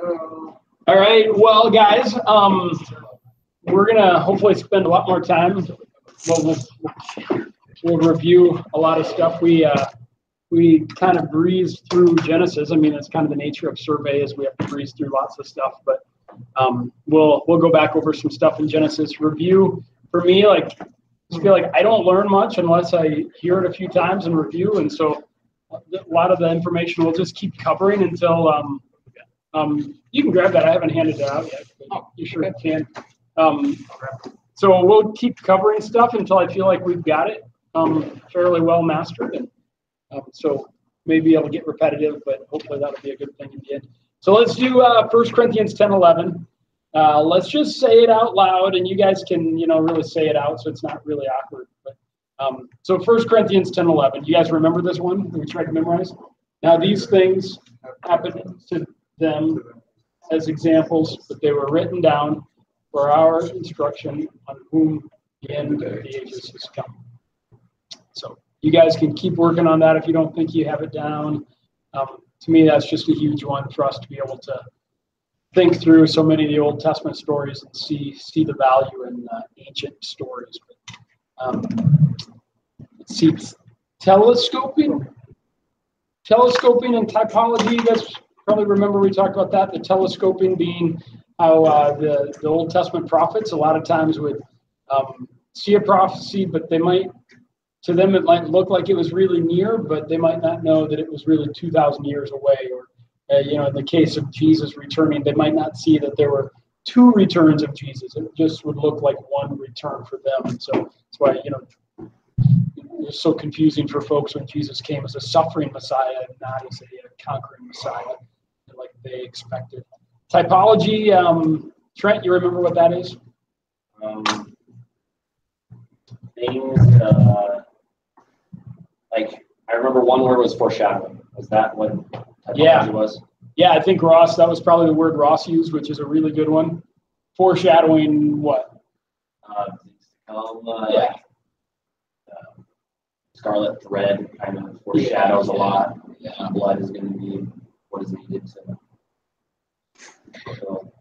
All right, well, guys, we're gonna hopefully spend a lot more time. We'll review a lot of stuff. We kind of breezed through Genesis. I mean, that's kind of the nature of survey, is we have to breeze through lots of stuff. But we'll go back over some stuff in Genesis. Review for me, like, I just feel like I don't learn much unless I hear it a few times and review, and so a lot of the information we'll just keep covering until you can grab that. I haven't handed it out yet. But you sure can. So we'll keep covering stuff until I feel like we've got it fairly well mastered, and so maybe it'll get repetitive, but hopefully that'll be a good thing in the end. So let's do 1 Corinthians 10:11. Let's just say it out loud, and you guys can, really say it out, so it's not really awkward. But so 1 Corinthians 10:11. You guys remember this one that we tried to memorize? Now these things happened to them as examples, but they were written down for our instruction, on whom the end of the ages has come. So you guys can keep working on that if you don't think you have it down. To me, that's just a huge one for us to be able to think through so many of the Old Testament stories and see the value in ancient stories. But, let's see, telescoping and typology. You guys probably remember we talked about that. The telescoping being how the Old Testament prophets a lot of times would see a prophecy, but to them it might look like it was really near, but they might not know that it was really 2,000 years away. Or in the case of Jesus returning, they might not see that there were two returns of Jesus. It just would look like one return for them. And so that's why it was so confusing for folks when Jesus came as a suffering Messiah and not as a conquering Messiah, like they expected. Typology, Trent, you remember what that is? Things like, I remember one word was foreshadowing. Was that what typology was? Yeah, I think Ross, that was probably the word Ross used, which is a really good one. Foreshadowing what? Things to come, scarlet thread kind of foreshadows a lot. Yeah. Blood is going to be what is needed to fulfill.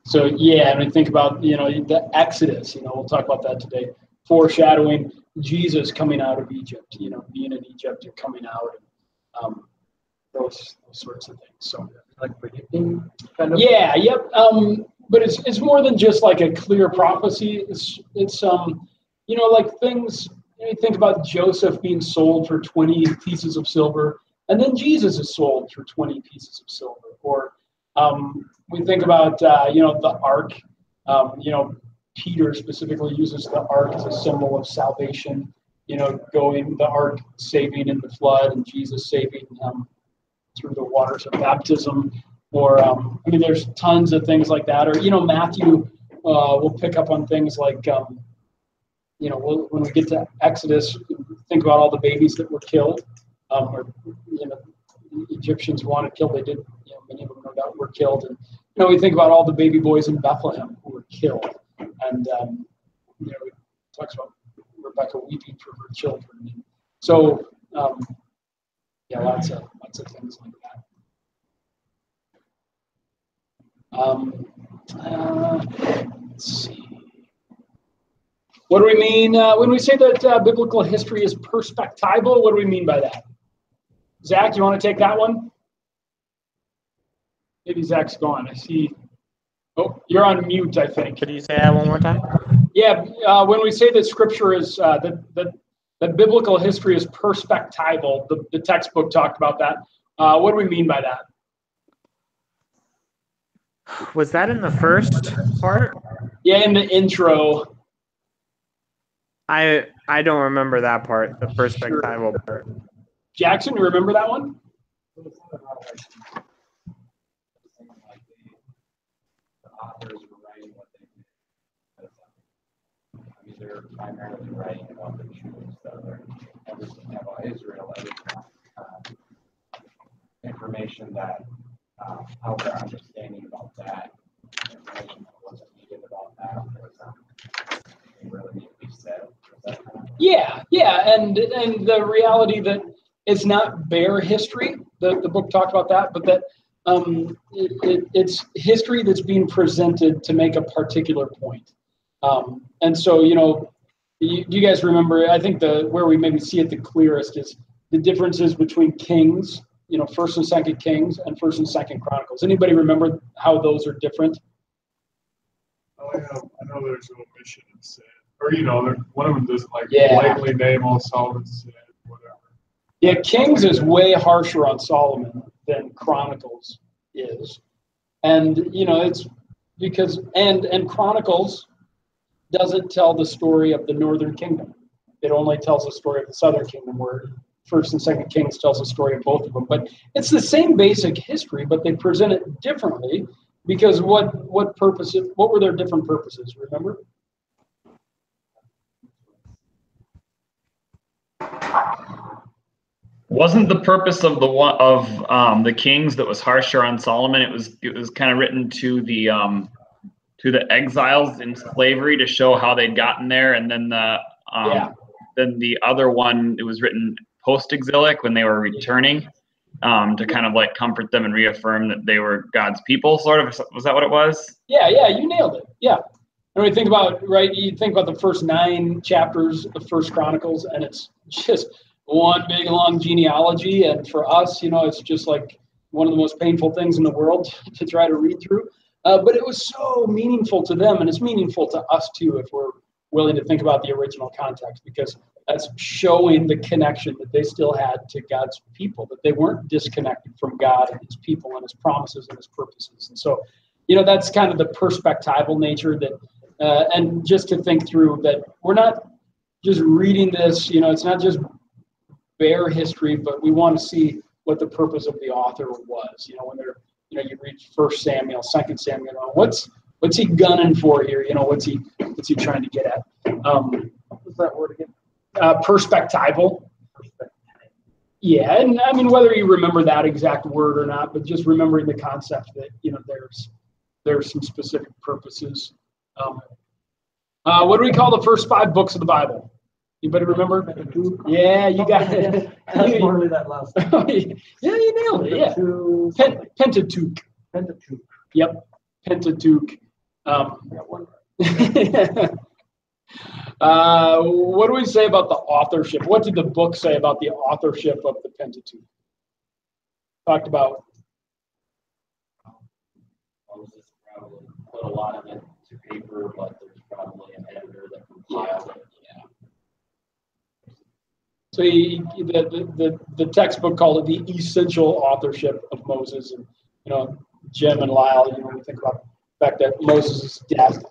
So, I mean, think about, the Exodus, we'll talk about that today. Foreshadowing Jesus coming out of Egypt, being in Egypt and coming out, and those sorts of things. So, like predicting, kind of. Yeah, yep. But it's more than just like a clear prophecy. It's like things. You think about Joseph being sold for 20 pieces of silver, and then Jesus is sold for 20 pieces of silver. Or we think about the ark. Peter specifically uses the ark as a symbol of salvation. The ark saving in the flood, and Jesus saving through the waters of baptism. Or there's tons of things like that. Or Matthew will pick up on things like when we get to Exodus, think about all the babies that were killed. The Egyptians wanted killed. They did. Many of them, no doubt, were killed. And we think about all the baby boys in Bethlehem who were killed. And it talks about Rebecca weeping for her children. So lots of things like that. Let's see. What do we mean when we say that biblical history is perspectival? What do we mean by that? Zach, you want to take that one? Maybe Zach's gone. I see. Oh, you're on mute, I think. Could you say that one more time? Yeah, when we say that Scripture is that biblical history is perspectival, the textbook talked about that. What do we mean by that? Was that in the first part? Yeah, in the intro. I don't remember that part, the perspectival part. Jackson, you remember that one? Authors were writing what they did. I mean, they're primarily writing about the Jews that are everything about Israel. Information that out there, understanding about that, information that wasn't needed about that, it really need to be said. Yeah, and the reality that it's not bare history. The book talked about that, but that It's history that's being presented to make a particular point. And so, you guys remember, I think where we maybe see it the clearest is the differences between Kings, First and Second Kings and First and Second Chronicles. Anybody remember how those are different? Oh, yeah, I know there's an omission of sin. Or, one of them doesn't blatantly name all Solomon's sin, whatever. Yeah, Kings is way harsher on Solomon than Chronicles is. And, it's because, and Chronicles doesn't tell the story of the northern kingdom. It only tells the story of the southern kingdom, where First and Second Kings tells the story of both of them. But it's the same basic history, but they present it differently because what were their different purposes, remember? Wasn't the purpose of the Kings that was harsher on Solomon? It was kind of written to the exiles in slavery to show how they'd gotten there, and then the other one, it was written post-exilic when they were returning, to kind of comfort them and reaffirm that they were God's people. Sort of, was that what it was? Yeah, you nailed it. Yeah. And when you think about you think about the first 9 chapters of First Chronicles, and it's just one big long genealogy, and for us, it's just like one of the most painful things in the world to try to read through. But it was so meaningful to them, and it's meaningful to us too if we're willing to think about the original context, because that's showing the connection that they still had to God's people, that they weren't disconnected from God and his people and his promises and his purposes. And so, that's kind of the perspectival nature that, and just to think through that we're not just reading this, it's not just bare history, but we want to see what the purpose of the author was. When they're, you read First Samuel, Second Samuel, what's he gunning for here? What's he trying to get at? What was that word again? Perspectival. Yeah, and I mean, whether you remember that exact word or not, but just remembering the concept that there's some specific purposes. What do we call the first 5 books of the Bible? Anybody remember? Yeah, you got it. That's more that last. Yeah, you nailed it. Yeah, Pentateuch. Pentateuch. Yep, Pentateuch. What do we say about the authorship? What did the book say about the authorship of the Pentateuch? Talked about. Moses probably put a lot of it to paper, but there's probably an editor that compiled it. So the textbook called it the essential authorship of Moses, and Jim and Lyle, when we think about the fact that Moses' death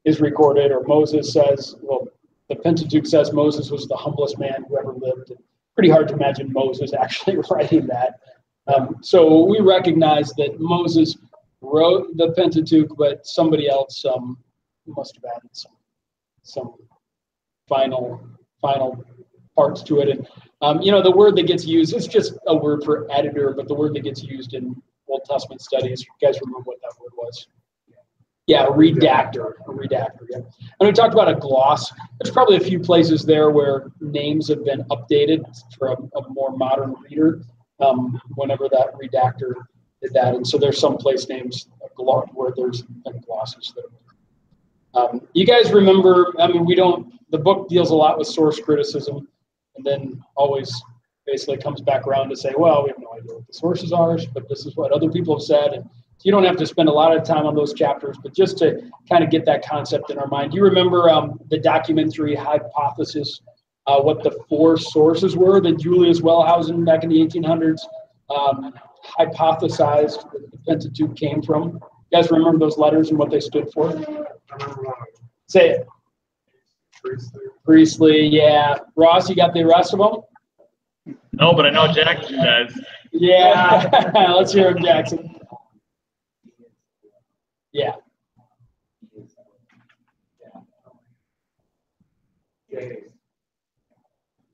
is recorded, or Moses says, well, the Pentateuch says Moses was the humblest man who ever lived. And pretty hard to imagine Moses actually writing that. So we recognize that Moses wrote the Pentateuch, but somebody else must have added some final parts to it. And the word that gets used, it's just a word for editor, but the word that gets used in Old Testament studies, you guys remember what that word was? Yeah, a redactor. Yeah. And we talked about a gloss. There's probably a few places there where names have been updated for a more modern reader, whenever that redactor did that. And so there's some place names where there's been glosses that you guys remember, the book deals a lot with source criticism, and then always basically comes back around to say, well, we have no idea what the sources are, but this is what other people have said. And you don't have to spend a lot of time on those chapters, but just to kind of get that concept in our mind. Do you remember the documentary hypothesis, what the 4 sources were that Julius Wellhausen back in the 1800s hypothesized that the Pentateuch came from? You guys remember those letters and what they stood for? Say it. Priestley, yeah. Ross, you got the rest of them? No, but I know Jackson does. Yeah, let's hear him, Jackson. Yeah.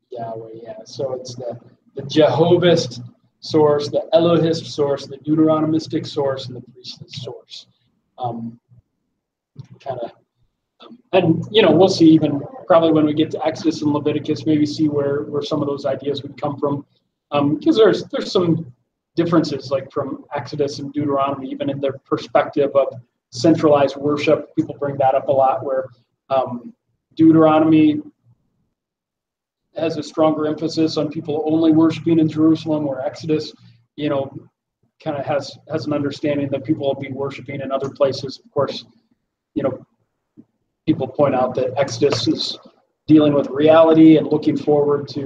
Yahweh, yeah. So it's the Jehovahist source, the Elohist source, the Deuteronomistic source, and the priestly source. And we'll see even probably when we get to Exodus and Leviticus, maybe see where some of those ideas would come from, because there's some differences, like from Exodus and Deuteronomy, even in their perspective of centralized worship. People bring that up a lot, where Deuteronomy has a stronger emphasis on people only worshiping in Jerusalem, where Exodus, kind of has an understanding that people will be worshiping in other places. Of course, people point out that Exodus is dealing with reality and looking forward to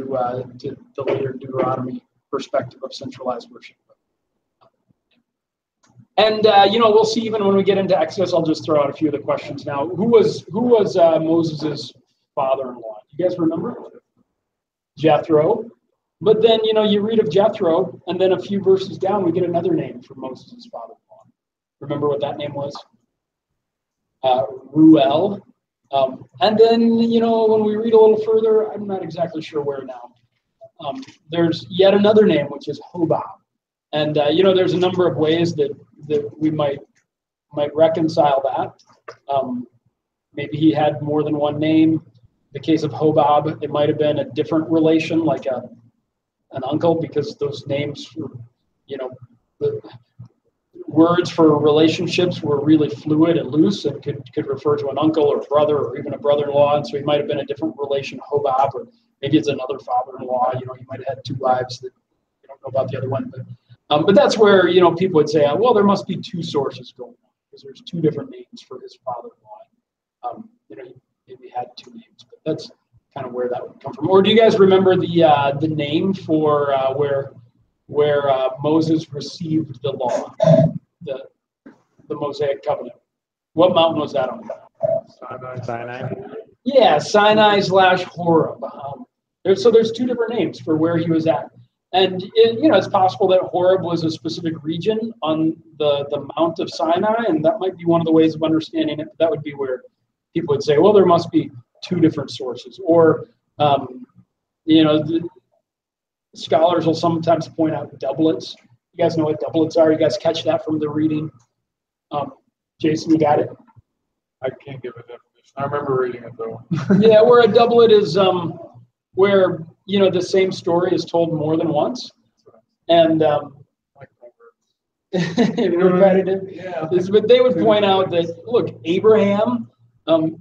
the later Deuteronomy perspective of centralized worship. And we'll see even when we get into Exodus. I'll just throw out a few of the questions now. Who was Moses' father-in-law? You guys remember? Jethro. But then you read of Jethro, and then a few verses down we get another name for Moses' father-in-law. Remember what that name was? Ruel. And then when we read a little further, I'm not exactly sure where now. There's yet another name, which is Hobab. And there's a number of ways that we might reconcile that. Maybe he had more than one name. The case of Hobab, it might have been a different relation, like an uncle, because those names, the words for relationships were really fluid and loose, and could refer to an uncle or brother or even a brother-in-law. And so he might have been a different relation, Hobab, or maybe it's another father-in-law. He might have had two wives that you don't know about the other one, but that's where people would say, well, there must be two sources going on, because there's two different names for his father-in-law. He maybe had two names, but that's kind of where that would come from. Or do you guys remember the name for where Moses received the law, the Mosaic covenant? What mountain was that on? Sinai. Yeah, Sinai/Horeb. So there's two different names for where he was at. And it's possible that Horeb was a specific region on the Mount of Sinai, and that might be one of the ways of understanding it. That would be where people would say, well, there must be two different sources. Or, the scholars will sometimes point out doublets. You guys know what doublets are? You guys catch that from the reading? Jason, you got it? I can't give a definition. I remember reading it though. Yeah, where a doublet is where the same story is told more than once, and Like repetitive. Yeah. But they would point out that, look, Abraham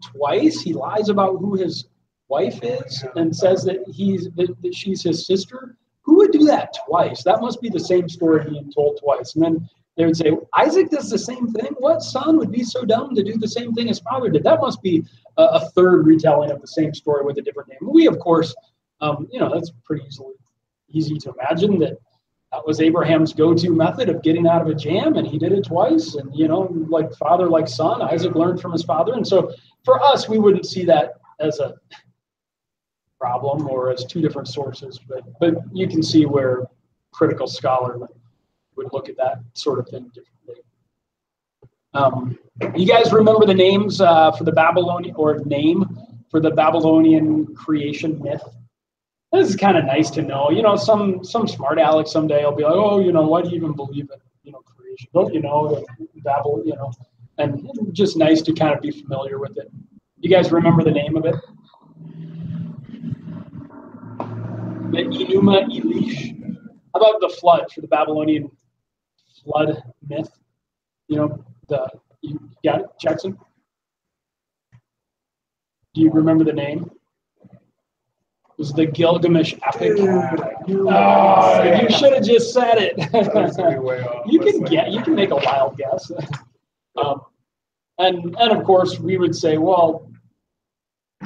twice he lies about who his wife is and says that that she's his sister. Who would do that twice? That must be the same story being told twice. And then they would say, Isaac does the same thing. What son would be so dumb to do the same thing his father did? That must be a third retelling of the same story with a different name. We, of course, that's pretty easy to imagine that was Abraham's go-to method of getting out of a jam, and he did it twice. And, like father, like son, Isaac learned from his father. And so for us, we wouldn't see that as a problem or as two different sources, but you can see where critical scholar would look at that sort of thing differently. You guys remember the names for the Babylonian creation myth? This is kind of nice to know. Some smart aleck someday will be like, oh, why do you even believe in creation? Don't you know that Babel, and it's just nice to kind of be familiar with it. You guys remember the name of it? The Enuma Elish. How about the flood, for the Babylonian flood myth? You got it, Jackson? Do you remember the name? It was the Gilgamesh epic. You should have just said it. You can make a wild guess. And of course we would say, well,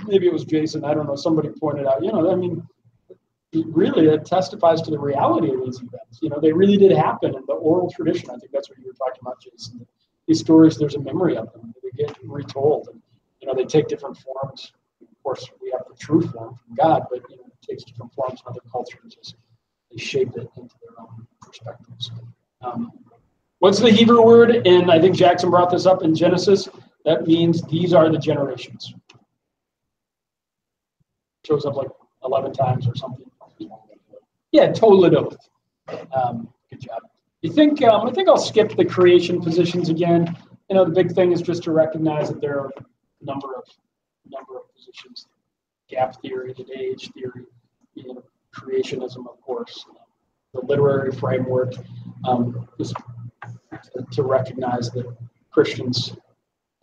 maybe it was Jason. I don't know. Somebody pointed out. Really, it testifies to the reality of these events. They really did happen in the oral tradition. I think that's what you were talking about, Jason. These stories, there's a memory of them. They get retold, and they take different forms. Of course, we have the true form from God, but it takes different forms in other cultures as they shape it into their own perspectives. What's the Hebrew word? And I think Jackson brought this up in Genesis. That means these are the generations. Shows up like 11 times or something. Yeah, Toledo. Good job. I think I'll skip the creation positions again. The big thing is just to recognize that there are a number of positions. Gap theory, the age theory, creationism, of course. literary framework, just to recognize that Christians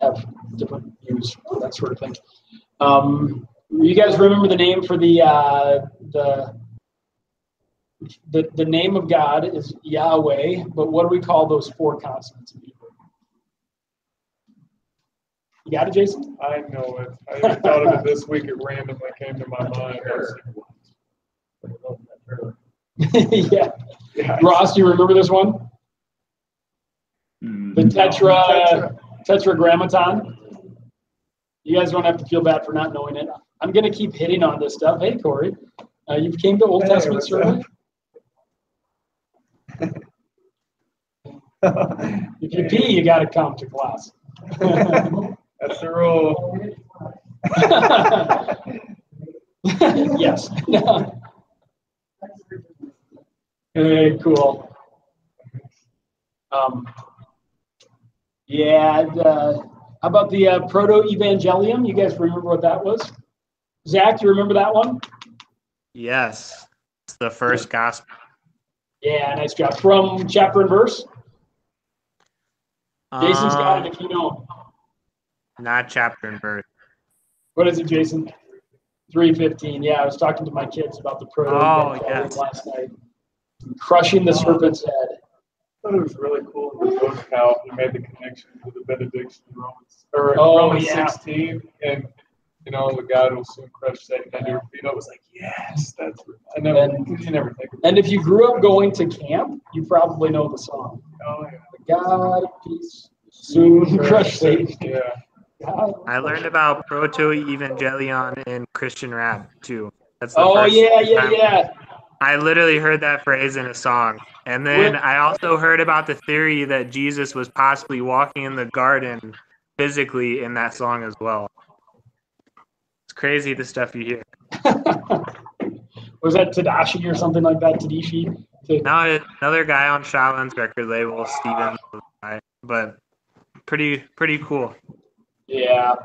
have different views, that sort of thing. You guys remember the name for the name of God is Yahweh, but what do we call those 4 consonants in Hebrew? You got it, Jason? I know it. I even thought of it this week. It randomly came to my mind. Yeah. Ross, do you remember this one? The tetragrammaton. You guys don't have to feel bad for not knowing it. I'm going to keep hitting on this stuff. Hey, Corey, you've came to Old Testament survey? If you pee, you got to come to class. That's the rule. Yes. Hey, cool. How about the proto-evangelium? You guys remember what that was? Zach, you remember that one? Yes. It's the first gospel. Yeah, nice job. From chapter and verse? Jason's got it if you know. Not chapter and verse. What is it, Jason? 3:15. Yeah, I was talking to my kids about the proto-evangelium last night. Crushing the serpent's head. I thought it was really cool in the book how he made the connection to the benediction in Romans 16, and the God will soon crush Satan under your feet. I was like, yes, that's. You never think of it. And if you grew up going to camp, you probably know the song. Oh yeah. The God of peace soon crush Satan. Yeah. I learned about proto-evangelion in Christian rap too. That's the first time yeah. I literally heard that phrase in a song. And then I also heard about the theory that Jesus was possibly walking in the garden physically in that song as well. It's crazy the stuff you hear. Was that Tadashi or something like that? Tadashi? No, another guy on Shaolin's record label, Steven, but pretty cool. Yeah.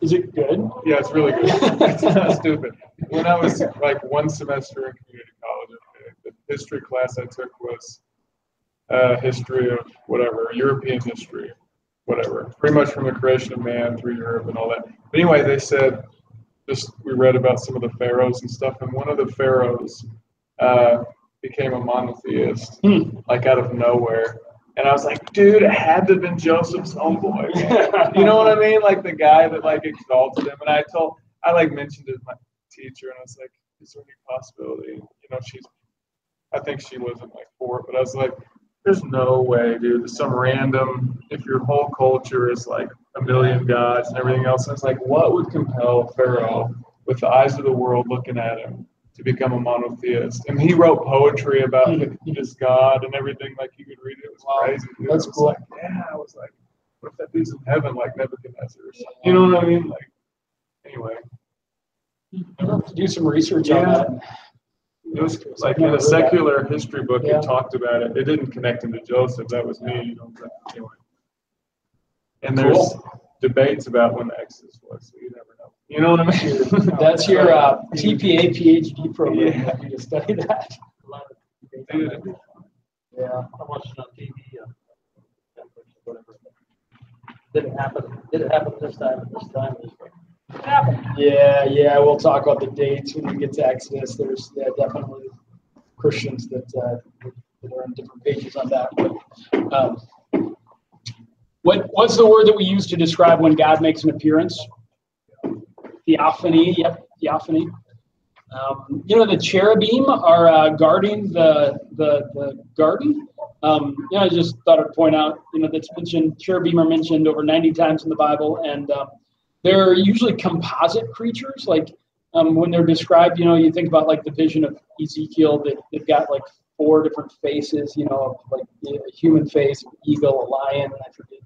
Is it good? Yeah, it's really good. It's not stupid. When I was like one semester in community college, the history class I took was history of whatever, European history, whatever. Pretty much from the creation of man through Europe and all that. But anyway, they said, we read about some of the pharaohs and stuff, and one of the pharaohs became a monotheist, like out of nowhere. And I was like, dude, it had to have been Joseph's homeboy. You know what I mean? Like the guy that like exalted him. And I mentioned it to my teacher, and I was like, is there any possibility? I think she wasn't like for it, but I was like, there's no way, dude. Some random, if your whole culture is like a million gods and everything else, I was like, what would compel Pharaoh with the eyes of the world looking at him to become a monotheist? And he wrote poetry about his God and everything. Like you could read it. It was crazy. Dude. That's cool. Like, I was like, what if that dude's in heaven like Nebuchadnezzar or something? You know what I mean? Like, anyway. I'll have to do some research on that. It was like in a secular history book, it talked about it. It didn't connect him to Joseph. That was me. But anyway. And there's debates about when the Exodus was, so you never know. You know what I mean? That's your TPA PhD program. Yeah. You to study that. Dude. Yeah, I watched it on TV. Whatever. Didn't happen this time. This time it happened. Yeah. We'll talk about the dates when we get to Exodus. There's definitely Christians that are on different pages on that. But, what's the word that we use to describe when God makes an appearance? Theophany. Yep, theophany. The cherubim are guarding the garden. I just thought I'd point out, that's mentioned. Cherubim are mentioned over 90 times in the Bible, and they're usually composite creatures. Like when they're described, you think about like the vision of Ezekiel. They've got like 4 different faces. Like a human face, an eagle, a lion. I forget.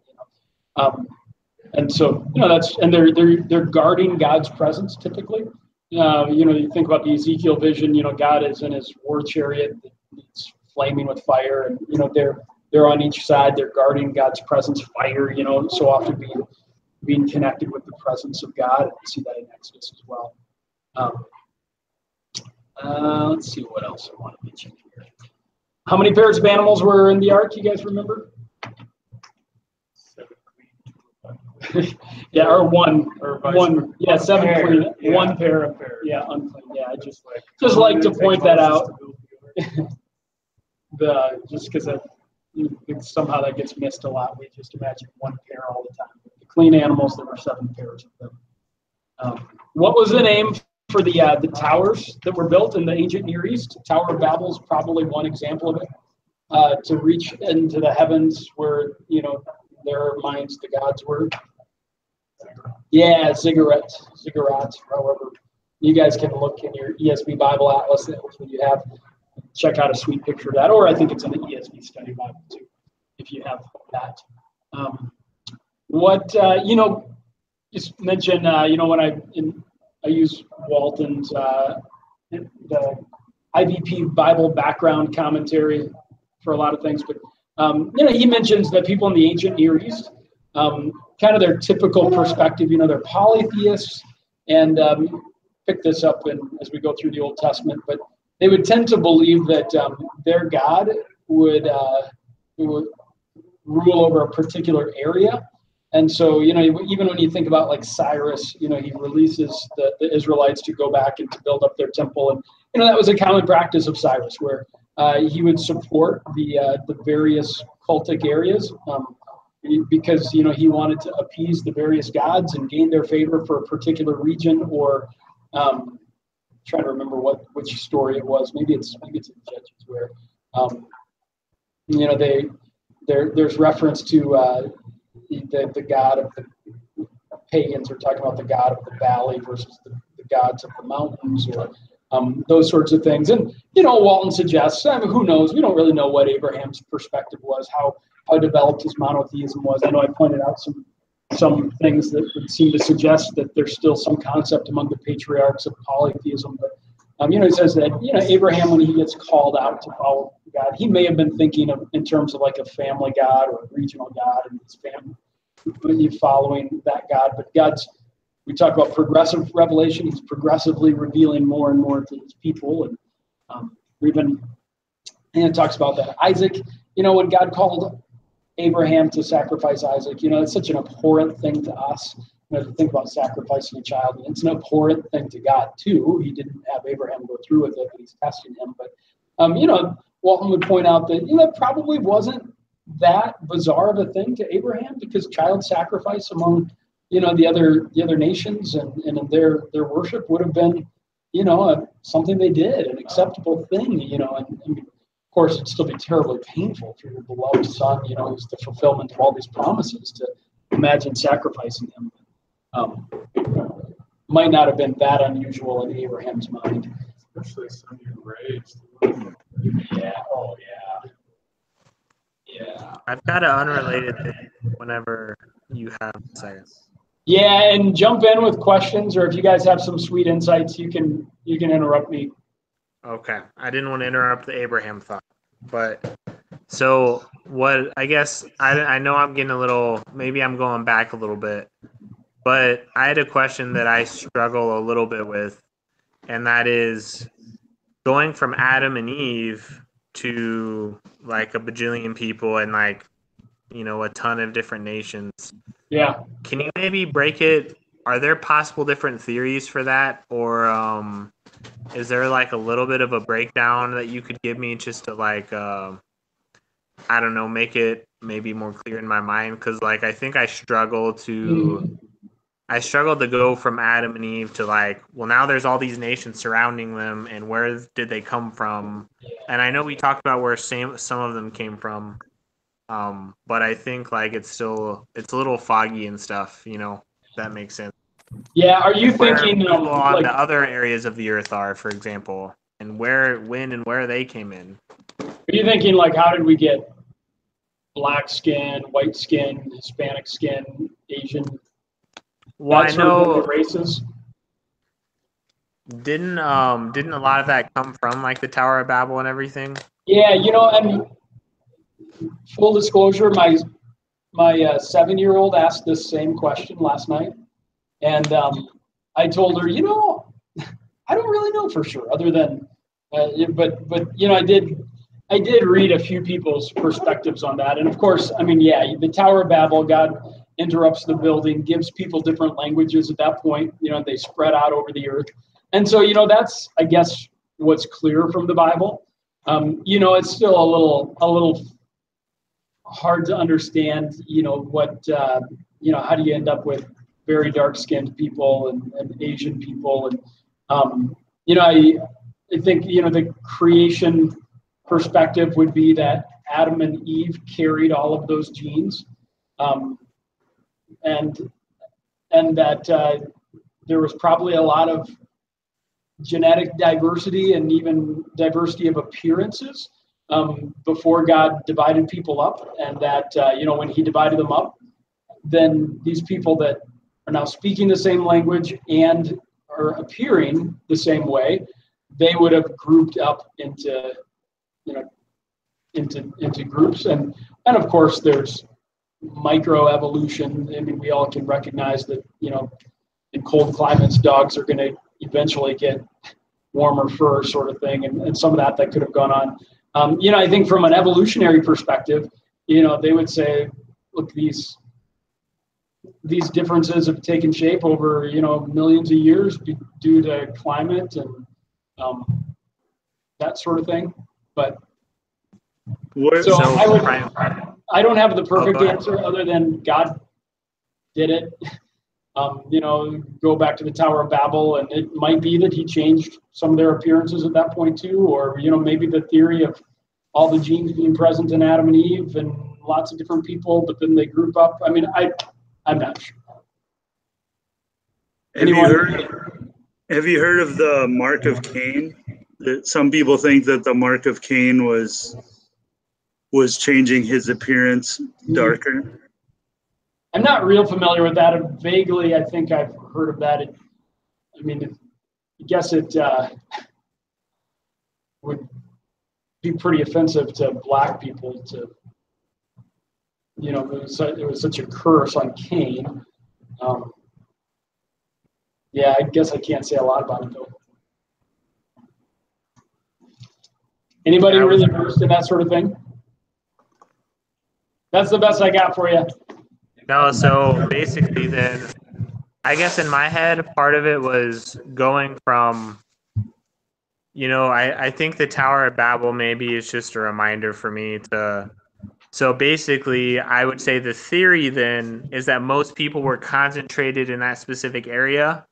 And so they're guarding God's presence typically. You think about the Ezekiel vision. God is in his war chariot. It's flaming with fire, and they're on each side. They're guarding God's presence. Fire, so often being connected with the presence of God. And we see that in Exodus as well. Let's see what else I want to mention here. How many pairs of animals were in the ark? You guys remember? 7 clean. Yeah, or one. Or vice One. versa. Yeah, 7 Pair, clean. yeah. 1 pair of Pair. yeah, unclean. Yeah, I just Like, like to point that out. to build together. Just because somehow that gets missed a lot. We just imagine 1 pair all the time. The clean animals, there were 7 pairs of them. What was the name for the towers that were built in the ancient Near East? Tower of Babel is probably one example of it. To reach into the heavens where, their minds, the gods were. Yeah, ziggurat, however. You guys can look in your ESV Bible Atlas, which you have. Check out a sweet picture of that, or I think it's in the ESV Study Bible too, if you have that. Just mention, when I use Walton's the IVP Bible background commentary for a lot of things, but he mentions that people in the ancient Near East, kind of their typical perspective, they're polytheists, and pick this up as we go through the Old Testament, but they would tend to believe that their God would rule over a particular area. And so, even when you think about like Cyrus, he releases the Israelites to go back and to build up their temple. And, that was a common practice of Cyrus, where he would support the various cultic areas because, he wanted to appease the various gods and gain their favor for a particular region, or trying to remember which story it was. Maybe it's in Judges where, there's reference to the god of the pagans are talking about the god of the valley versus the gods of the mountains, or those sorts of things. And, Walton suggests, who knows? We don't really know what Abraham's perspective was, how developed his monotheism was. I know I pointed out some things that would seem to suggest that there's still some concept among the patriarchs of polytheism. But, he says that, Abraham, when he gets called out to follow God, he may have been thinking of in terms of like a family God or a regional God, and his family following that God. But we talk about progressive revelation. He's progressively revealing more and more to his people. And it talks about that. Isaac, when God called Abraham to sacrifice Isaac, it's such an abhorrent thing to us. To think about sacrificing a child, and it's an abhorrent thing to God too. He didn't have Abraham go through with it, but he's testing him. But Walton would point out that that probably wasn't that bizarre of a thing to Abraham, because child sacrifice among the other nations and their worship would have been something they did, an acceptable thing. And of course it'd still be terribly painful for your beloved son, who's the fulfillment of all these promises, to imagine sacrificing him. Might not have been that unusual in Abraham's mind. Especially some you raised. Yeah. Oh, yeah. Yeah. I've got an unrelated thing whenever you have a second. Yeah, and jump in with questions, or if you guys have some sweet insights, you can interrupt me. Okay. I didn't want to interrupt the Abraham thought, but so what, I guess, I know I'm getting maybe I'm going back a little bit, but I had a question that I struggle a little bit with, and that is going from Adam and Eve to like a bajillion people and like, a ton of different nations. Yeah. Can you maybe break it? Are there possible different theories for that? Or is there like a little bit of a breakdown that you could give me just to like, I don't know, make it maybe more clear in my mind? Because like, I think I struggle to go from Adam and Eve to like, well, now there's all these nations surrounding them, and where did they come from? And I know we talked about where some of them came from, but I think like it's a little foggy and stuff, if that makes sense. Yeah, are you Where thinking people on like, the other areas of the earth are, for example, and when and where they came in? Are you thinking like, how did we get black skin, white skin, Hispanic skin, Asian? Well, I know races. Didn't a lot of that come from like the Tower of Babel and everything? Yeah, and full disclosure, my 7-year-old asked this same question last night, and I told her, I don't really know for sure, other than, but you know, I did read a few people's perspectives on that, and of course, I mean, yeah, the Tower of Babel, God interrupts the building, gives people different languages at that point. You know, they spread out over the earth, and so you know, that's, I guess, what's clear from the Bible. You know, it's still a little hard to understand. You know what? You know, how do you end up with very dark-skinned people and Asian people, and you know, I think, you know, the creation perspective would be that Adam and Eve carried all of those genes, and that there was probably a lot of genetic diversity and even diversity of appearances before God divided people up, and that you know, when He divided them up, then these people that are now speaking the same language and are appearing the same way, they would have grouped up into, you know, into groups, and of course there's microevolution. I mean, we all can recognize that, you know, in cold climates, dogs are going to eventually get warmer fur, sort of thing, and some of that could have gone on. You know, I think from an evolutionary perspective, you know, they would say, look, these differences have taken shape over, you know, millions of years due to climate and that sort of thing. But so I don't have the perfect answer other than God did it. You know, go back to the Tower of Babel, and it might be that He changed some of their appearances at that point too, or, you know, maybe the theory of all the genes being present in Adam and Eve and lots of different people, but then they group up. I mean, I'm not sure. Have you heard of the mark of Cain? That some people think that the mark of Cain was changing his appearance darker. I'm not real familiar with that. Vaguely, I think I've heard of that. I mean, I guess it would be pretty offensive to black people to, you know, it was such a curse on Cain. Yeah, I guess I can't say a lot about it though. Anybody really versed in that sort of thing? That's the best I got for you. No, so basically then, I guess in my head, part of it was going from, you know, I think the Tower of Babel maybe is just a reminder for me to, so basically I would say the theory then is that most people were concentrated in that specific area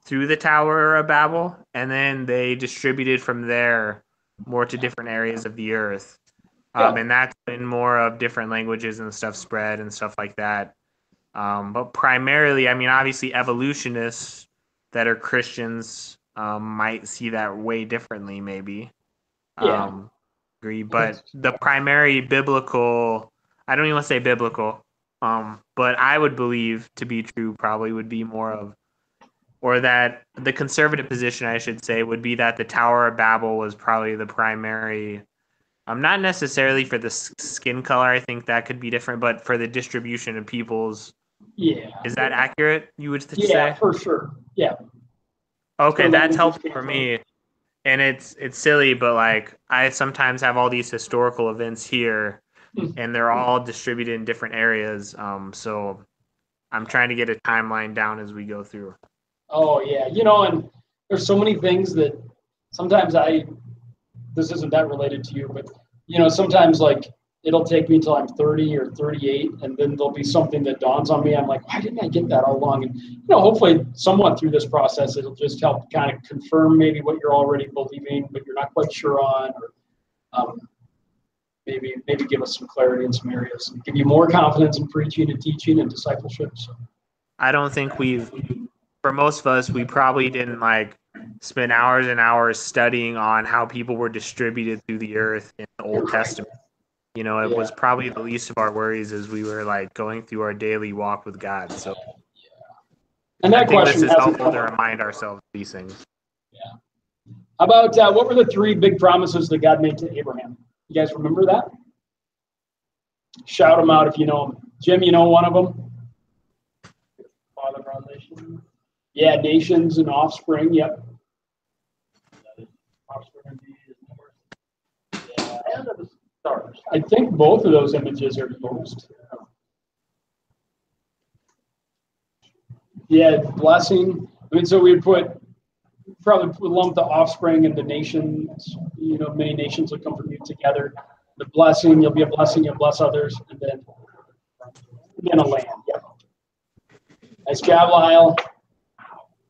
through the Tower of Babel, and then they distributed from there more to different areas of the earth. And that's when more of different languages and stuff spread and stuff like that. But primarily, I mean, obviously evolutionists that are Christians might see that way differently, maybe. Agree. But the primary biblical, I don't even want to say biblical, but I would believe to be true probably would be more of, or that the conservative position, I should say, would be that the Tower of Babel was probably the primary. Not necessarily for the skin color. I think that could be different, but for the distribution of people's. Yeah. Is that accurate? You would say? Yeah, for sure. Yeah. Okay, that's helpful for me. And it's silly, but like I sometimes have all these historical events here, and they're all distributed in different areas. So I'm trying to get a timeline down as we go through. Oh yeah, you know, and there's so many things that sometimes this isn't that related to you, but you know, sometimes like it'll take me till I'm 30 or 38, and then there'll be something that dawns on me. I'm like, why didn't I get that all along? And you know, hopefully, somewhat through this process, it'll just help kind of confirm maybe what you're already believing, but you're not quite sure on, or maybe give us some clarity in some areas, and give you more confidence in preaching and teaching and discipleship. So I don't think for most of us, we probably didn't like spend hours and hours studying on how people were distributed through the earth in the Old Testament. You know, it was probably the least of our worries as we were like going through our daily walk with God. So, and that I think question this is helpful to remind ourselves of these things. Yeah. How about what were the 3 big promises that God made to Abraham? You guys remember that? Shout them out if you know them. Jim, you know one of them? Father of all nations. Yeah, nations and offspring. Yep. stars. I think both of those images are used. Yeah, blessing. I mean, so we'd probably lump the offspring and the nations, many nations will come from you together. The blessing, you'll be a blessing, you'll bless others, and then a land. Yep. Nice job, Lyle.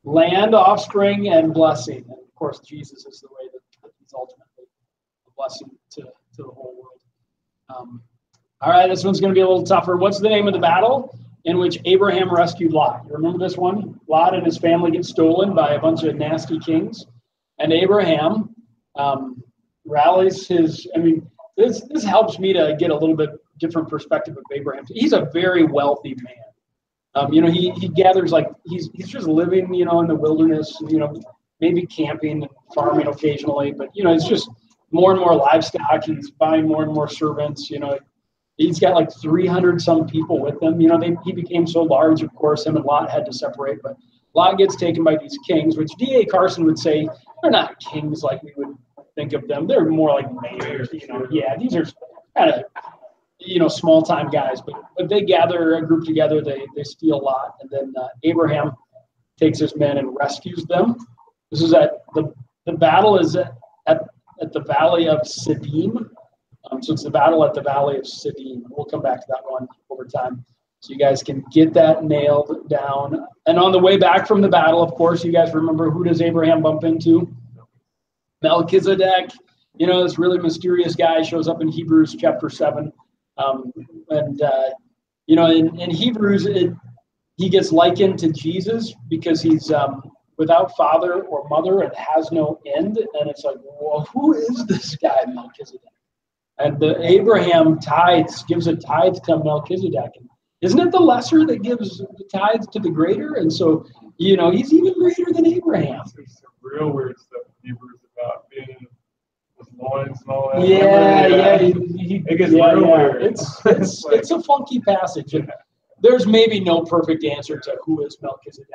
Land, offspring, and blessing. And of course, Jesus is the way that he's ultimately a blessing to the whole world. All right, this one's going to be a little tougher. What's the name of the battle in which Abraham rescued Lot? You remember this one? Lot and his family get stolen by a bunch of nasty kings. And Abraham rallies his, this helps me to get a little bit different perspective of Abraham. He's a very wealthy man. He gathers, like, he's just living, in the wilderness, maybe camping and farming occasionally, but, it's just more and more livestock. He's buying more and more servants, He's got like 300 some people with him. He became so large, of course, him and Lot had to separate, but Lot gets taken by these kings, which D.A. Carson would say they're not kings like we would think of them. They're more like mayors, Yeah, these are kind of, small-time guys, but they gather a group together, they steal Lot, and then Abraham takes his men and rescues them. This is at the battle is at the Valley of Siddim. So it's the battle at the Valley of Siddim. We'll come back to that one over time, so you guys can get that nailed down. And on the way back from the battle, of course, you guys remember, who does Abraham bump into? Melchizedek. This really mysterious guy shows up in Hebrews chapter 7. In Hebrews, he gets likened to Jesus because he's without father or mother and has no end. And it's like, well, who is this guy, Melchizedek? And Abraham gives a tithe to Melchizedek. Isn't it the lesser that gives the tithe to the greater? And so, he's even greater than Abraham. There's some real weird stuff in Hebrews about being in his loins and all that. Yeah. It gets real weird. It's a funky passage. And there's maybe no perfect answer to who is Melchizedek.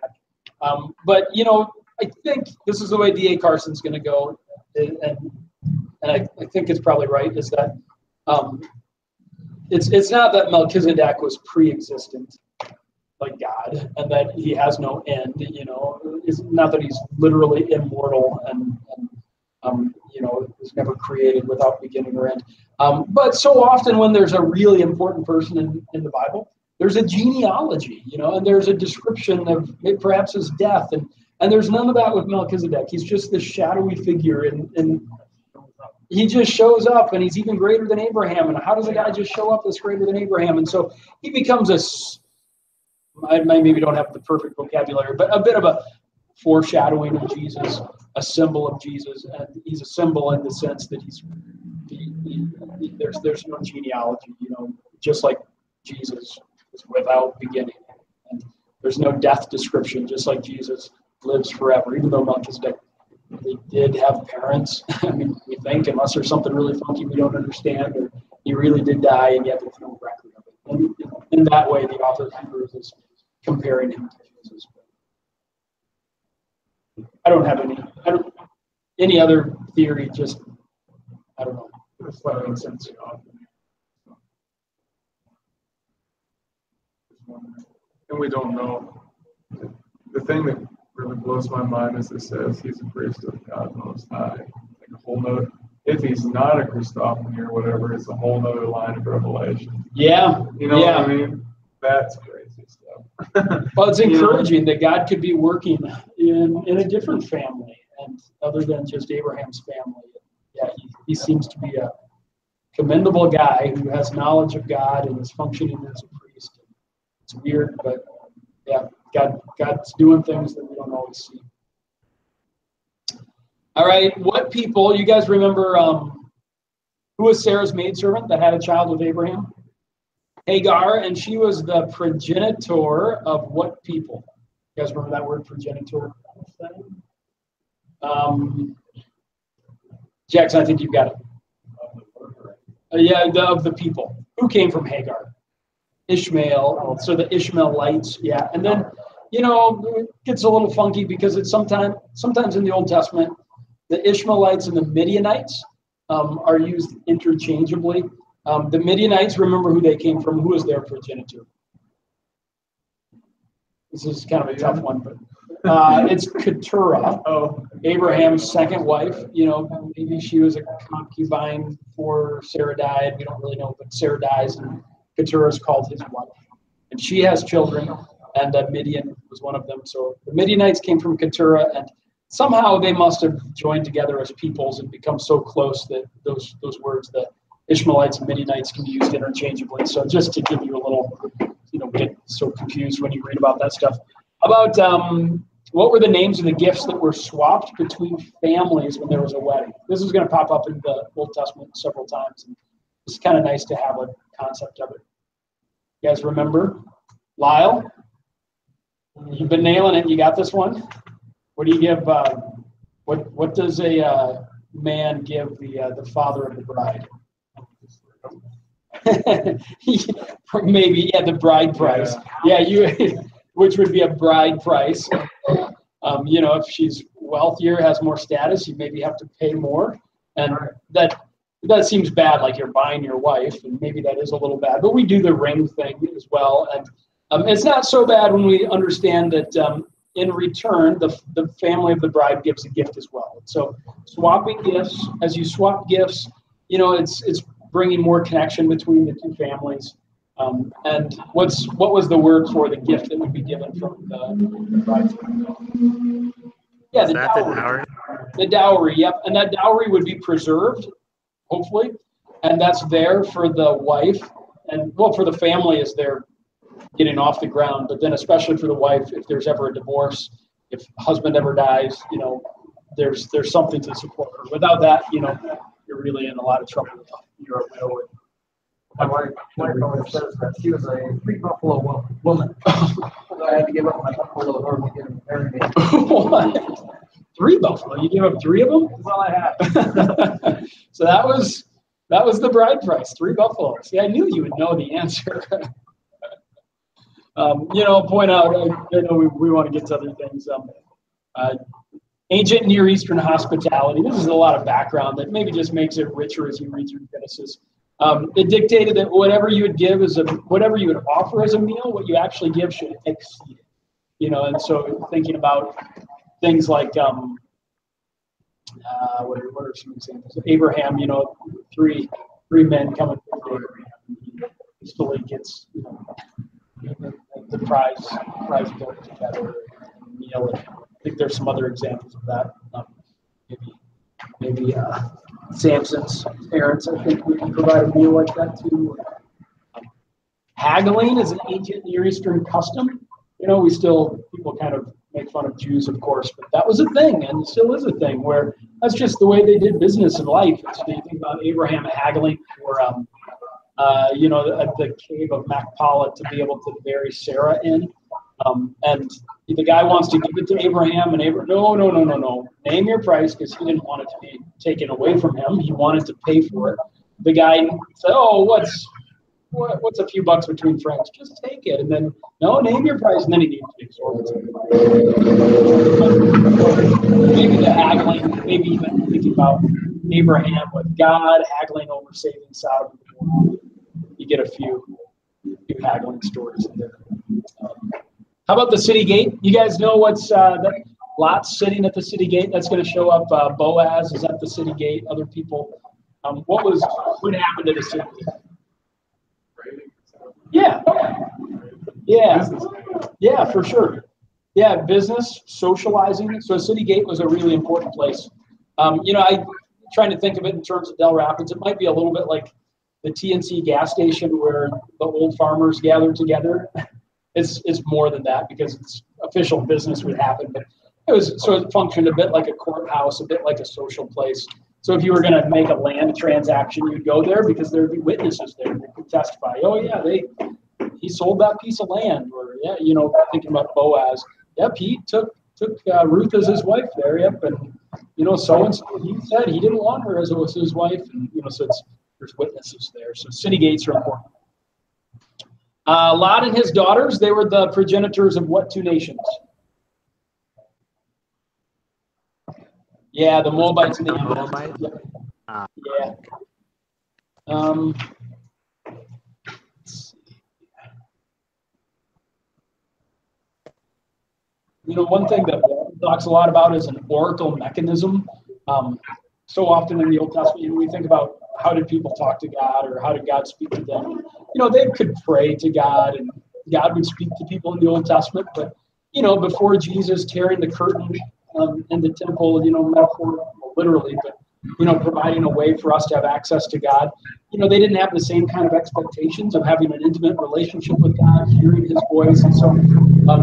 But, I think this is the way D.A. Carson's going to go. And I think it's probably right, is that it's not that Melchizedek was pre-existent like God and that he has no end, it's not that he's literally immortal and was never created without beginning or end. But so often when there's a really important person in the Bible, there's a genealogy, and there's a description of perhaps his death, and there's none of that with Melchizedek. He's just this shadowy figure, and he just shows up, and he's even greater than Abraham. And how does a guy just show up that's greater than Abraham? And so he becomes I maybe don't have the perfect vocabulary, but a bit of a foreshadowing of Jesus, a symbol of Jesus, and he's a symbol in the sense that there's no genealogy, just like Jesus is without beginning, and there's no death description, just like Jesus lives forever, even though Melchizedek, they did have parents. We think, unless there's something really funky we don't understand, or he really did die, and yet there's no record of it. And in that way, the author of Hebrews is comparing him to Jesus. I don't have any other theory. Just I don't know. If that makes sense. And we don't know. The thing that really blows my mind is it says he's a priest of God Most High. Like a whole nother. If he's not a Christophany or whatever, it's a whole nother line of revelation. Yeah. What I mean? That's crazy stuff. Well, it's encouraging that God could be working in a different family, and other than just Abraham's family. Yeah, he seems to be a commendable guy who has knowledge of God and is functioning as a priest. It's weird, but yeah, God's doing things that we don't always see. All right, what people, you guys remember who was Sarah's maidservant that had a child with Abraham? Hagar, and she was the progenitor of what people? You guys remember that word, progenitor? Jackson, I think you've got it. Of the people. Who came from Hagar? Ishmael, so the Ishmaelites, yeah. And then, it gets a little funky because it's sometimes in the Old Testament, the Ishmaelites and the Midianites are used interchangeably. The Midianites, remember who they came from? Who was their progenitor? This is kind of a tough one, but it's Keturah, Abraham's second wife. You know, maybe she was a concubine before Sarah died. We don't really know, but Sarah dies, and Keturah is called his wife. And she has children, and Midian was one of them. So the Midianites came from Keturah, and somehow they must have joined together as peoples and become so close that those words, the Ishmaelites and Midianites, can be used interchangeably. So just to give you a little, get so confused when you read about that stuff. About what were the names of the gifts that were swapped between families when there was a wedding? This is going to pop up in the Old Testament several times. And it's kind of nice to have a concept of it. You guys remember? Lyle? You've been nailing it. You got this one? What do you give? What does a man give the father of the bride? Maybe, the bride price. Which would be a bride price. If she's wealthier, has more status, you maybe have to pay more, and that seems bad. Like you're buying your wife, and maybe that is a little bad. But we do the ring thing as well, and it's not so bad when we understand that. In return, the family of the bride gives a gift as well. So swapping gifts, as you swap gifts, it's bringing more connection between the two families. And what was the word for the gift that would be given from the bride? Yeah, the dowry. The dowry, yep. And that dowry would be preserved, hopefully. And that's there for the wife, and for the family as they're getting off the ground, but then especially for the wife, if there's ever a divorce, if husband ever dies, there's something to support her. Without that, you're really in a lot of trouble. You're a widow. My wife always says that she was a free buffalo woman. So I had to give up my buffalo in order to get him to marry me. What? 3 buffalo? You gave up 3 of them? That's all I had. So that was the bride price, 3 buffaloes. See, I knew you would know the answer. Point out, I know we want to get to other things. Ancient Near Eastern hospitality. This is a lot of background that maybe just makes it richer as you read through Genesis. It dictated that whatever you would give whatever you would offer as a meal, what you actually give should exceed it. And so thinking about things like what are some examples? Abraham, 3 men coming to Abraham. He still gets, the prize going together, meal. And I think there's some other examples of that. Maybe Samson's parents, I think, we can provide a meal like that too. Haggling is an ancient Near Eastern custom. People kind of make fun of Jews, of course, but that was a thing, and still is a thing, where that's just the way they did business in life. So you think about Abraham haggling for at the cave of Machpelah to be able to bury Sarah in. And the guy wants to give it to Abraham, and Abraham, no. Name your price, because he didn't want it to be taken away from him. He wanted to pay for it. The guy said, what's a few bucks between friends? Just take it. And then, no, name your price. And then he needed to be exorbitant. Maybe the haggling, maybe even thinking about Abraham with God, haggling over saving Sodom and Gomorrah. You get a few haggling stories in there. How about the city gate? You guys know what's Lot's sitting at the city gate? That's going to show up. Boaz is at the city gate. Other people. What happened to the city gate? Yeah, for sure. Yeah, business, socializing. So City Gate was a really important place. I'm trying to think of it in terms of Del Rapids. It might be a little bit like the TNC gas station where the old farmers gathered together. It's more than that because it's official business would happen. But it functioned a bit like a courthouse, a bit like a social place. So if you were going to make a land transaction, you'd go there because there would be witnesses there that could testify. Oh yeah, he sold that piece of land, or thinking about Boaz. Yep, he took Ruth as his wife there. Yep, and so and so he said he didn't want her as his wife, and so there's witnesses there. So city gates are important. Lot and his daughters, they were the progenitors of what 2 nations? Yeah, the Moabites and the Ammonites. Yeah. Let's see. One thing that talks a lot about is an oracle mechanism. So often in the Old Testament, we think about how did people talk to God or how did God speak to them. They could pray to God and God would speak to people in the Old Testament. But, before Jesus tearing the curtain in the temple, metaphor, literally, but, providing a way for us to have access to God, they didn't have the same kind of expectations of having an intimate relationship with God, hearing his voice. And so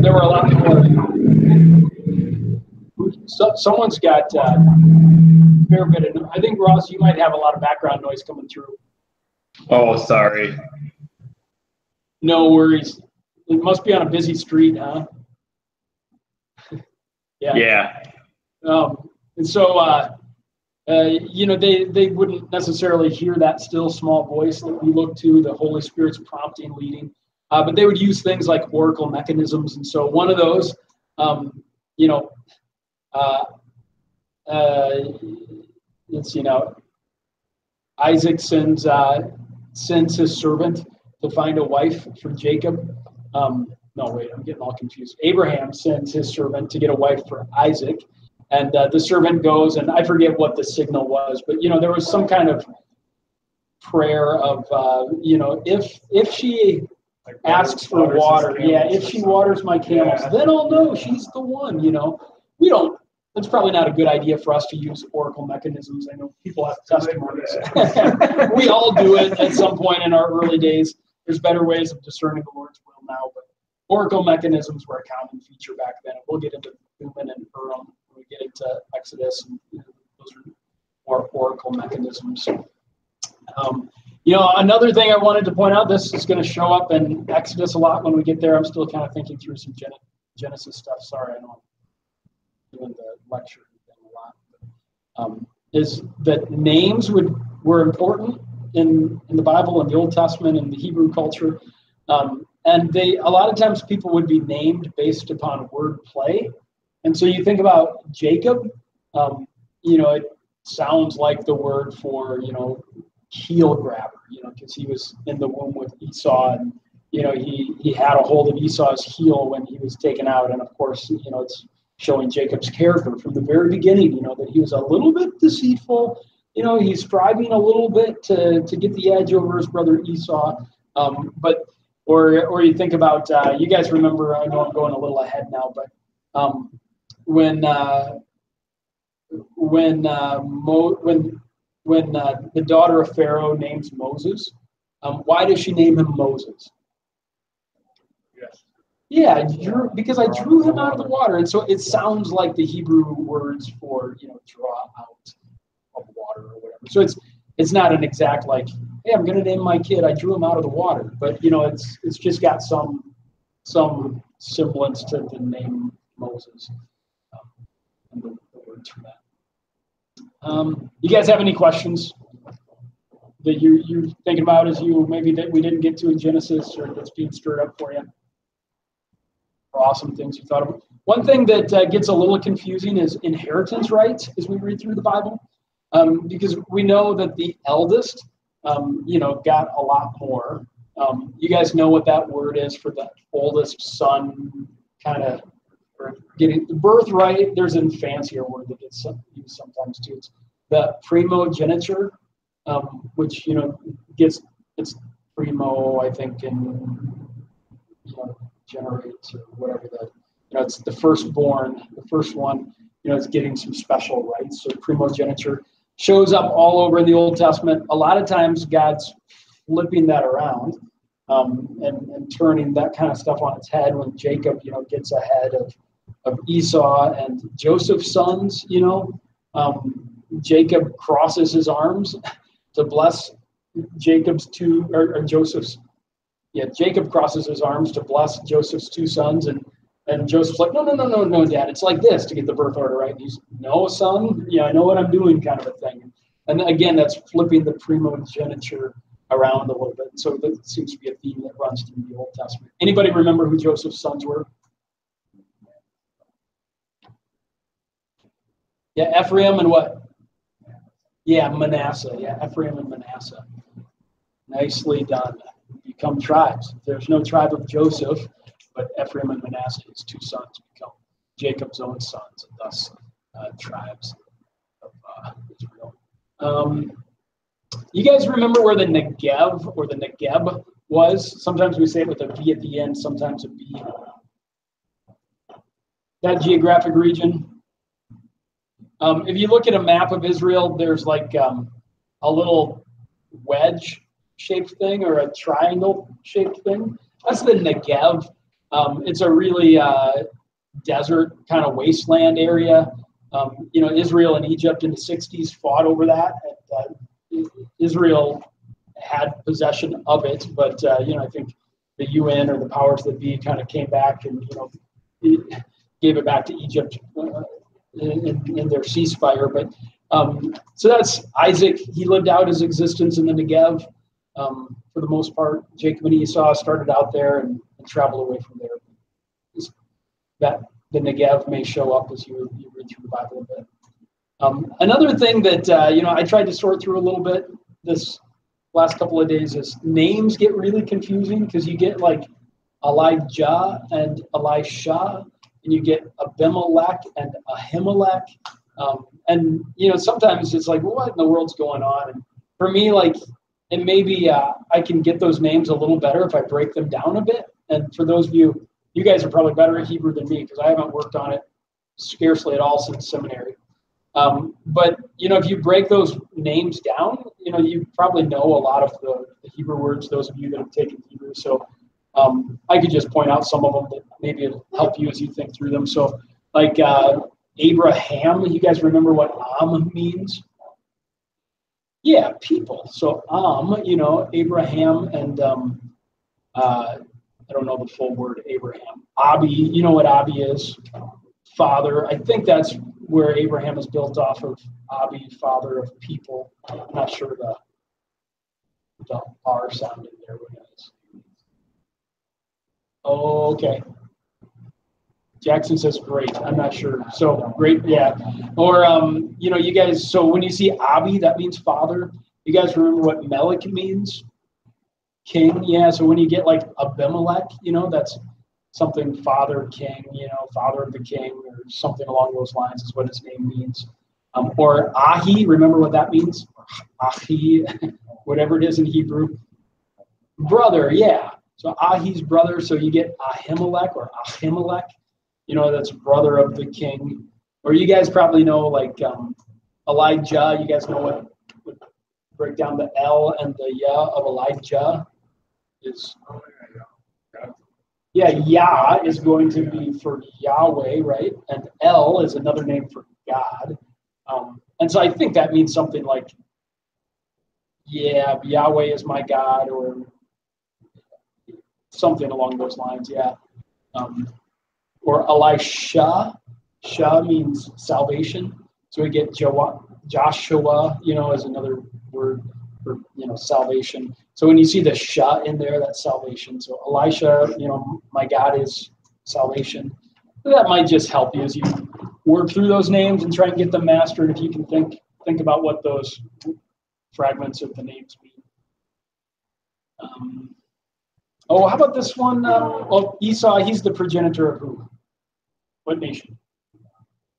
there were a lot more. Someone's got a fair bit of, I think, Ross, you might have a lot of background noise coming through. Oh, sorry. No worries. It must be on a busy street, huh? Yeah. And so, they wouldn't necessarily hear that still small voice that we look to, the Holy Spirit's prompting, leading. But they would use things like oracle mechanisms. And so one of those, let's see now, Isaac sends his servant to find a wife for Jacob. No, wait, I'm getting all confused. Abraham sends his servant to get a wife for Isaac. And the servant goes, and I forget what the signal was, but, there was some kind of prayer of, if she asks for water, if she waters my camels, then I'll know she's the one, We don't, it's probably not a good idea for us to use oracle mechanisms. I know people have testimonies. We all do it at some point in our early days. There's better ways of discerning the Lord's will now, but oracle mechanisms were a common feature back then. We'll get into Newman and Urim when we get into Exodus, and those are more oracle mechanisms. Another thing I wanted to point out, this is going to show up in Exodus a lot when we get there. I'm still kind of thinking through some Genesis stuff. Sorry, I know I'm doing the lecture thing a lot. Is that names were important in the Bible and the Old Testament and the Hebrew culture. And a lot of times people would be named based upon word play. And so you think about Jacob, it sounds like the word for, heel grabber, because he was in the womb with Esau and, he had a hold of Esau's heel when he was taken out. And of course, it's showing Jacob's character from the very beginning, that he was a little bit deceitful, he's striving a little bit to get the edge over his brother Esau. Or you think about, you guys remember, I know I'm going a little ahead now, but when the daughter of Pharaoh names Moses, why does she name him Moses? Yes. Yeah, because I drew him out of the water. And so it sounds like the Hebrew words for, draw out of water or whatever. So it's not an exact like, hey, I'm going to name my kid, I drew him out of the water. But, it's just got some semblance to the name Moses and the words for that. You guys have any questions that you're thinking about as you maybe that we didn't get to in Genesis or that's being stirred up for you? Awesome things you thought of. One thing that gets a little confusing is inheritance rights as we read through the Bible, because we know that the eldest, got a lot more. You guys know what that word is for the oldest son, kind of, or getting the birthright. There's a fancier word that gets used sometimes too. It's the primogeniture, which gets it's primo, I think, in generates or whatever it's the firstborn, the first one, is getting some special rights. So primogeniture shows up all over the Old Testament. A lot of times God's flipping that around and turning that kind of stuff on its head when Jacob, gets ahead of Esau and Joseph's sons, Jacob crosses his arms to bless Jacob's two, or Joseph's, Jacob crosses his arms to bless Joseph's two sons, and Joseph's like, no, Dad, it's like this to get the birth order right. And he's, no, son, I know what I'm doing, kind of a thing. And again, that's flipping the primogeniture around a little bit. So that seems to be a theme that runs through the Old Testament. Anybody remember who Joseph's sons were? Yeah, Ephraim and what? Yeah, Manasseh. Yeah, Ephraim and Manasseh. Nicely done. Become tribes. There's no tribe of Joseph, but Ephraim and Manasseh, his two sons, become Jacob's own sons, and thus tribes of Israel. You guys remember where the Negev or the Negeb was? Sometimes we say it with a V at the end, sometimes a B. That geographic region. If you look at a map of Israel, there's like a little wedge-shaped thing or a triangle-shaped thing. That's the Negev. It's a really desert kind of wasteland area. Israel and Egypt in the 60s fought over that. And, Israel had possession of it, but I think the UN or the powers that be kind of came back and gave it back to Egypt in their ceasefire. But so that's Isaac. He lived out his existence in the Negev for the most part. Jacob and Esau started out there and traveled away from there. That the Negev may show up as you read through the Bible a bit. Another thing that I tried to sort through a little bit this last couple of days is names get really confusing because you get like Elijah and Elisha, and you get Abimelech and Ahimelech, and sometimes it's like, well, what in the world's going on? And for me, like, and maybe I can get those names a little better if I break them down a bit. And for those of you guys are probably better at Hebrew than me because I haven't worked on it scarcely at all since seminary. But if you break those names down, you probably know a lot of the Hebrew words, those of you that have taken Hebrew. So I could just point out some of them that maybe it'll help you as you think through them. So like Abraham, you guys remember what Am means? Yeah, people. So Abraham and I don't know the full word, Abraham. Abi, you know what Abi is? Father. I think that's where Abraham is built off of. Abi, father of people. I'm not sure the R sound in there. What it is. Oh, okay. Jackson says great. I'm not sure. So great, yeah. Or you guys. So when you see Abi, that means father. You guys remember what Melech means? King. Yeah. So when you get like Abimelech, that's something father, king. Father of the king, or something along those lines is what his name means. Or Ahi. Remember what that means? Ahi, whatever it is in Hebrew. Brother. Yeah. So Ahi's brother. So you get Ahimelech or Ahimelech. That's brother of the king. Or you guys probably know like Elijah. You guys know what would break down the L and the Yah of Elijah is. Yeah, Yah is going to be for Yahweh, right? And El is another name for God. And so I think that means something like, yeah, Yahweh is my God, or something along those lines, yeah. Or Elisha. Shah means salvation. So we get Joshua, as another word for, salvation. So when you see the Shah in there, that's salvation. So Elisha, my God is salvation. That might just help you as you work through those names and try and get them mastered. If you can think about what those fragments of the names mean. How about this one? Esau, he's the progenitor of who? What nation?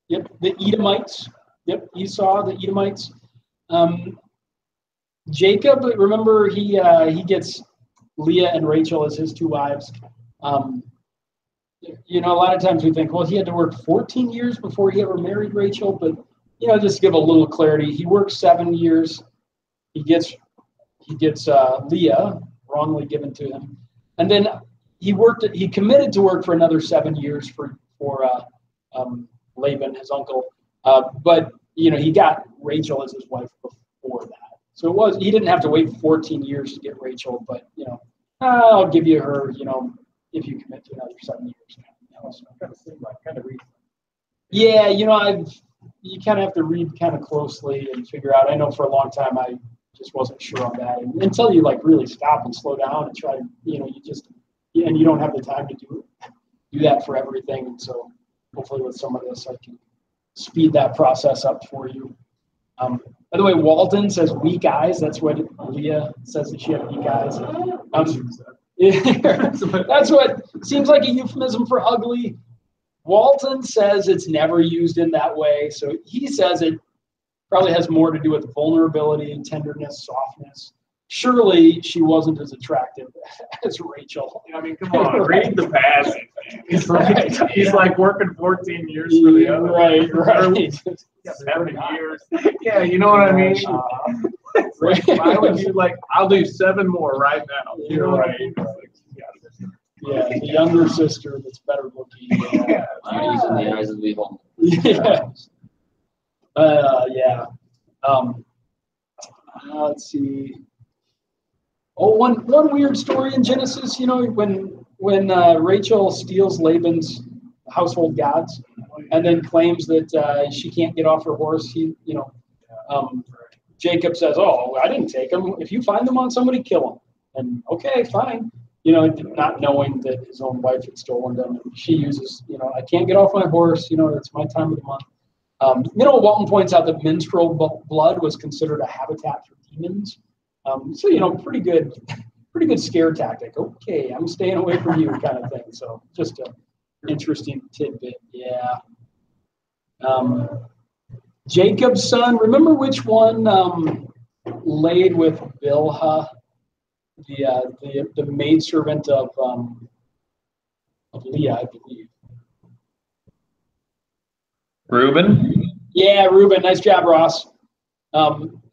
Yep, the Edomites. Yep, Esau, the Edomites. Jacob, remember he gets Leah and Rachel as his two wives. A lot of times we think, well, he had to work 14 years before he ever married Rachel, but just to give a little clarity, he worked 7 years. He gets Leah wrongly given to him, and then he committed to work for another 7 years for Laban, his uncle, but he got Rachel as his wife before that. So he didn't have to wait 14 years to get Rachel, but I'll give you her, if you commit to another 7 years. Yeah, you kind of have to read kind of closely and figure out. I know for a long time I just wasn't sure on that, and until you like really stop and slow down and try, and you don't have the time to do that for everything. And so hopefully with some of this I can speed that process up for you. By the way, Walden says weak eyes. That's what Leah says, that she had weak eyes. That's what seems like a euphemism for ugly. Walton says it's never used in that way. So he says it probably has more to do with vulnerability, tenderness, softness. Surely she wasn't as attractive as Rachel. I mean, come on, read the passage. He's like working 14 years for the other. Right. 70 years. Yeah, you know what I mean? Why would you I'll do 7 more right now. You know what I mean? Yeah, the younger sister that's better looking. Beauty's in the eyes of the beholder. Yeah. Let's see. Oh, one weird story in Genesis, when Rachel steals Laban's household gods and then claims that she can't get off her horse, Jacob says, "Oh, I didn't take them. If you find them on somebody, kill them." And okay, fine. Not knowing that his own wife had stolen them. And she uses, "I can't get off my horse. It's my time of the month." Walton points out that menstrual blood was considered a habitat for demons. So, pretty good scare tactic. Okay, I'm staying away from you kind of thing. So just an interesting tidbit. Yeah. Jacob's son, remember which one laid with Bilhah, the maidservant of Leah, I believe. Reuben? Yeah, Reuben. Nice job, Ross.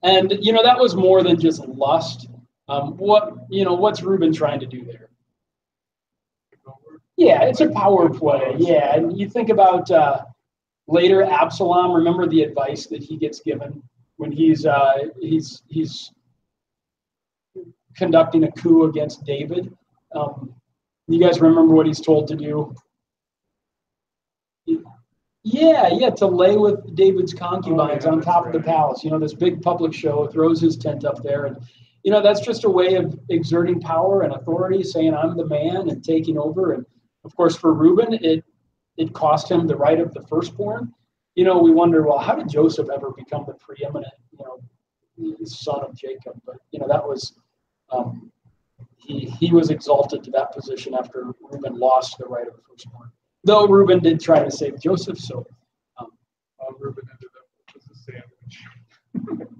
And that was more than just lust. What's Reuben trying to do there? Yeah, it's a power play. Yeah, and you think about later Absalom. Remember the advice that he gets given when he's conducting a coup against David. You guys remember what he's told to do? Yeah, to lay with David's concubines on top of the palace. This big public show, throws his tent up there. And, that's just a way of exerting power and authority, saying I'm the man and taking over. And, of course, for Reuben, it cost him the right of the firstborn. We wonder, well, how did Joseph ever become the preeminent, son of Jacob? But, that was, he was exalted to that position after Reuben lost the right of the firstborn. Though Reuben did try to save Joseph, so Reuben ended up with a sandwich.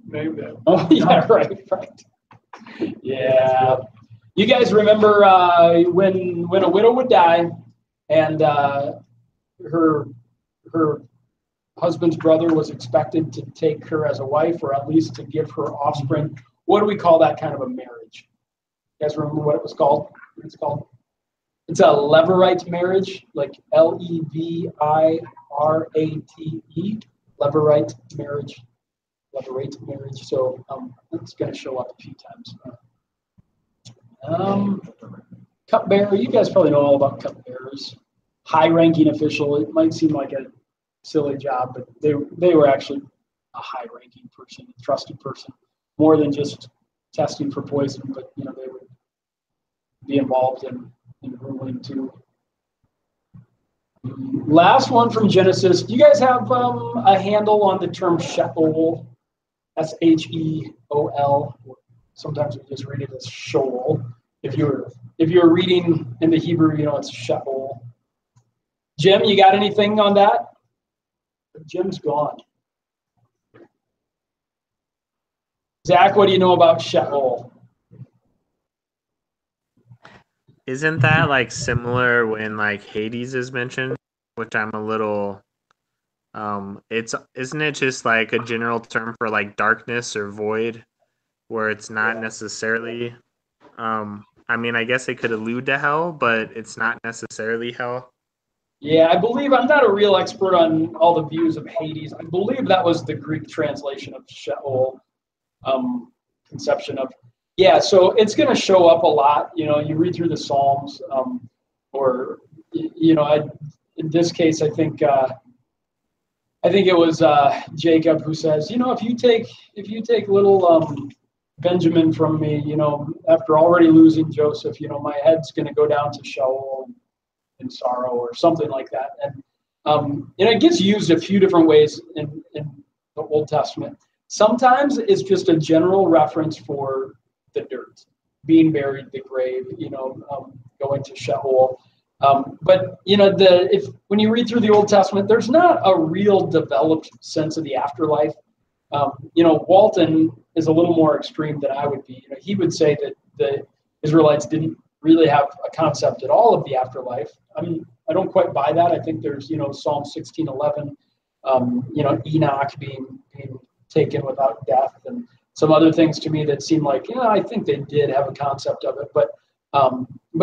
Named that. Oh yeah, right. Yeah, you guys remember when a widow would die, and her husband's brother was expected to take her as a wife, or at least to give her offspring. What do we call that kind of a marriage? You guys remember what it was called? What it's called? It's a levirate marriage, like Levirate, levirate marriage. So it's going to show up a few times. Cupbearer, you guys probably know all about cupbearers. High-ranking official. It might seem like a silly job, but they were actually a high-ranking person, a trusted person, more than just testing for poison. But they would be involved in ruling too. Last one from Genesis. Do you guys have a handle on the term Sheol? Sheol. Sometimes we just read it as Sheol. If you're reading in the Hebrew, it's Sheol. Jim, you got anything on that? Jim's gone. Zach, what do you know about Sheol? Isn't that like similar when like Hades is mentioned, which I'm a little isn't it just like a general term for like darkness or void, where it's not necessarily I mean, I guess it could allude to hell, but it's not necessarily hell. Yeah, I believe, I'm not a real expert on all the views of Hades. I believe that was the Greek translation of Sheol, conception of. Yeah, so it's going to show up a lot. You read through the Psalms, or in this case, I think it was Jacob who says, if you take little Benjamin from me, after already losing Joseph, my head's going to go down to Sheol in sorrow or something like that. And it gets used a few different ways in the Old Testament. Sometimes it's just a general reference for the dirt, being buried, the grave, going to Sheol. But when you read through the Old Testament, there's not a real developed sense of the afterlife. Walton is a little more extreme than I would be. He would say that the Israelites didn't really have a concept at all of the afterlife. I mean, I don't quite buy that. I think there's, Psalm 16:11, Enoch being taken without death, and some other things to me that seem like, I think they did have a concept of it, but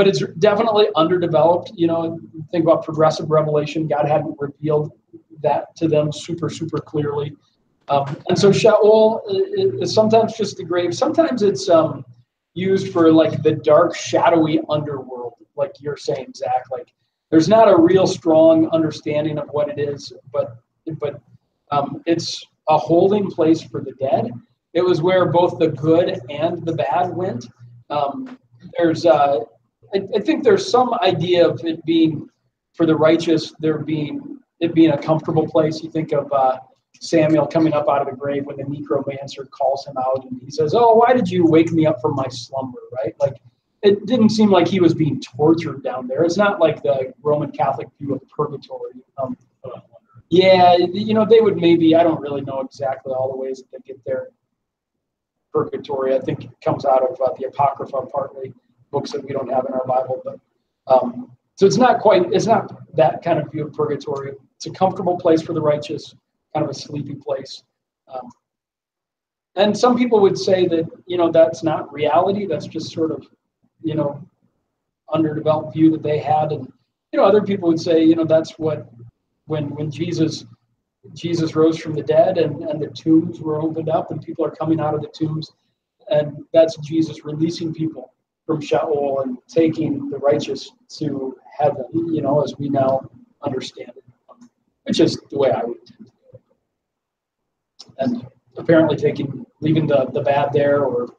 it's definitely underdeveloped. Think about progressive revelation. God hadn't revealed that to them super, super clearly. And so Sheol is sometimes just the grave. Sometimes it's used for like the dark, shadowy underworld, like you're saying, Zach. Like there's not a real strong understanding of what it is, but it's a holding place for the dead. It was where both the good and the bad went. I think there's some idea of it being for the righteous, it being a comfortable place. You think of Samuel coming up out of the grave when the necromancer calls him out and he says, "Oh, why did you wake me up from my slumber?" Right? Like it didn't seem like he was being tortured down there. It's not like the Roman Catholic view of purgatory. They would maybe, I don't really know exactly all the ways that they get there. Purgatory, I think, comes out of the Apocrypha, partly books that we don't have in our Bible. But so it's not that kind of view of purgatory. It's a comfortable place for the righteous, kind of a sleepy place. And some people would say that, that's not reality. That's just sort of, underdeveloped view that they had. And, other people would say, that's what, when Jesus rose from the dead and the tombs were opened up and people are coming out of the tombs, and that's Jesus releasing people from Sheol and taking the righteous to heaven, as we now understand it, which is the way I would intend to do it. And apparently leaving the bad there or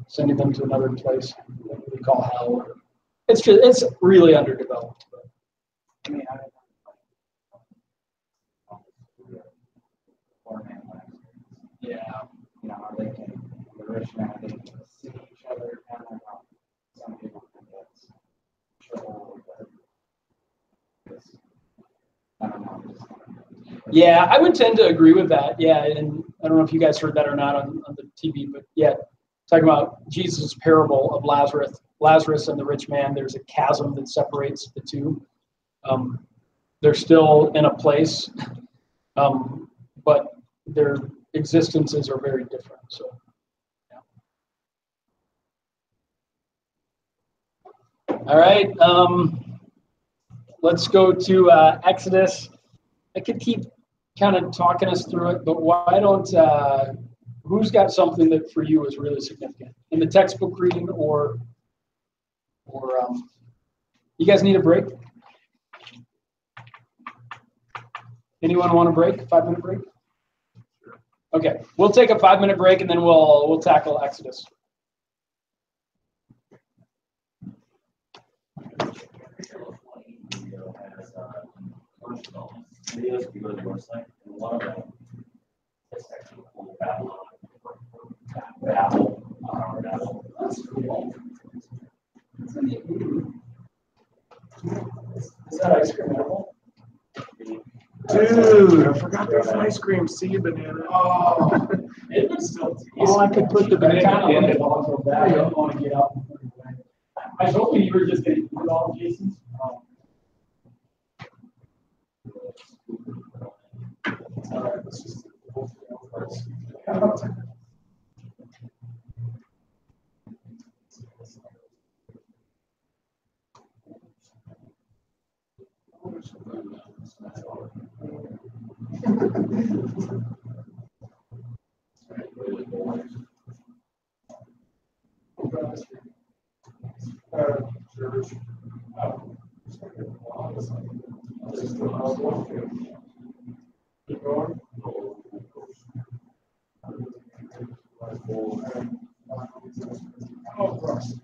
sending them to another place that we call hell. It's really underdeveloped. But, I mean, yeah. How they can, the rich man, they can see each other, and then some people think that's trouble, but I don't know. Yeah, I would tend to agree with that. Yeah, and I don't know if you guys heard that or not on the TV, but yeah, talking about Jesus' parable of Lazarus and the rich man, there's a chasm that separates the two. They're still in a place, but their existences are very different. So, yeah. All right, let's go to Exodus. I could keep kind of talking us through it, but why don't, who's got something that for you is really significant in the textbook reading or you guys need a break? Anyone want a break? 5-minute break? Okay, we'll take a 5-minute break and then we'll tackle Exodus. Videos, if you go to the website, and a lot of them, it's actually cool Babylon, Babel. That's cool. Is that ice cream edible? Dude, I forgot there's ice cream. See you, banana. Oh, It was still I could put the banana in it while I go back. I don't want to get out. I was hoping you were just going to eat all of Jason's. All right, let's just. Keep going. Oh, of course.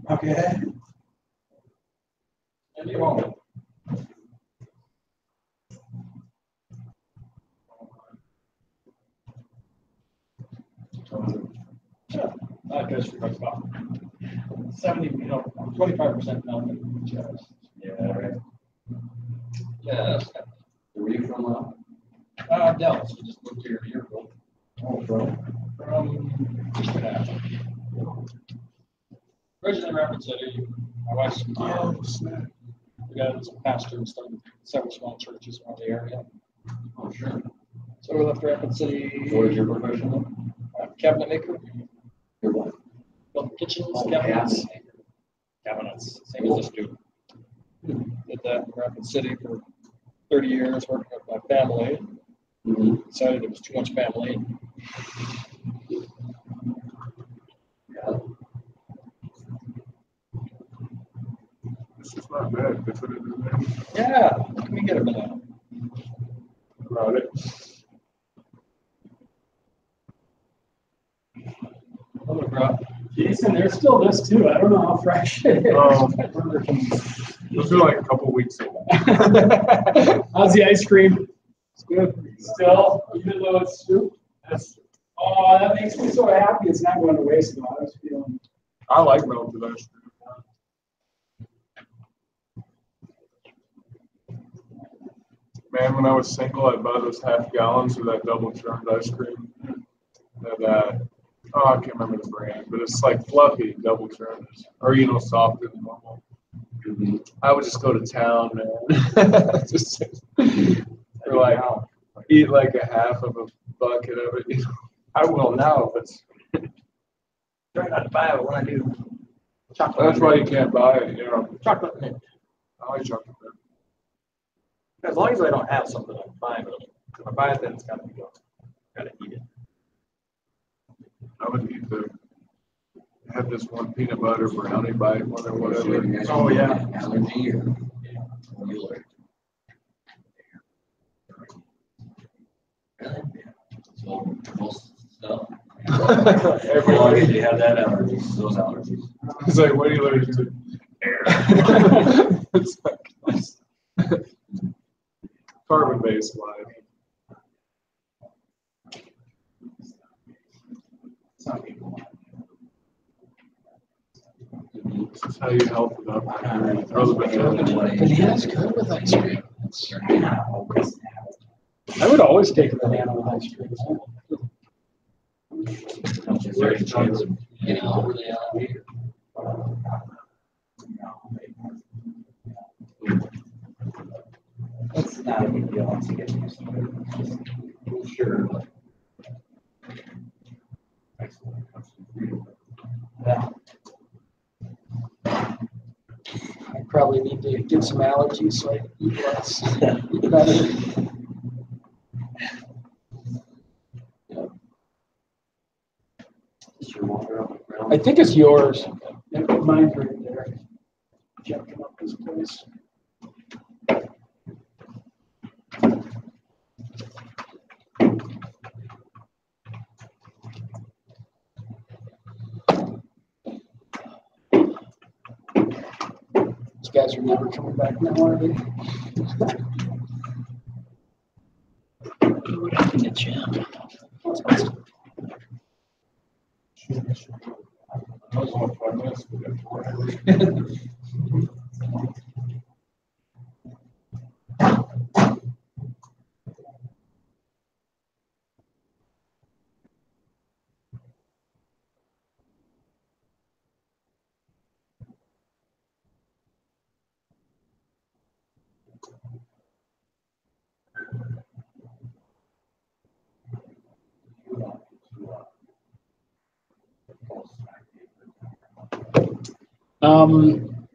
Okay. And you won't. That goes for about 70, 25% melted. Yeah, right. Yeah. Where are you from? Dallas, we just moved here a year ago. Oh, bro. From originally Rapid City. My wife's from here. Oh, snap. My dad was a pastor and started several small churches around the area. Oh, sure. So we left Rapid City. What is your profession? Cabinet maker. Your what? Built kitchens, Oh, cabinets. Cabinets, same as this dude. Did that in Rapid City for 30 years, working with my family. Mm-hmm. Decided it was too much family. Yeah. This is not bad. They put it in there. Yeah, what can we get a banana? About it. Another bro. Jason, there's still this too. I don't know how fresh it is. I feel like a couple weeks old. How's the ice cream? It's good. Still, even though it's soup? Yes. Oh, that makes me so happy. It's not going to waste. Though. I was feeling. I like melted ice cream. Man, when I was single, I'd buy those half gallons of that double churned ice cream. That I can't remember the brand, but it's like fluffy double churned, or softer than normal. Mm-hmm. I would just go to town, man. Just for like eat like a half of a bucket of it. I will now, but try not to buy it when I do. Chocolate. That's why you can't buy it. Chocolate mint. I like chocolate. As long as I don't have something, I'm fine with it. If I buy it, then it's gotta be gone. Gotta eat it. I would eat have this one peanut butter brownie bite one or whatever. Oh, yeah. Allergy or you allergic? Really? So most stuff. Everyone they have that allergies, those allergies. It's like, what are you allergic to? Air. It's like carbon-based life. This is how you help it up. Throw the banana. Banana's good with ice cream. I would always take a banana with ice cream. Is there any chance of getting overly elevated? It's not a big deal once you get used to it. Sure. Yeah. I probably need to get some allergies so I can eat less. Eat better. Is your water on the ground? I think it's yours. Yeah, mine's right there. Jumping up this place. These guys are never coming back now, are they? What happened to Jim?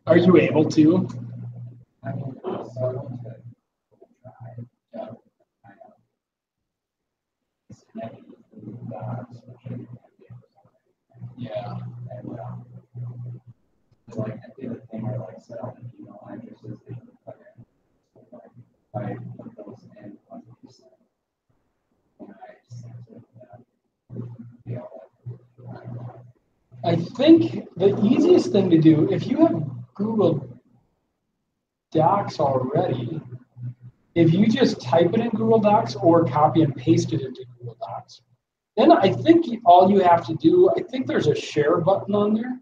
Are you able to? Yeah. Like I did a thing where like set up email addresses I put those in. I think the easiest thing to do, if you have Google Docs already, if you just type it in Google Docs or copy and paste it into Google Docs, then I think all you have to do, I think there's a share button on there,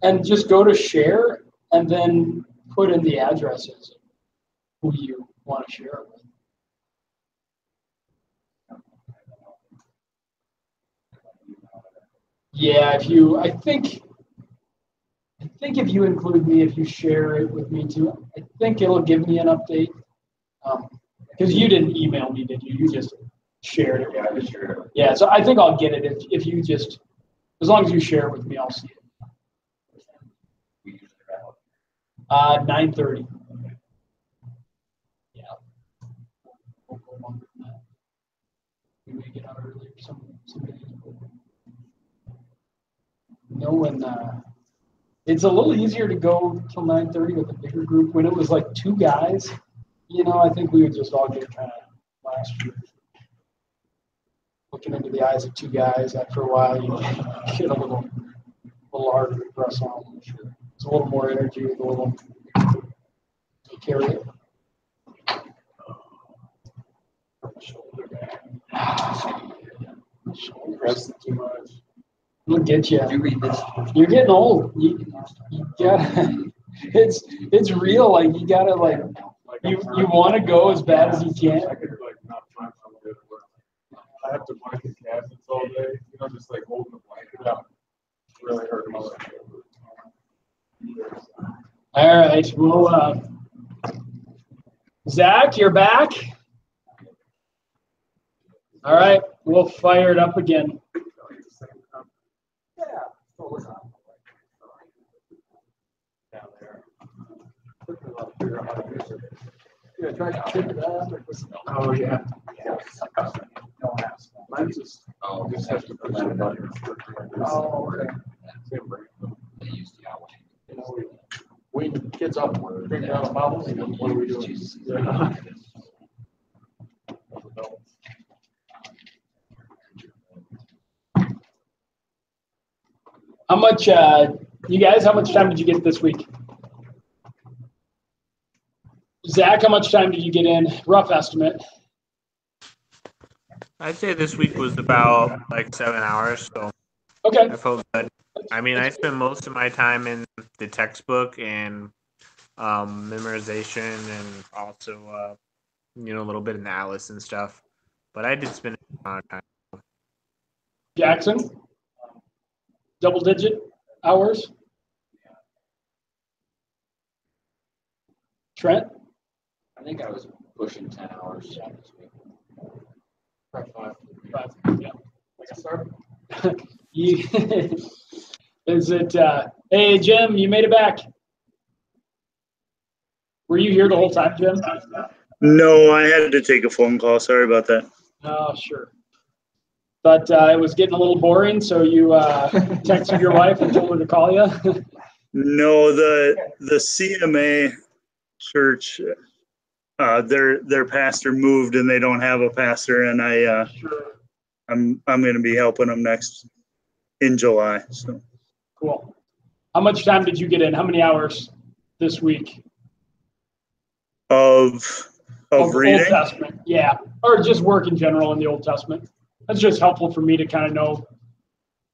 and just go to share and then put in the addresses of who you want to share it with. Yeah, I think if you include me, if you share it with me too, I think it'll give me an update. Because you didn't email me, did you? You just shared it. Yeah, I just shared it. Yeah, so I think I'll get it if you just, as long as you share it with me, I'll see it. We usually wrap up. 9:30. Yeah. We'll go longer than that. We may get out earlier some days. No, when it's a little easier to go till 9:30 with a bigger group. When it was like 2 guys, I think we would just all get kind of last year. Looking into the eyes of 2 guys, after a while, you get a little harder to press on. Sure. It's a little more energy with a little carry it. Shoulder back. Press too much. It'll get you. Did you read this? You're getting old. You gotta. It's real. Like you gotta like. You want to go as bad as you can. I could not find something. I have to blanket cabinets all day. Just like holding the blanket up. It's really hurting my leg. All right. Well, Zach, you're back. All right. We'll fire it up again. Yeah. So listen. Down there. Figure out how to use it. Yeah, try to tip it up. Oh, yeah. No ask. Mine just, just has to push the button. Oh, okay. They used to, We kids up, drinking out of bottles. What are we doing? Yeah. How much, you guys? How much time did you get this week? Zach, how much time did you get in? Rough estimate. I'd say this week was about like 7 hours, so Okay. I felt good. I mean, I spent most of my time in the textbook and memorization, and also a little bit in the Alice and stuff. But I did spend a lot of time. Jackson, double-digit hours. Trent. I think I was pushing 10 hours this week. Five. Yeah. Like I started. Is it? Hey, Jim, you made it back. Were you here the whole time, Jim? No, I had to take a phone call. Sorry about that. Oh, sure. But it was getting a little boring, so you texted your wife and told her to call you. No, the CMA church, their pastor moved and they don't have a pastor, and I'm going to be helping them next in July. So Cool. How much time did you get in? How many hours this week? Of reading? Old Testament, yeah, or just work in general in the Old Testament. That's just helpful for me to kind of know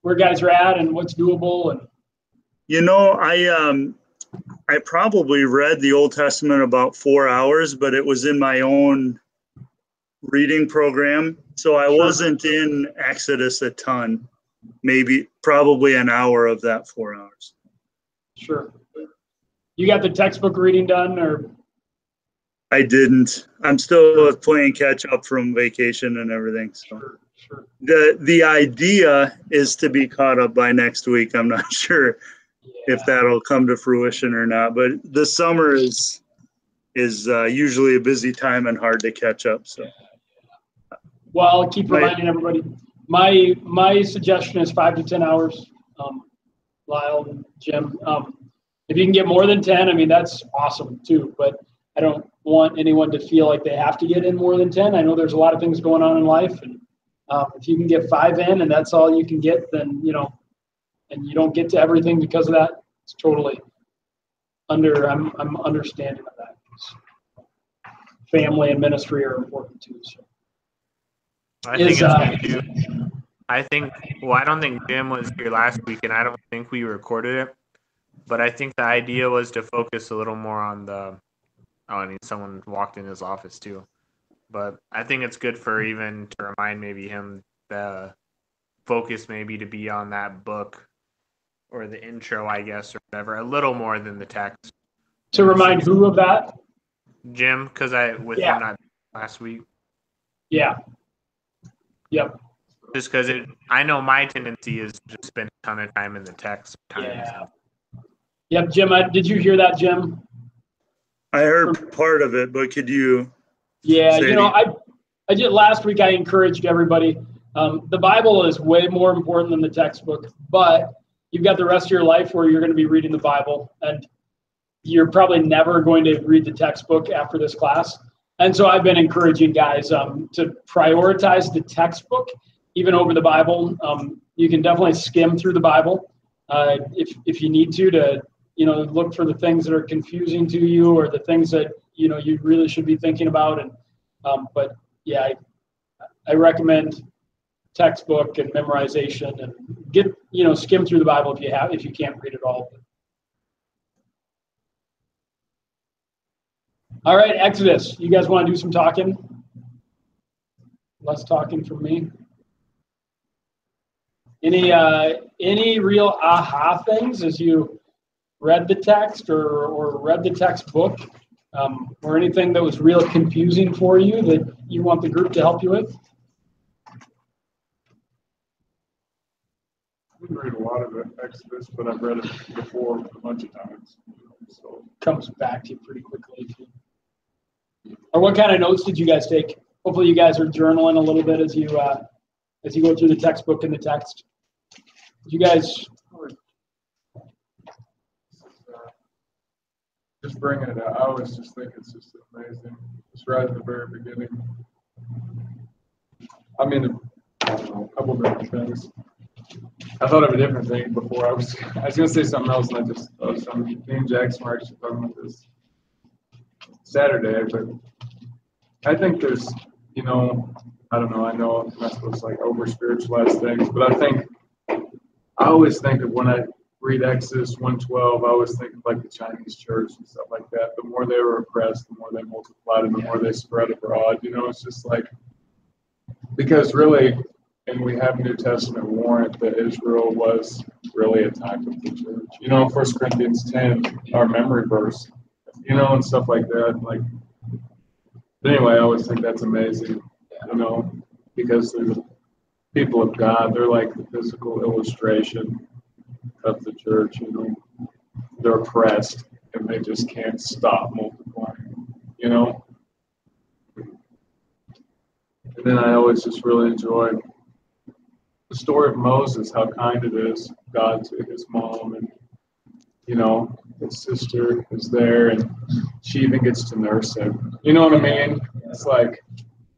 where guys are at and what's doable. And I probably read the Old Testament about 4 hours, but it was in my own reading program, so I wasn't in Exodus a ton. Probably an hour of that 4 hours. Sure. You got the textbook reading done, or? I didn't. I'm still playing catch up from vacation and everything. So Sure. the idea is to be caught up by next week. I'm not sure if that'll come to fruition or not, but the summer is usually a busy time and hard to catch up. So. Well, I'll keep reminding everybody. My suggestion is 5 to 10 hours. Lyle and Jim, if you can get more than 10, I mean that's awesome too. But I don't want anyone to feel like they have to get in more than 10. I know there's a lot of things going on in life, and if you can get 5 in and that's all you can get, then and you don't get to everything because of that, it's totally I'm understanding of that. Family and ministry are important too. So. I think it's good too. I don't think Jim was here last week, and I don't think we recorded it. But I think the idea was to focus a little more on someone walked in his office too. But I think it's good for even to remind maybe him the focus maybe to be on that book or the intro, I guess, or whatever, a little more than the text. To remind who of that? Jim, because him not last week. Yeah. Yep. Just because I know my tendency is to spend a ton of time in the text. Yeah. Yep, Jim. Did you hear that, Jim? I heard part of it, but could you? Yeah, I did last week. I encouraged everybody. The Bible is way more important than the textbook, but you've got the rest of your life where you're going to be reading the Bible, and you're probably never going to read the textbook after this class. And so I've been encouraging guys to prioritize the textbook even over the Bible. You can definitely skim through the Bible if you need to look for the things that are confusing to you or the things that you really should be thinking about. And but yeah, I recommend textbook and memorization and get skim through the Bible if you can't read it all. All right, Exodus. You guys want to do some talking? Less talking from me. Any real aha things as you read the text or read the textbook, or anything that was real confusing for you that you want the group to help you with? I didn't read a lot of it, Exodus, but I've read it before a bunch of times. So comes back to you pretty quickly. Or what kind of notes did you guys take? Hopefully you guys are journaling a little bit as you go through the textbook and the text. You guys just bringing it out, I always just think it's just amazing. Just right at the very beginning. I mean, I don't know, a couple different things. I thought of a different thing before. I was going to say something else, and I just thought of something. Me and Jackson were actually talking about this Saturday, but I think there's, I don't know, I know I'm not supposed to over spiritualize things, but I always think of when I read Exodus 1:12, I always think of the Chinese church and stuff like that. The more they were oppressed, the more they multiplied, and the more they spread abroad. It's just because really, and we have New Testament warrant that Israel was really a type of the church. 1 Corinthians 10, our memory verse, and stuff like that. But anyway, I always think that's amazing, because they're the people of God. They're like the physical illustration of the church. They're oppressed and they just can't stop multiplying. And then I always just really enjoy the story of Moses, how kind it is, God to his mom, and his sister is there, and she even gets to nurse him. You know what I mean? It's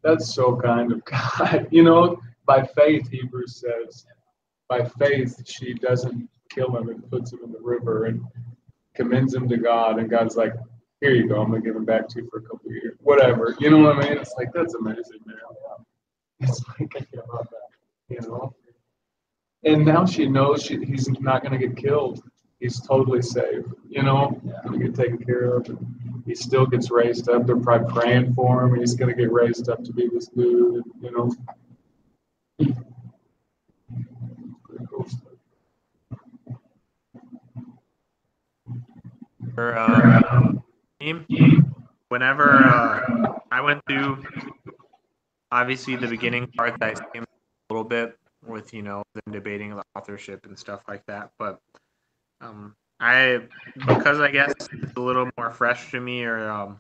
that's so kind of God. By faith, Hebrews says, by faith, she doesn't kill him and puts him in the river and commends him to God, and God's like, here you go, I'm gonna give him back to you for a couple of years, whatever. You know what I mean? It's that's amazing, man. It's thinking about that, And now she knows he's not gonna get killed. He's totally safe, gonna get taken care of. And he still gets raised up. They're probably praying for him. He's gonna get raised up to be this dude, Pretty cool stuff. Whenever I went through, obviously the beginning part that I skimmed a little bit with them debating the authorship and stuff like that, but because I guess it's a little more fresh to me, or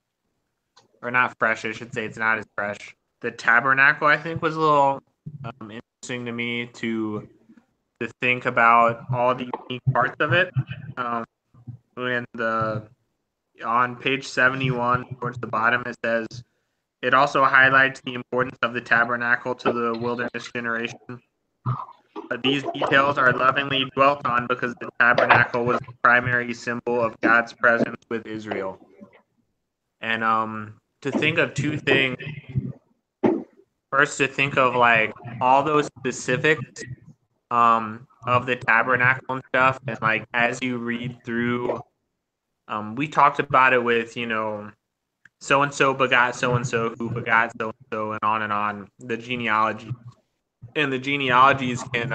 not fresh, I should say, it's not as fresh. The tabernacle, I think, was a little interesting to me to think about all the unique parts of it. On page 71, towards the bottom, it says, it also highlights the importance of the tabernacle to the wilderness generation. these details are lovingly dwelt on because the tabernacle was the primary symbol of God's presence with Israel. And to think of two things, first to think of like all those specifics of the tabernacle and stuff, and like as you read through, we talked about it with, so and so begot so and so who begot so and so, and on, the genealogy. And the genealogies can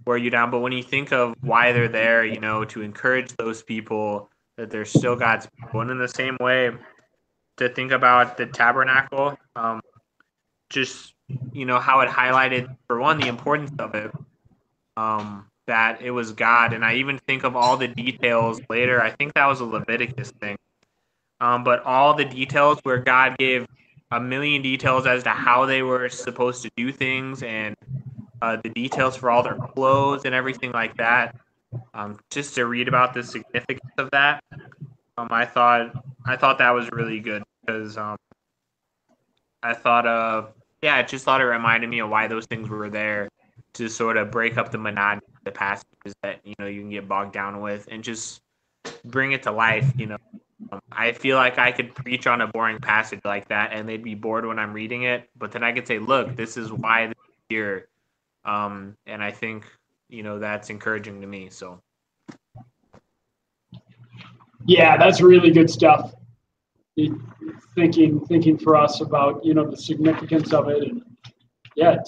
wear you down, but when you think of why they're there, to encourage those people that they're still God's people. And in the same way, to think about the tabernacle, just how it highlighted, for one, the importance of it, that it was God. And I even think of all the details later. I think that was a Leviticus thing, but all the details where God gave a million details as to how they were supposed to do things, and the details for all their clothes and everything like that. Just to read about the significance of that, I thought that was really good, because I just thought it reminded me of why those things were there, to sort of break up the monotony of the passages that you can get bogged down with, and just bring it to life. I feel like I could preach on a boring passage like that, and they'd be bored when I'm reading it. But then I could say, look, this is why this is here. And I think, that's encouraging to me. So. Yeah, that's really good stuff. Thinking for us about, the significance of it, and to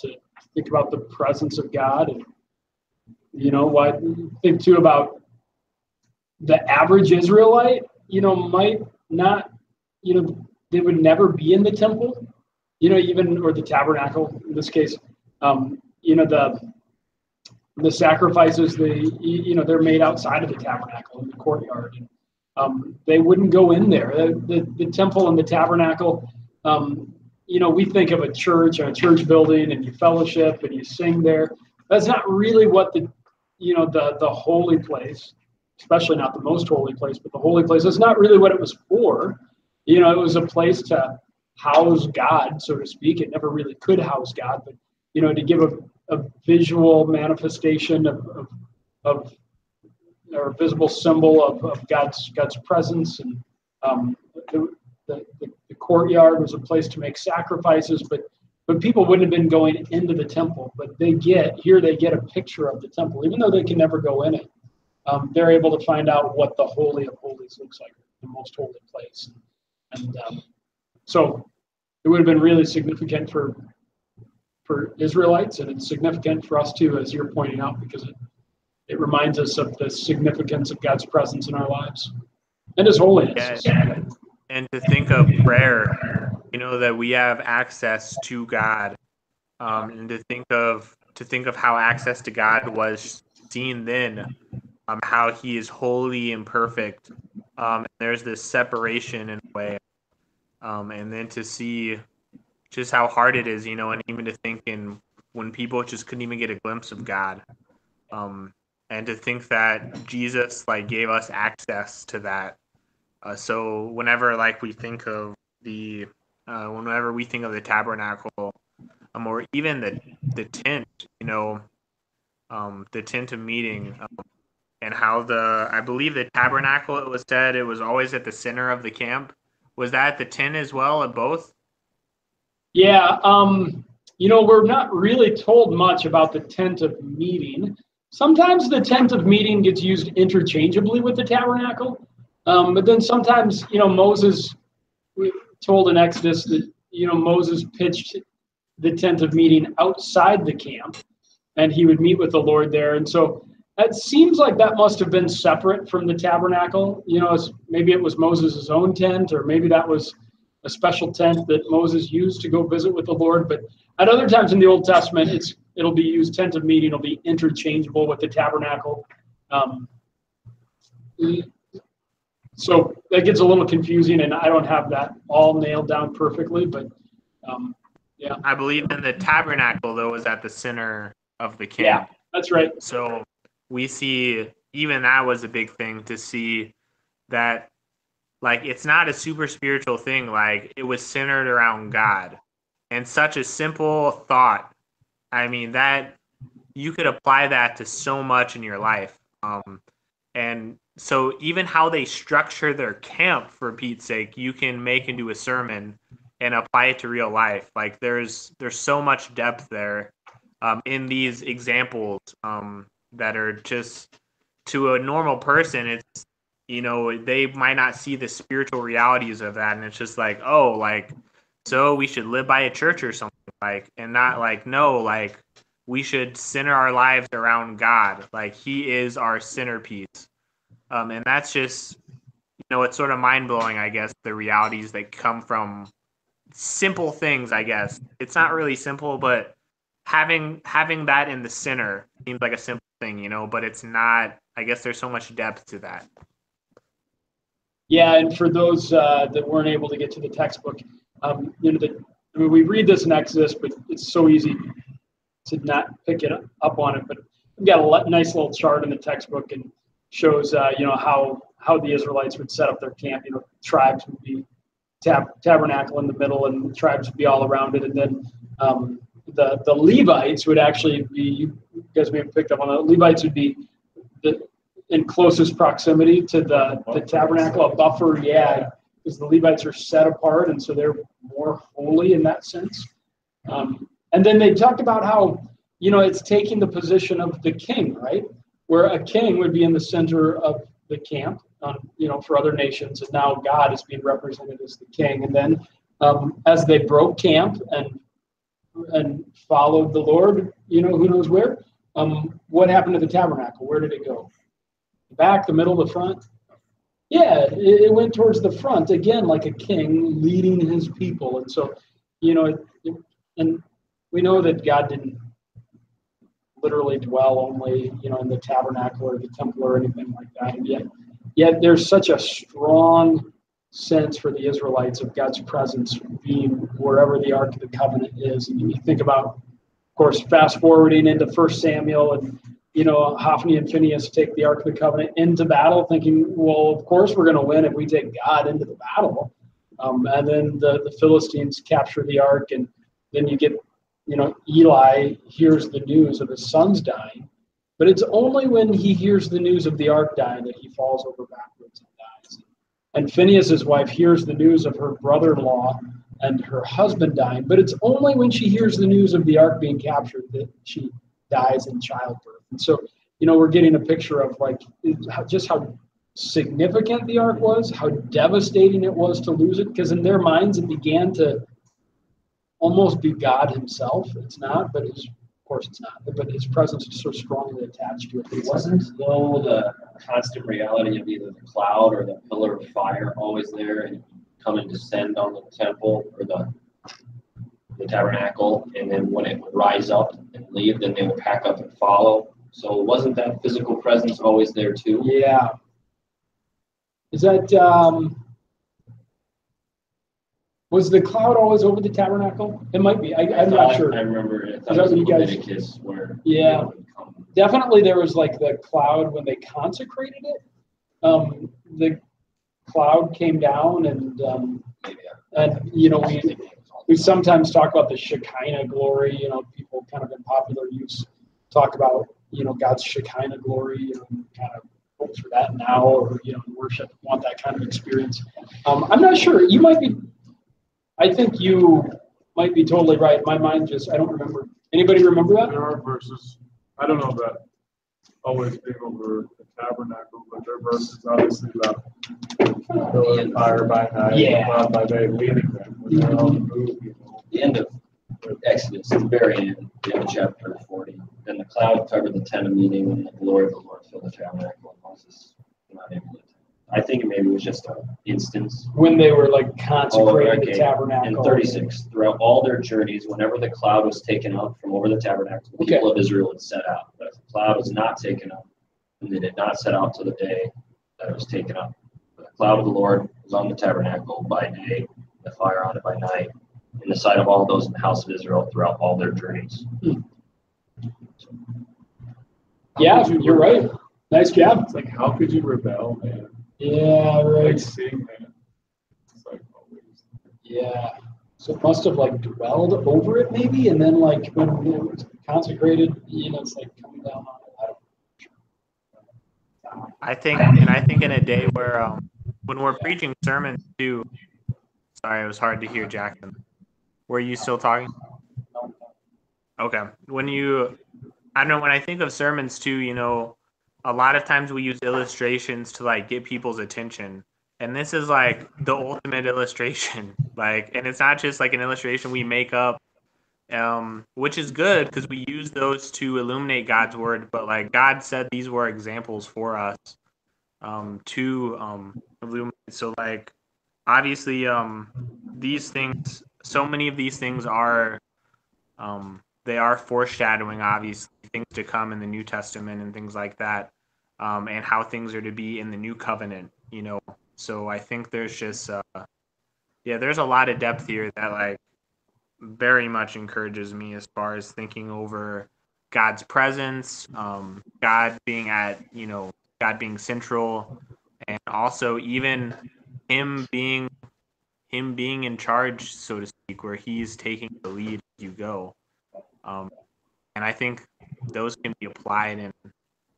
think about the presence of God, and, what think too about the average Israelite, might not, they would never be in the temple, even, or the tabernacle in this case. The sacrifices, they're made outside of the tabernacle in the courtyard. And, they wouldn't go in there. The temple and the tabernacle, we think of a church or a church building, and you fellowship and you sing there. That's not really what the holy place, especially not the most holy place, but the holy place, that's not really what it was for. It was a place to house God, so to speak. It never really could house God, but, to give a visual manifestation of or a visible symbol of God's presence. And the courtyard was a place to make sacrifices, but people wouldn't have been going into the temple. But they get a picture of the temple, even though they can never go in it. They're able to find out what the Holy of Holies looks like, the most holy place. And so it would have been really significant for Israelites, and it's significant for us too, as you're pointing out, because it reminds us of the significance of God's presence in our lives and His holiness. Yeah. And to think of prayer, that we have access to God, and to think of how access to God was seen then, how He is holy and perfect. And there's this separation in a way, and then to see just how hard it is, and even to think when people just couldn't even get a glimpse of God, and to think that Jesus gave us access to that. So whenever we think of whenever we think of the tabernacle, or even the tent, the tent of meeting, and how I believe the tabernacle, it was said it was always at the center of the camp. Was that the tent as well at both? Yeah, we're not really told much about the tent of meeting. Sometimes the tent of meeting gets used interchangeably with the tabernacle, but then sometimes, Moses, we told in Exodus that, Moses pitched the tent of meeting outside the camp, and he would meet with the Lord there. And so it seems like that must have been separate from the tabernacle. Maybe it was Moses' own tent, or maybe that was a special tent that Moses used to go visit with the Lord. But at other times in the Old Testament, it'll be used, tent of meeting will be interchangeable with the tabernacle. So that gets a little confusing, and I don't have that all nailed down perfectly, but yeah. I believe in the tabernacle, though, was at the center of the camp. Yeah, that's right. So we see, even that was a big thing, to see that it's not a super spiritual thing. It was centered around God, and such a simple thought. I mean, that you could apply that to so much in your life. And so even how they structure their camp, for Pete's sake, you can make into a sermon and apply it to real life. Like there's so much depth there in these examples that are just, to a normal person, it's, they might not see the spiritual realities of that, and it's just like, oh, like, so we should live by a church or something, like, and not like, no, like, we should center our lives around God. Like, He is our centerpiece. And that's just, it's sort of mind-blowing, I guess, the realities that come from simple things, I guess. It's not really simple, but having that in the center seems like a simple thing, but it's not. I guess there's so much depth to that. Yeah, and for those that weren't able to get to the textbook, we read this in Exodus, but it's so easy to not pick it up on it. But we've got a nice little chart in the textbook and shows, how the Israelites would set up their camp. Tribes would be tabernacle in the middle, and the tribes would be all around it. And then the Levites would actually be, you guys may have picked up on that, Levites would be in closest proximity to the tabernacle, a buffer, because the Levites are set apart, and so they're more holy in that sense. And then they talked about how, it's taking the position of the king, right? Where a king would be in the center of the camp, for other nations, and now God is being represented as the king. And then as they broke camp and followed the Lord, who knows where, what happened to the tabernacle? Where did it go? The back, the middle, the front? Yeah, it went towards the front, again, like a king leading his people. And so, and we know that God didn't literally dwell only, in the tabernacle or the temple or anything like that. And yet there's such a strong sense for the Israelites of God's presence being wherever the Ark of the Covenant is. And you think about, of course, fast forwarding into 1 Samuel, and Hophni and Phinehas take the Ark of the Covenant into battle, thinking, well, of course we're going to win if we take God into the battle. And then the Philistines capture the Ark, and then you get, Eli hears the news of his son's dying, but it's only when he hears the news of the Ark dying that he falls over backwards and dies. And Phinehas' wife hears the news of her brother-in-law and her husband dying, but it's only when she hears the news of the Ark being captured that she dies in childbirth. And so, we're getting a picture of just how significant the Ark was, how devastating it was to lose it, because in their minds it began to almost be God himself. It's not, but of course it's not, but his presence is so strongly attached to it. It wasn't, though, the constant reality of either the cloud or the pillar of fire always there and come and descend on the temple or the tabernacle, and then when it would rise up and leave, then they would pack up and follow. So wasn't that physical presence always there too? Yeah. Is that, was the cloud always over the tabernacle? It might be. I'm not sure. I remember it. Is that what you guys? Leviticus where definitely there was the cloud when they consecrated it. The cloud came down, and we sometimes talk about the Shekinah glory. People kind of in popular use talk about God's Shekinah glory. Kind of hope for that now, or worship want that kind of experience. I'm not sure. You might be. I think you might be totally right. My mind I don't remember. Anybody remember that? There are verses. I don't know that always being over the tabernacle, but there are verses obviously about pillar of fire by night, cloud by day, leading them when they're on the move. The end of Exodus, the very end, the end of chapter 40. Then the cloud covered the tent of meeting, and the glory of the Lord filled the tabernacle. And Moses was not able to. I think maybe it was just an instance. When they were consecrating the tabernacle. In 36, throughout all their journeys, whenever the cloud was taken up from over the tabernacle, the people of Israel would set out. But if the cloud was not taken up, then they did not set out till the day that it was taken up. But the cloud of the Lord was on the tabernacle by day, the fire on it by night, in the sight of all those in the house of Israel throughout all their journeys. Yeah, you're right. Nice job. It's how could you rebel, man? Yeah, right. Seeing that. It's always. Yeah. So it must have like dwelled over it maybe, and then like when it was consecrated, it's like coming down on it. I think in a day where when we're preaching sermons too. Sorry, it was hard to hear, Jackson. Were you still talking? Okay. I don't know, when I think of sermons too, a lot of times we use illustrations to like get people's attention. And this is like the ultimate illustration. And it's not just like an illustration we make up, which is good because we use those to illuminate God's word. But like God said, these were examples for us to illuminate. So like obviously these things, so many of these things are they are foreshadowing obviously things to come in the New Testament and things like that, and how things are to be in the new covenant. So I think there's just there's a lot of depth here that like very much encourages me as far as thinking over God's presence, God being God being central, and also even him being in charge, so to speak, where he's taking the lead as you go. And I think those can be applied in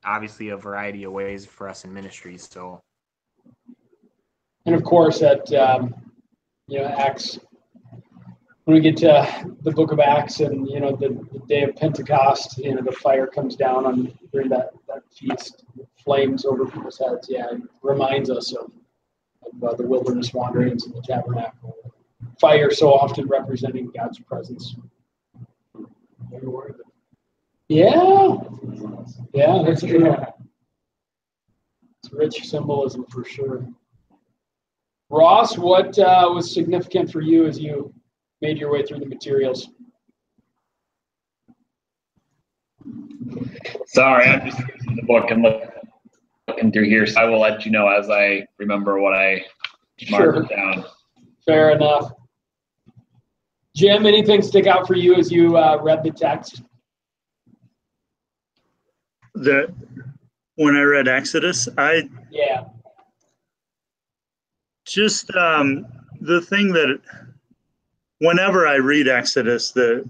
obviously a variety of ways for us in ministries. So, and of course at Acts, when we get to the book of Acts and the day of Pentecost, the fire comes down during that feast, flames over people's heads. Yeah, it reminds us of the wilderness wanderings and the tabernacle. Fire so often representing God's presence. Yeah, that's true. It's rich symbolism for sure. Ross, what was significant for you as you made your way through the materials? Sorry, I'm just reading the book and looking through here, so I will let you know as I remember what I marked down. Fair enough. Jim, anything stick out for you as you read the text? When I read Exodus, just the thing that whenever I read Exodus that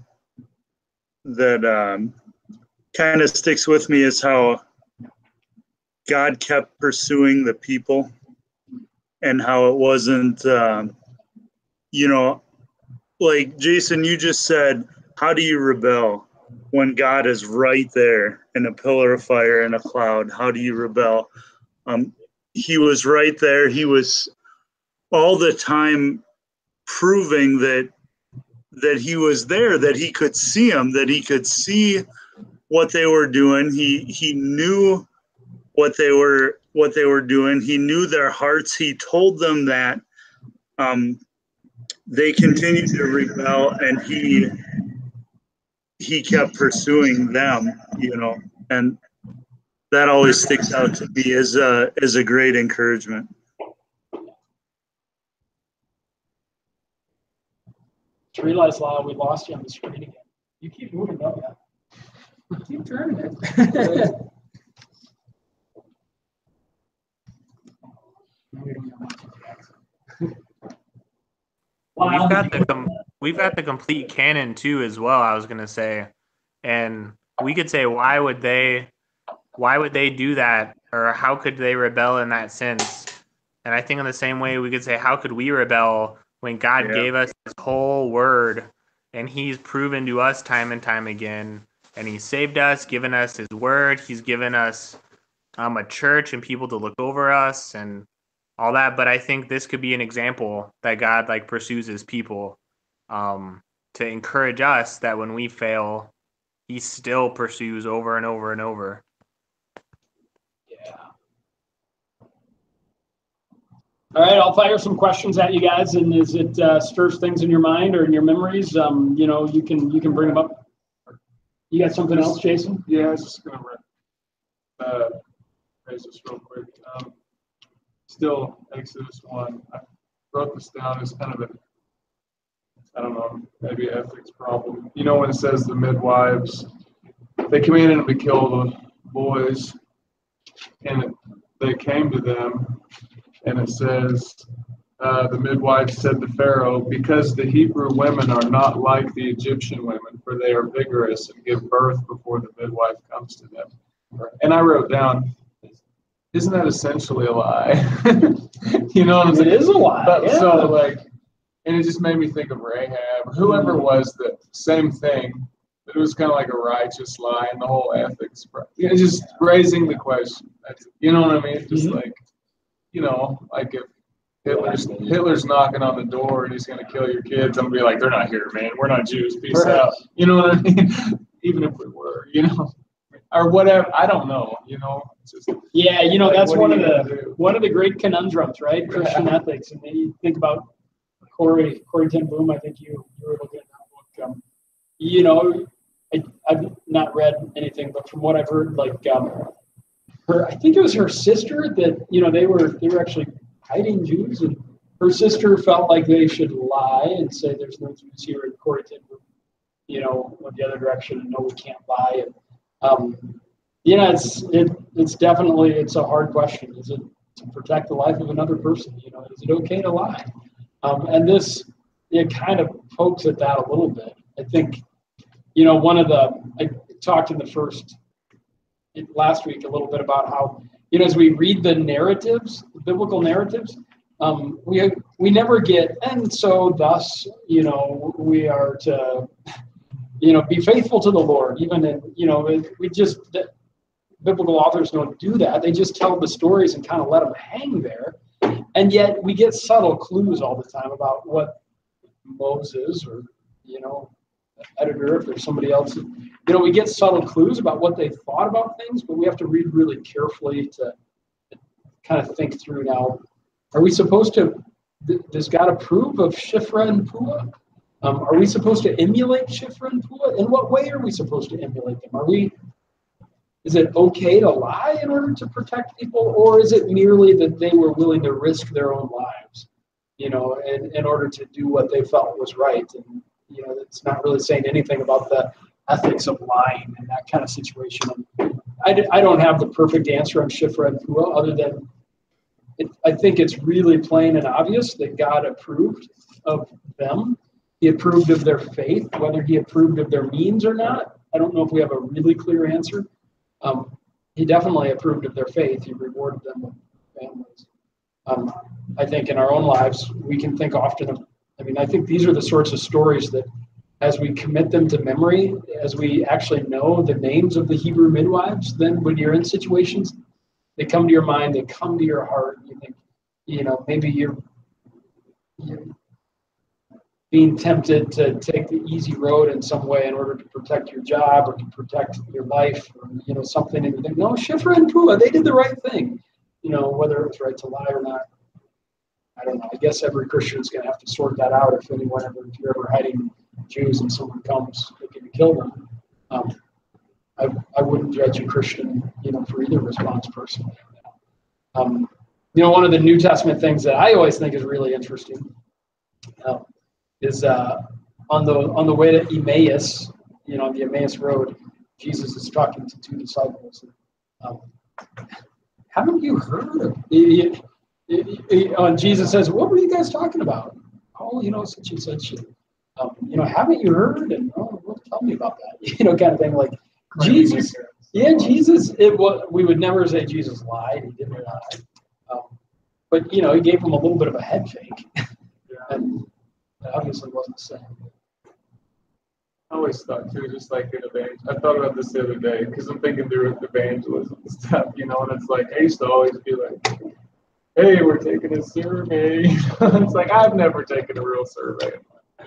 kind of sticks with me is how God kept pursuing the people, and how it wasn't like Jason, you just said, how do you rebel when God is right there in a pillar of fire and a cloud? How do you rebel? He was right there. He was all the time proving that he was there, that he could see them, that he could see what they were doing. He knew what they were doing. He knew their hearts. He told them that they continued to rebel, and he kept pursuing them, and that always sticks out to me as a great encouragement. Just realized, Lyle, we lost you on the screen again. You keep moving, don't you? Keep turning it. We've got the complete canon too as well, I was gonna say. And we could say why would they do that, or how could they rebel in that sense? And I think in the same way we could say how could we rebel when God gave us his whole word, and he's proven to us time and time again, and he saved us, given us his word, he's given us a church and people to look over us and all that. But I think this could be an example that God pursues his people, to encourage us that when we fail, he still pursues over and over and over. Yeah. All right, I'll fire some questions at you guys, and as it stirs things in your mind or in your memories, you can bring them up. You got something else, Jason? Yeah, I was just gonna raise this real quick. Still, Exodus 1. I wrote this down as kind of I don't know, maybe an ethics problem. When it says the midwives, they came in and they killed the boys, and they came to them, and it says the midwife said to Pharaoh, because the Hebrew women are not like the Egyptian women, for they are vigorous and give birth before the midwife comes to them. And I wrote down, isn't that essentially a lie? You know what I'm saying? It is a lie. But, Yeah. so like, and it just made me think of Rahab. Whoever was the same thing. It was kind of like a righteous lie, and the whole ethics. You know, just raising the question. You know what I mean? Just like, you know, like if Hitler's knocking on the door and he's gonna kill your kids, I'm gonna be like, they're not here, man. We're not Jews. Peace out. You know what I mean? Even if we were, you know, or whatever. I don't know. You know. It's just, yeah, you know, like, that's one of the great conundrums, right? Christian ethics, and then you think about Corey ten Boom. I think you were looking at that book. You know, I've not read anything, but from what I've heard, like I think it was her sister that, you know, they were actually hiding Jews, and her sister felt like they should lie and say there's no Jews here, and Corey ten Boom, you know, went the other direction and no, we can't lie. And you know, it's definitely a hard question. Is it to protect the life of another person? You know, is it okay to lie? And it kind of pokes at that a little bit. I think, you know, I talked in last week a little bit about how, you know, as we read the narratives, the biblical narratives, we never get, and so thus, you know, we are to, you know, be faithful to the Lord, even in, you know, biblical authors don't do that. They just tell the stories and kind of let them hang there. And yet we get subtle clues all the time about what Moses or, you know, editor, if there's somebody else, you know, we get subtle clues about what they thought about things, but we have to read really carefully to kind of think through now. Are we supposed to, does God approve of Shifra and Puah? Are we supposed to emulate Shifra and Puah? In what way are we supposed to emulate them? Is it okay to lie in order to protect people, or is it merely that they were willing to risk their own lives, you know, in order to do what they felt was right? And, you know, it's not really saying anything about the ethics of lying in that kind of situation. I don't have the perfect answer on Shifra and Puah, other than I think it's really plain and obvious that God approved of them. He approved of their faith. Whether he approved of their means or not, I don't know if we have a really clear answer. He definitely approved of their faith. He rewarded them with families. I think in our own lives, we can think often of, I think these are the sorts of stories that, as we commit them to memory, as we actually know the names of the Hebrew midwives, then when you're in situations, they come to your mind, they come to your heart. You think, you know, maybe you're being tempted to take the easy road in some way in order to protect your job or to protect your life, or, you know, something. And you think, no, Shifra and Puah, they did the right thing. You know, whether it was right to lie or not, I don't know. I guess every Christian is going to have to sort that out. If you're ever hiding Jews and someone comes looking to kill them, I wouldn't judge a Christian, you know, for either response personally. You know, one of the New Testament things that I always think is really interesting is on the way to Emmaus, you know, on the Emmaus Road, Jesus is talking to two disciples. Haven't you heard of? Jesus says, "What were you guys talking about?" "Oh, you know, such and such. You know, haven't you heard?" And, "Oh, well, tell me about that." You know, kind of thing. Like Jesus. Yeah, Jesus. We would never say Jesus lied. He didn't lie. But you know, he gave them a little bit of a head fake, and it obviously wasn't the same. I always thought too, just like in evangelism. I thought about this the other day because I'm thinking through evangelism and stuff, you know, and it's like I used to always be like, "Hey, we're taking a survey." It's like I've never taken a real survey.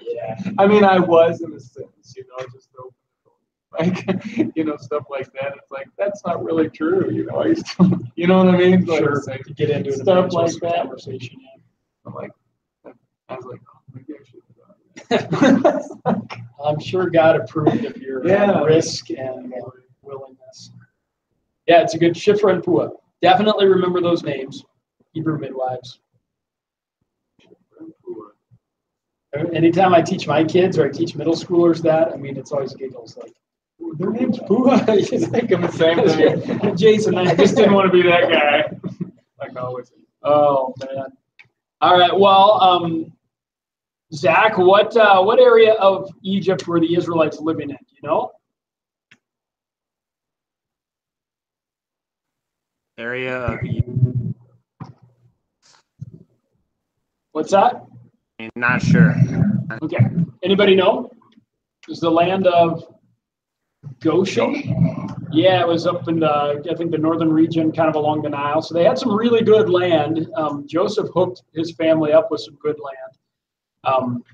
Yeah. I mean, I was in a sense, you know, just like, you know, stuff like that. It's like that's not really true, you know. I used to, you know what I mean? Like, sure. To get into stuff like that conversation. Yeah. I'm like, I was like, oh, maybe I should have done that. I'm sure God approved of your risk and willingness. Yeah, it's a good Shifra and Puah. Definitely remember those names, Hebrew midwives. Anytime I teach my kids or I teach middle schoolers that, I mean, it's always giggles. Like, their name's Puah. You think I'm the same thing. Jason, I just didn't want to be that guy. Like always. Oh man. All right. Well, Zach, what area of Egypt were the Israelites living in? Do you know? Area of What's that? not sure. Okay. Anybody know? It was the land of Goshen. Yeah, it was up in I think the northern region, kind of along the Nile. So they had some really good land. Joseph hooked his family up with some good land.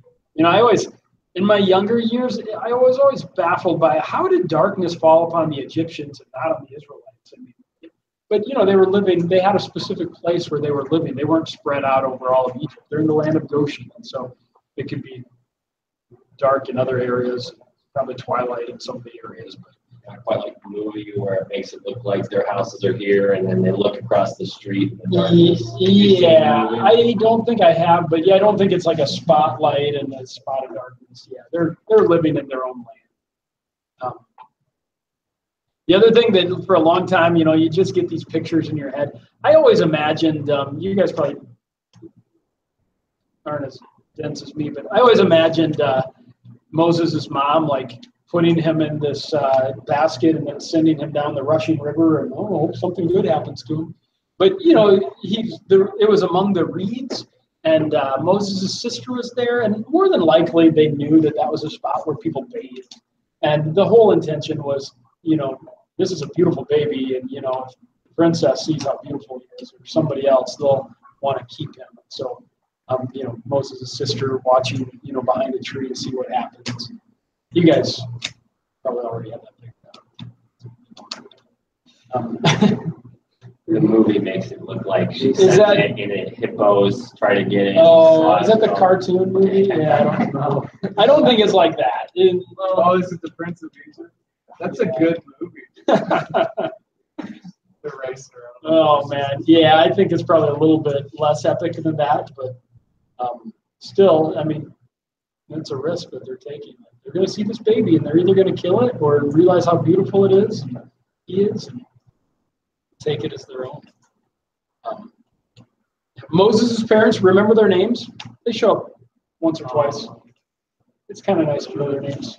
I always, in my younger years, I was always baffled by how did darkness fall upon the Egyptians and not on the Israelites. I mean, but they were living. They had a specific place where they were living. They weren't spread out over all of Egypt. They're in the land of Goshen, and so it could be dark in other areas, probably twilight in some of the areas. But I quite like the movie where it makes it look like their houses are here, and then they look across the street. In the darkness. Yeah, I don't think I have, but yeah, I don't think it's like a spotlight and a spot of darkness. Yeah, they're living in their own land. The other thing that for a long time, you just get these pictures in your head. I always imagined, you guys probably aren't as dense as me, but I always imagined Moses' mom like putting him in this basket and then sending him down the rushing river, and hope something good happens to him. But it was among the reeds, and Moses' sister was there, and more than likely they knew that was a spot where people bathed, and the whole intention was, this is a beautiful baby, and if the princess sees how beautiful he is, or somebody else, they'll want to keep him. So, Moses' sister watching, behind a tree to see what happens. You guys probably already have that picked out. The movie makes it look like she's Is that- in it. Hippos try to get in. Oh, is that the cartoon movie? Yeah, I don't know. I don't think it's like that. Is it the Prince of Egypt? That's a good movie. The race around. Oh man, yeah, I think it's probably a little bit less epic than that, but still, I mean, it's a risk that they're taking. They're going to see this baby, and they're either going to kill it or realize how beautiful it is, and he is, and take it as their own. Moses' parents, remember their names? They show up once or twice. It's kind of nice to know their names.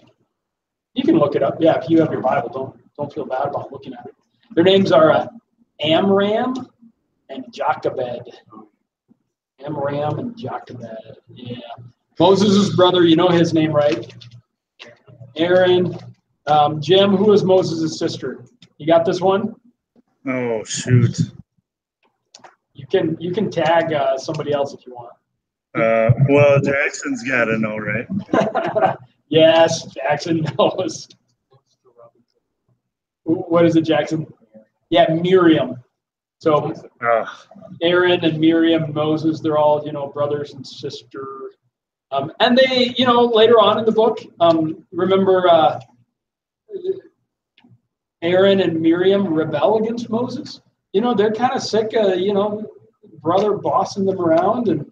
You can look it up. Yeah, if you have your Bible, don't feel bad about looking at it. Their names are Amram and Jochebed. Amram and Jochebed. Yeah. Moses' brother, you know his name, right? Aaron. Jim, who is Moses' sister? You got this one? Oh, shoot. You can tag somebody else if you want. Well, Jackson's got to know, right? Yes, Jackson knows. What is it, Jackson? Yeah, Miriam. So Aaron and Miriam, Moses, they're all, brothers and sisters. And they, later on in the book, remember Aaron and Miriam rebel against Moses. They're kind of sick of, brother bossing them around, and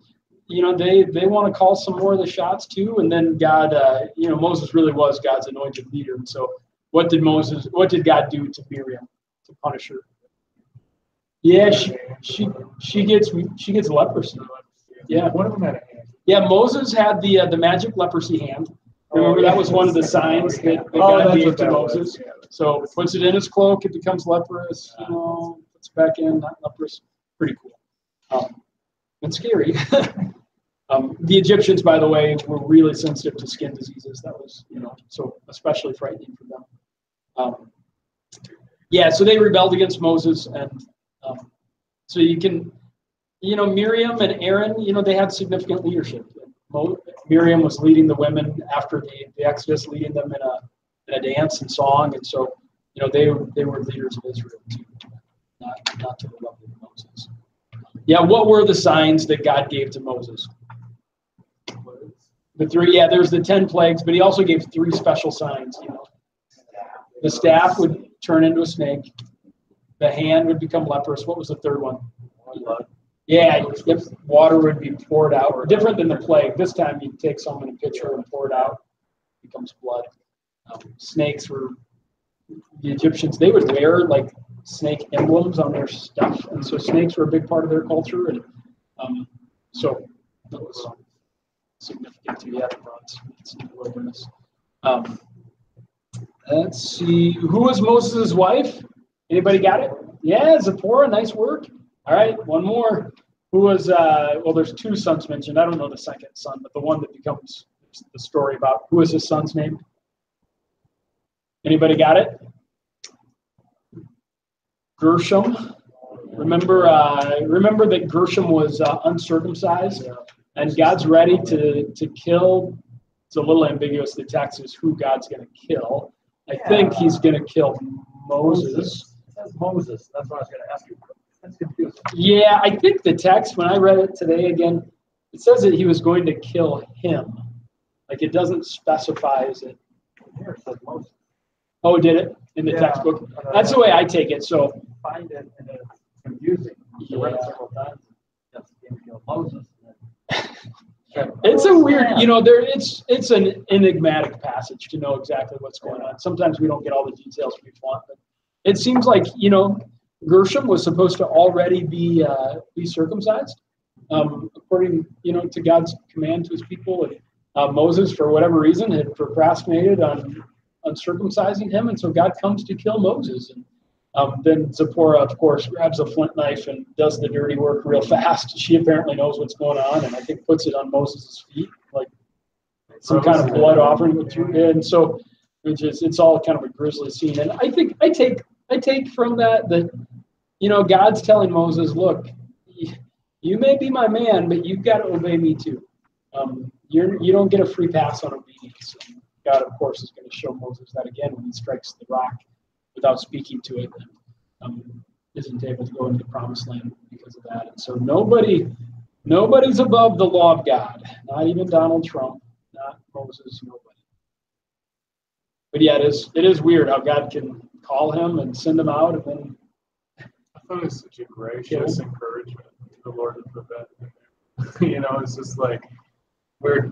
they want to call some more of the shots too. And then God, Moses really was God's anointed leader. And so what did God do to Miriam to punish her? Yeah, she gets leprosy. Yeah, One of them had a hand. yeah. Moses had the magic leprosy hand. Remember, that was one of the signs that God gave to Moses. So puts it in his cloak, it becomes leprous. Puts it back in, not leprous. Pretty cool. It's scary. The Egyptians, by the way, were really sensitive to skin diseases. That was, so especially frightening for them. So they rebelled against Moses, and so you can, Miriam and Aaron, they had significant leadership. Miriam was leading the women after the Exodus, leading them in a dance and song, and so, they were leaders of Israel too, not to the level of Moses. Yeah, what were the signs that God gave to Moses? The three, there's the 10 plagues, but he also gave 3 special signs. The staff would turn into a snake. The hand would become leprous. What was the third one? Yeah, water would be poured out. Different than the plague. This time you'd take some in a pitcher and pour it out. It becomes blood. Snakes were, the Egyptians, they would wear like snake emblems on their stuff. And so snakes were a big part of their culture. And So that was significant to the Ephraim's in the wilderness. Let's see. Who was Moses' wife? Anybody got it? Yeah, Zipporah. Nice work. All right, one more. Who was, well, there's two sons mentioned. I don't know the second son, but the one that becomes the story about who is his son's name? Anybody got it? Gershom. Remember that Gershom was uncircumcised, and God's ready to kill. It's a little ambiguous. The text is who God's going to kill. I think he's going to kill Moses. It says Moses. That's what I was going to ask you. That's confusing. Yeah, I think the text, when I read it today again, it says that he was going to kill him. Like it doesn't specify, is it? Here it says Moses. Oh, did it? In the textbook? That's the way I take it. So Find it, and it's confusing. I read it several times. Yes, going to kill Moses. it's a weird, it's an enigmatic passage to know exactly what's going on. Sometimes we don't get all the details we want, but it seems like, Gershom was supposed to already be circumcised, according, to God's command to his people. And Moses, for whatever reason, had procrastinated on circumcising him, and so God comes to kill Moses. And then Zipporah, of course, grabs a flint knife and does the dirty work real fast. She apparently knows what's going on, and I think puts it on Moses' feet, like some kind of blood offering. And so it's all kind of a grisly scene. And I think I take from that God's telling Moses, look, you may be my man, but you've got to obey me too. You don't get a free pass on obedience. And God, of course, is going to show Moses that again when he strikes the rock without speaking to it, and isn't able to go into the promised land because of that. And so nobody's above the law of God, not even Donald Trump, not Moses, nobody. But yeah, it is weird how God can call him and send him out, and then I thought it was such a gracious encouragement to the Lord to put that in there. It's just like we're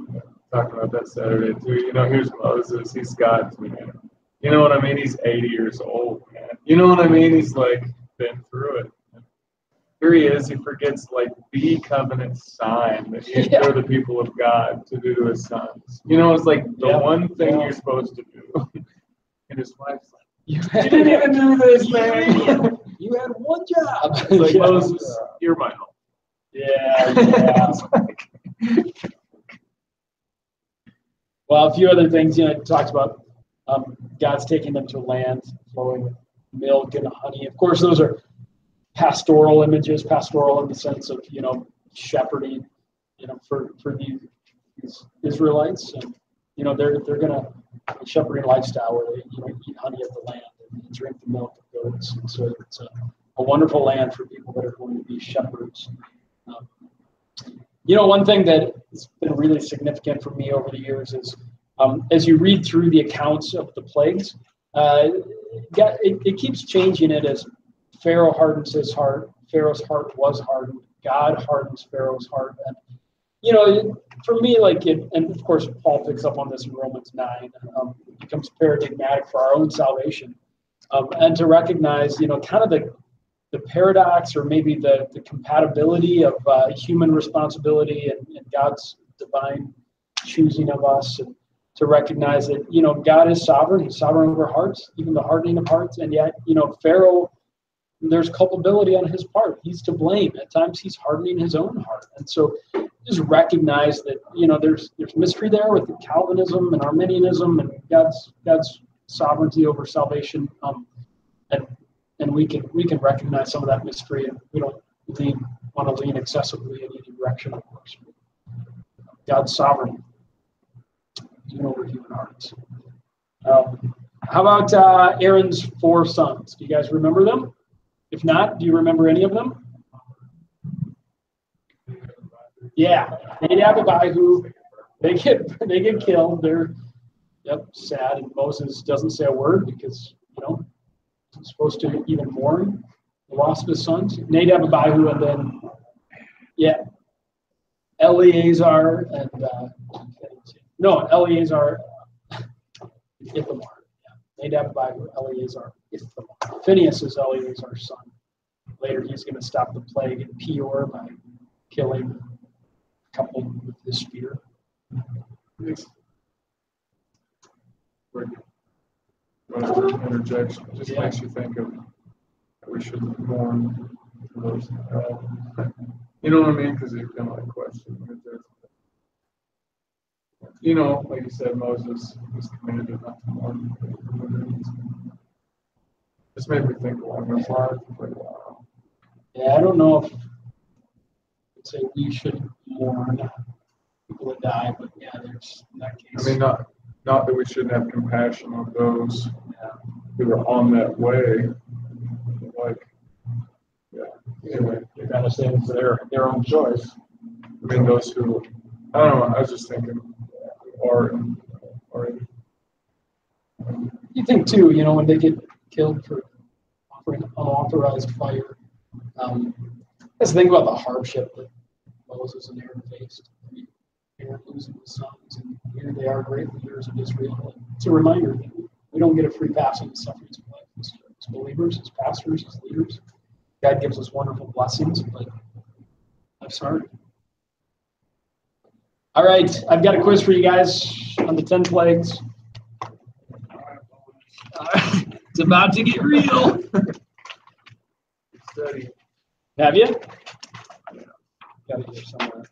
talking about that Saturday too. Here's Moses, he's God's man. You know what I mean? He's 80 years old, man. You know what I mean? He's like been through it. Here he is. He forgets like the covenant sign that he showed the people of God to do to his sons. It's like the one thing you're supposed to do. And his wife's like, you didn't even do this, man. You had one job. It's like, Moses, you're my home. Yeah. Well, a few other things, it talks about God's taking them to land flowing with milk and honey. Of course, those are pastoral images, pastoral in the sense of, shepherding, for these Israelites. And, they're going to a shepherding lifestyle where they, eat honey of the land and drink the milk of goats. And so it's a wonderful land for people that are going to be shepherds. One thing that has been really significant for me over the years is as you read through the accounts of the plagues, it keeps changing it as Pharaoh hardens his heart. Pharaoh's heart was hardened. God hardens Pharaoh's heart. And, for me, and of course, Paul picks up on this in Romans 9, it becomes paradigmatic for our own salvation. And to recognize, kind of the paradox or maybe the compatibility of human responsibility and God's divine choosing of us, and to recognize that, God is sovereign. He's sovereign over hearts, even the hardening of hearts. And yet, Pharaoh, there's culpability on his part. He's to blame. At times, he's hardening his own heart. And so just recognize that, there's mystery there with the Calvinism and Arminianism and God's sovereignty over salvation. And we can recognize some of that mystery, and we don't want to lean excessively in any direction, of course. God's sovereign, even over human hearts. How about Aaron's 4 sons? Do you guys remember them? If not, do you remember any of them? Yeah, Nadab and Abihu, they get killed. They're sad, and Moses doesn't say a word because he's supposed to even mourn the loss of his sons. Nadab and Abihu, and then Eleazar and Eleazar, Ithamar. Nadab and Abihu, Eleazar, Ithamar. Phinehas is Eleazar's son. Later, he's going to stop the plague in Peor by killing coupled with this fear. Interjection. It just makes you think of we should mourn those. You know what I mean? Because you kind of like question. You know, like you said, Moses was commanded not to mourn. Just made me think along those lines. Like, wow. Yeah, I don't know if I'd say we should mourn people that die, but yeah, there's in that case. I mean, not that we shouldn't have compassion on those who are on that way. Like, yeah. Anyway, You're kind of saying it's their own choice. I mean, those who, I don't know, I was just thinking, are You think too, you know, when they get killed for offering unauthorized fire, let's think about the hardship that Moses and Aaron faced. I mean, Aaron losing his sons, and here they are, great leaders of Israel. It's a reminder that we don't get a free pass on the sufferings of life as believers, as pastors, as leaders. God gives us wonderful blessings, but life's hard. All right, I've got a quiz for you guys on the 10 plagues. It's about to get real. study. Have you? Got it here somewhere.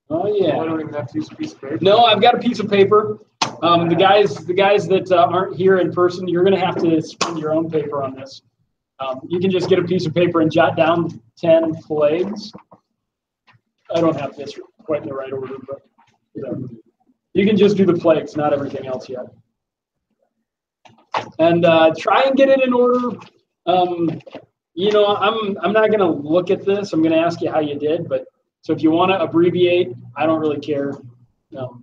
Oh yeah. I don't even have to use a piece of paper. No, I've got a piece of paper. The guys that aren't here in person, you're going to have to spend your own paper on this. You can just get a piece of paper and jot down 10 plagues. I don't have this quite in the right order, but you can just do the plagues, not everything else yet. And try and get it in order. You know, I'm not going to look at this. I'm going to ask you how you did, but so if you want to abbreviate, I don't really care. No.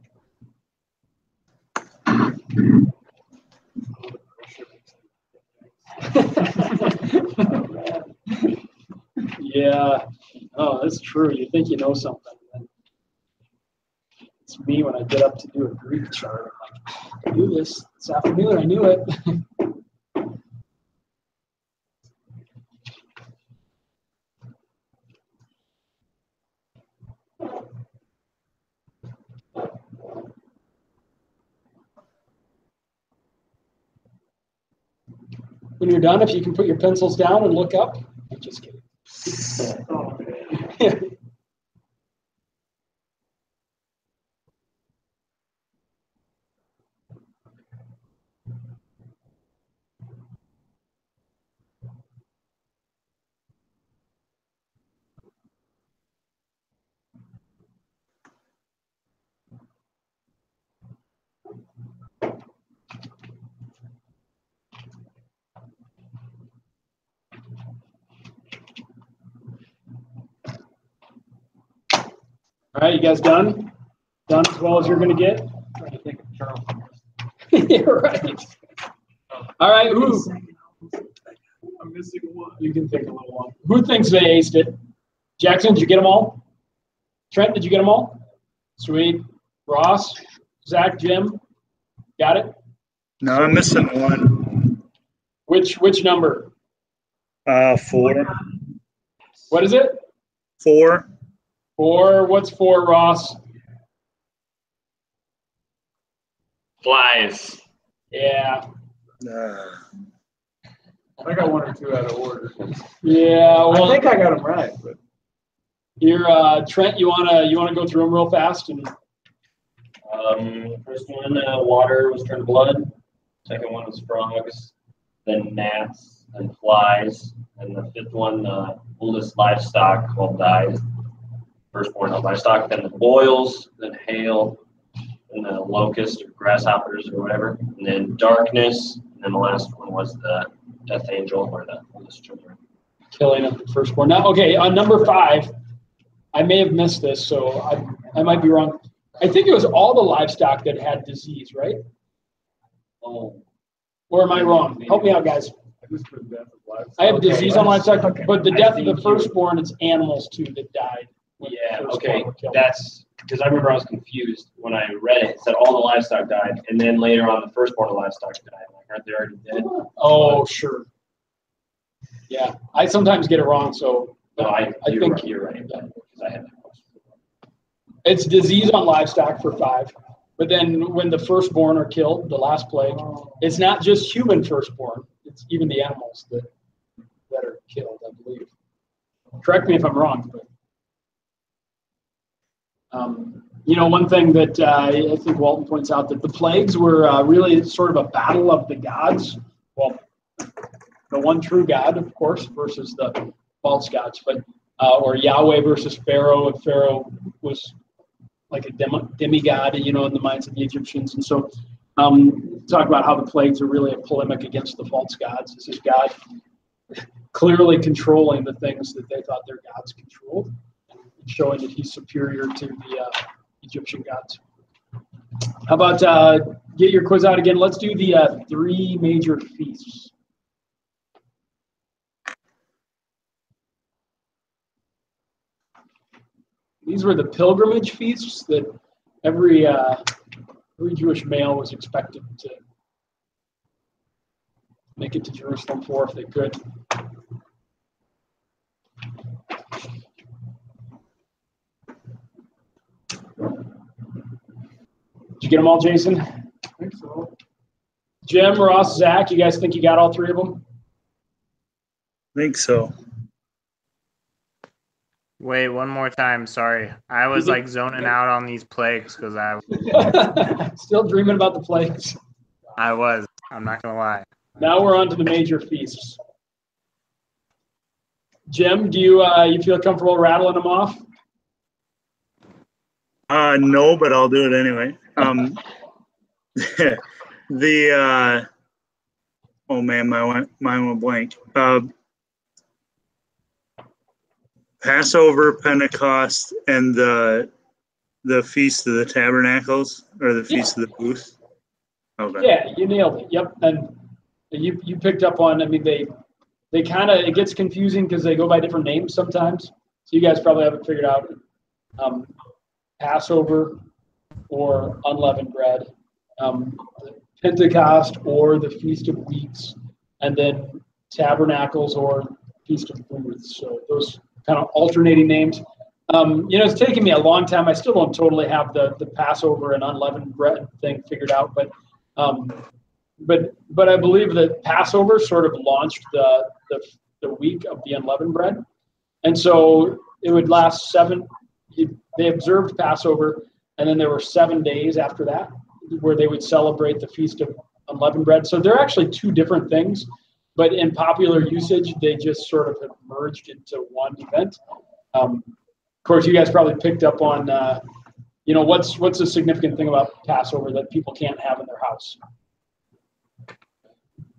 Yeah. Oh, that's true. You think you know something. It's me when I get up to do a Greek chart. I'm like, I knew this afternoon. I knew it. When you're done, if you can put your pencils down and look up. I'm just kidding. All right, you guys done? Done as well as you're going to get? I'm trying to think of Charles. Yeah, right. All right, who? I'm missing one. You can think of a little one. Who thinks they aced it? Jackson, did you get them all? Trent, did you get them all? Sweet. Ross, Zach, Jim, got it? No, I'm missing one. Which number? 4. What is it? 4. 4. What's 4, Ross? Flies. Yeah. I got 1 or 2 out of order. Yeah. Well, I think I got them right, but here, Trent, you wanna go through them real fast and. First one, water was turned to blood. Second one was frogs, then gnats, then flies, and the fifth one, oldest livestock died. Firstborn of livestock, then the boils, then hail, and the locust or grasshoppers or whatever, and then darkness, and then the last one was the death angel or the oldest children. Killing of the firstborn. Now, okay, on number 5, I may have missed this, so I might be wrong. I think it was all the livestock that had disease, right? Oh. Or am I wrong? Help me out, guys. I just put death of livestock. I have disease on livestock, but the death of the firstborn, it's animals too that died. Yeah, okay, that's, because I remember I was confused when I read it. It said all the livestock died, and then later on the firstborn of livestock died. Like, aren't they already dead? Oh, sure. Yeah, I sometimes get it wrong, so No, I think you're right. Because I had that question. it's disease on livestock for 5. But then when the firstborn are killed, the last plague, it's not just human firstborn, it's even the animals that are killed, I believe. Correct me if I'm wrong, but one thing that I think Walton points out, that the plagues were really sort of a battle of the gods. Well, the one true God, of course, versus the false gods, but or Yahweh versus Pharaoh, and Pharaoh was like a demigod, in the minds of the Egyptians. And so talk about how the plagues are really a polemic against the false gods. This is God clearly controlling the things that they thought their gods controlled, and showing that he's superior to the Egyptian gods. How about get your quiz out again? Let's do the 3 major feasts. These were the pilgrimage feasts that every Jewish male was expected to make it to Jerusalem for if they could. Did you get them all, Jason? I think so. Jim, Ross, Zach, you guys think you got all 3 of them? I think so. Wait, one more time. Sorry. I was like zoning out on these plagues because Still dreaming about the plagues. I was. I'm not going to lie. Now we're on to the major feasts. Jim, do you feel comfortable rattling them off? No, but I'll do it anyway. Oh man, mine went blank. Passover, Pentecost, and the Feast of the Tabernacles, or the Feast of the Booths. Okay. Yeah, you nailed it. Yep, and you picked up on. I mean, they kind of, it gets confusing because they go by different names sometimes. So you guys probably haven't figured out Passover or unleavened bread, Pentecost or the Feast of Weeks, and then Tabernacles or Feast of Booths. So those kind of alternating names. It's taken me a long time. I still don't totally have the Passover and unleavened bread thing figured out, but I believe that Passover sort of launched the week of the unleavened bread, and so it would last 7. They observed Passover, and then there were 7 days after that where they would celebrate the Feast of Unleavened Bread. So they're actually 2 different things, but in popular usage, they just sort of have merged into one event. Of course, you guys probably picked up on, what's the significant thing about Passover that people can't have in their house?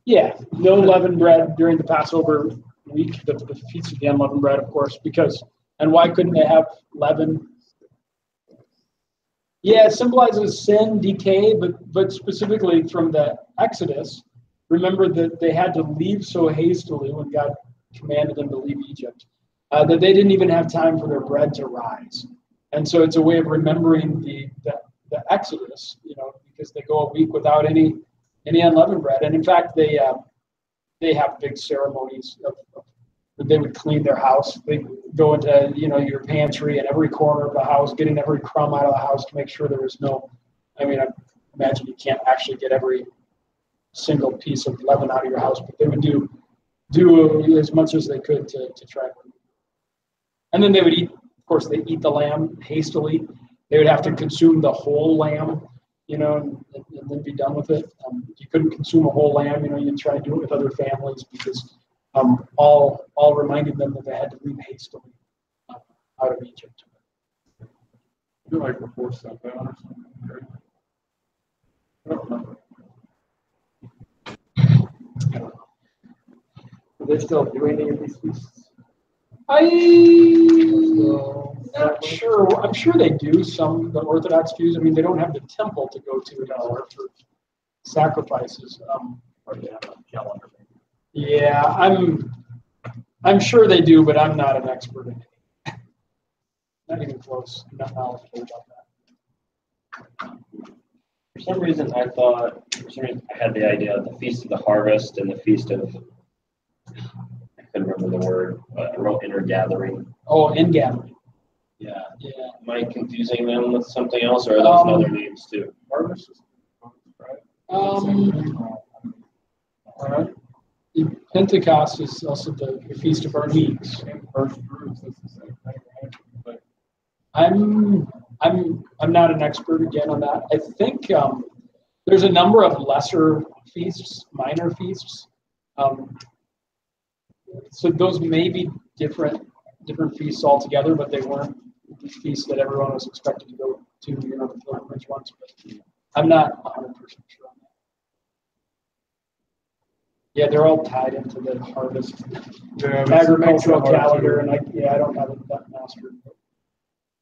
Yeah, no leavened bread during the Passover week, the Feast of the Unleavened Bread, of course, and why couldn't they have leaven? Yeah, it symbolizes sin, decay, but specifically from the Exodus, remember that they had to leave so hastily when God commanded them to leave Egypt, that they didn't even have time for their bread to rise. And so it's a way of remembering the Exodus, because they go a week without any unleavened bread. And in fact, they have big ceremonies they would clean their house. They go into your pantry and every corner of the house, getting every crumb out of the house to make sure there was no. I imagine you can't actually get every single piece of leaven out of your house, but they would do as much as they could to try to. And then they would eat. Of course, they eat the lamb hastily. They would have to consume the whole lamb, and then be done with it. If you couldn't consume a whole lamb, you'd try to do it with other families because. All reminding them that they had to leave hastily out of Egypt. I feel like before sundown or something. Right? I don't remember. Are they still doing any of these feasts? I'm not sure. I'm sure they do. Some the Orthodox Jews. They don't have the temple to go to anymore for sacrifices. Or they have a calendar. Yeah, I'm sure they do, but I'm not an expert in it. Not even close. I'm not knowledgeable about that. For some reason, I had the idea of the Feast of the Harvest and the Feast of, I couldn't remember the word, but I wrote intergathering. Oh, ingathering. Yeah. Yeah. Am I confusing them with something else, or are those other names too? Harvest is, right? Pentecost is also the Feast of Weeks. And first fruits, that's the same thing, right? Like, I'm not an expert again on that. I think there's a number of lesser feasts, minor feasts. So those may be different feasts altogether, but they weren't the feasts that everyone was expected to go to, the pilgrimage ones. But I'm not 100% sure on that. Yeah, they're all tied into the harvest agricultural calendar, and I don't have that mastered.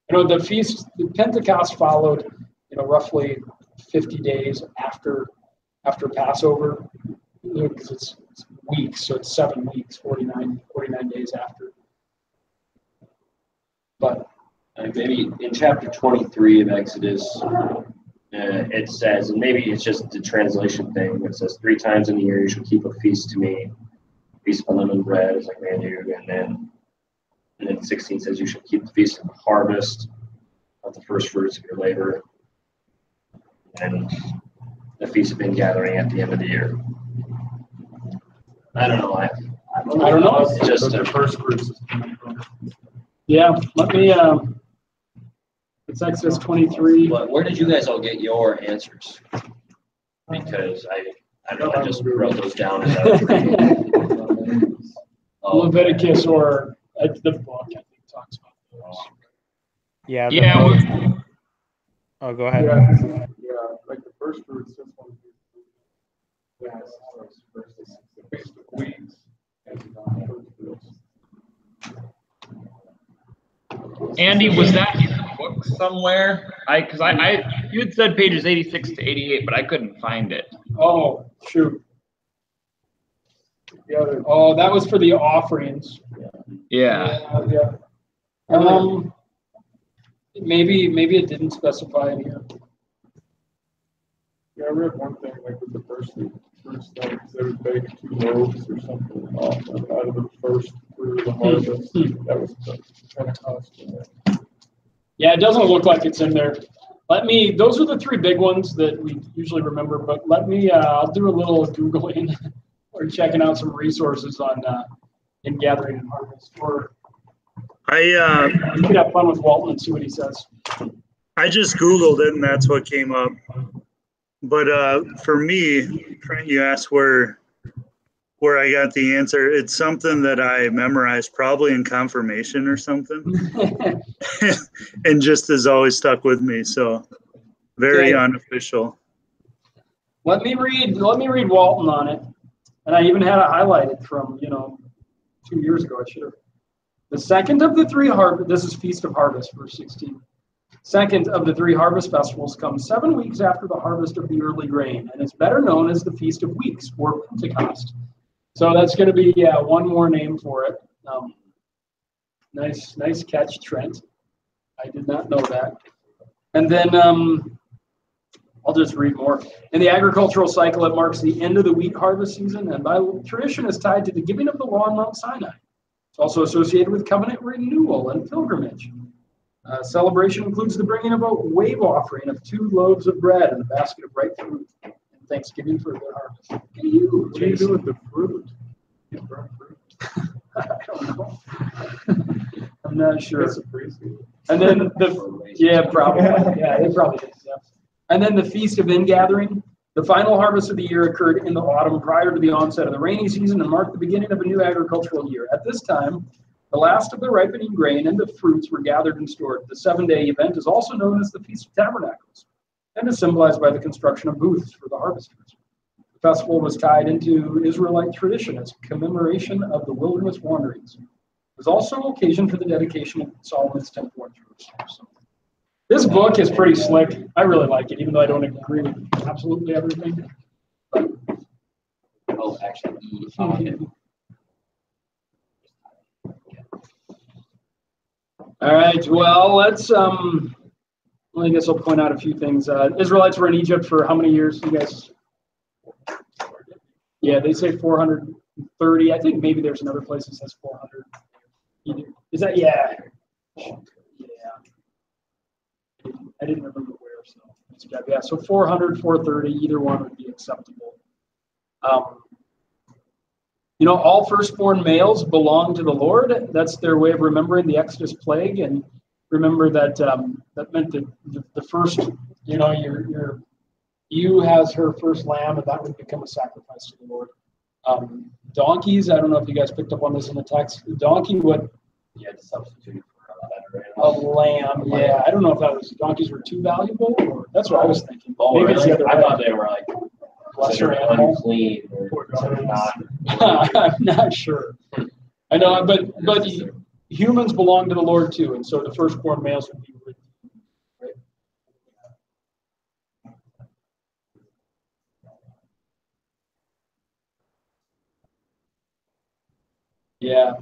The feast, the Pentecost followed, roughly 50 days after Passover, because it's weeks, so it's 7 weeks, 49 days after. But maybe in chapter 23 of Exodus, it says, and maybe it's just the translation thing, but it says 3 times in the year you shall keep a feast to me, feast of unleavened bread, as I command you, and then 16 says you shall keep the feast of the harvest, of the first fruits of your labor, and the feast of ingathering at the end of the year. I don't know. I don't know. It's just the first fruits. Yeah, let me. It's Exodus 23. But where did you guys all get your answers? Because I know I just wrote those down. Leviticus or the book, I think, talks about those. Yeah. Yeah. Oh, go ahead. Yeah, like the first fruits, this one. Yeah, it's the feast of weeks. Andy, was that in the book somewhere? Because you had said pages 86 to 88, but I couldn't find it. Oh, shoot. Oh, that was for the offerings. Yeah. Yeah. Maybe it didn't specify in here. Yeah, I read one thing, like with the first fruits, like they would bake 2 loaves or something out of the first fruit of the harvest. That was the Pentecost. Yeah, it doesn't look like it's in there. Those are the 3 big ones that we usually remember, but I'll do a little Googling or checking out some resources on ingathering and harvest. Or you could have fun with Walton and see what he says. I just Googled it and that's what came up. But for me, you asked where I got the answer. It's something that I memorized probably in confirmation or something, and just has always stuck with me. So very unofficial. Let me read Walton on it, and I even had it highlighted from 2 years ago. I should have. The second of the 3 harvest. This is Feast of Harvest, verse 16. Second of the 3 harvest festivals comes 7 weeks after the harvest of the early grain, and is better known as the Feast of Weeks or Pentecost. So that's going to be one more name for it. Nice catch, Trent. I did not know that. And then I'll just read more. In the agricultural cycle, it marks the end of the wheat harvest season, and by tradition is tied to the giving of the law on Mount Sinai. It's also associated with covenant renewal and pilgrimage. Celebration includes the bringing of a wave offering of 2 loaves of bread and a basket of ripe fruit, and thanksgiving for the harvest. Look at you, What do you do with the fruit? You burn fruit. I don't know. I'm not sure. That's appreciated. And then probably. Yeah, they probably did. Yeah. And then the Feast of Ingathering. The final harvest of the year occurred in the autumn prior to the onset of the rainy season and marked the beginning of a new agricultural year. At this time, the last of the ripening grain and the fruits were gathered and stored. The 7-day event is also known as the Feast of Tabernacles and is symbolized by the construction of booths for the harvesters. The festival was tied into Israelite tradition as commemoration of the wilderness wanderings. It was also an occasion for the dedication of Solomon's temple in Jerusalem. So, this book is pretty slick. I really like it, even though I don't agree with absolutely everything. But, all right, well, I guess I'll point out a few things. Israelites were in Egypt for how many years, you guys? Yeah, they say 400 430. I think maybe there's another place that says 400. Is that, yeah. Yeah. I didn't remember where, so yeah. So 400, 430, either one would be acceptable. All firstborn males belong to the Lord. That's their way of remembering the Exodus plague, and remember that that meant that the first, you has her first lamb, and that would become a sacrifice to the Lord. Donkeys, I don't know if you guys picked up on this in the text. The donkey would. You had to substitute for a lamb. Yeah, I don't know if that was donkeys were too valuable, or that's what I was thinking. Oh, maybe really? It's the other I way. thought they were like Lesser animal. unclean or not. I'm not sure. I know, but humans belong to the Lord too, and so the firstborn males would be redeemed, right? Yeah.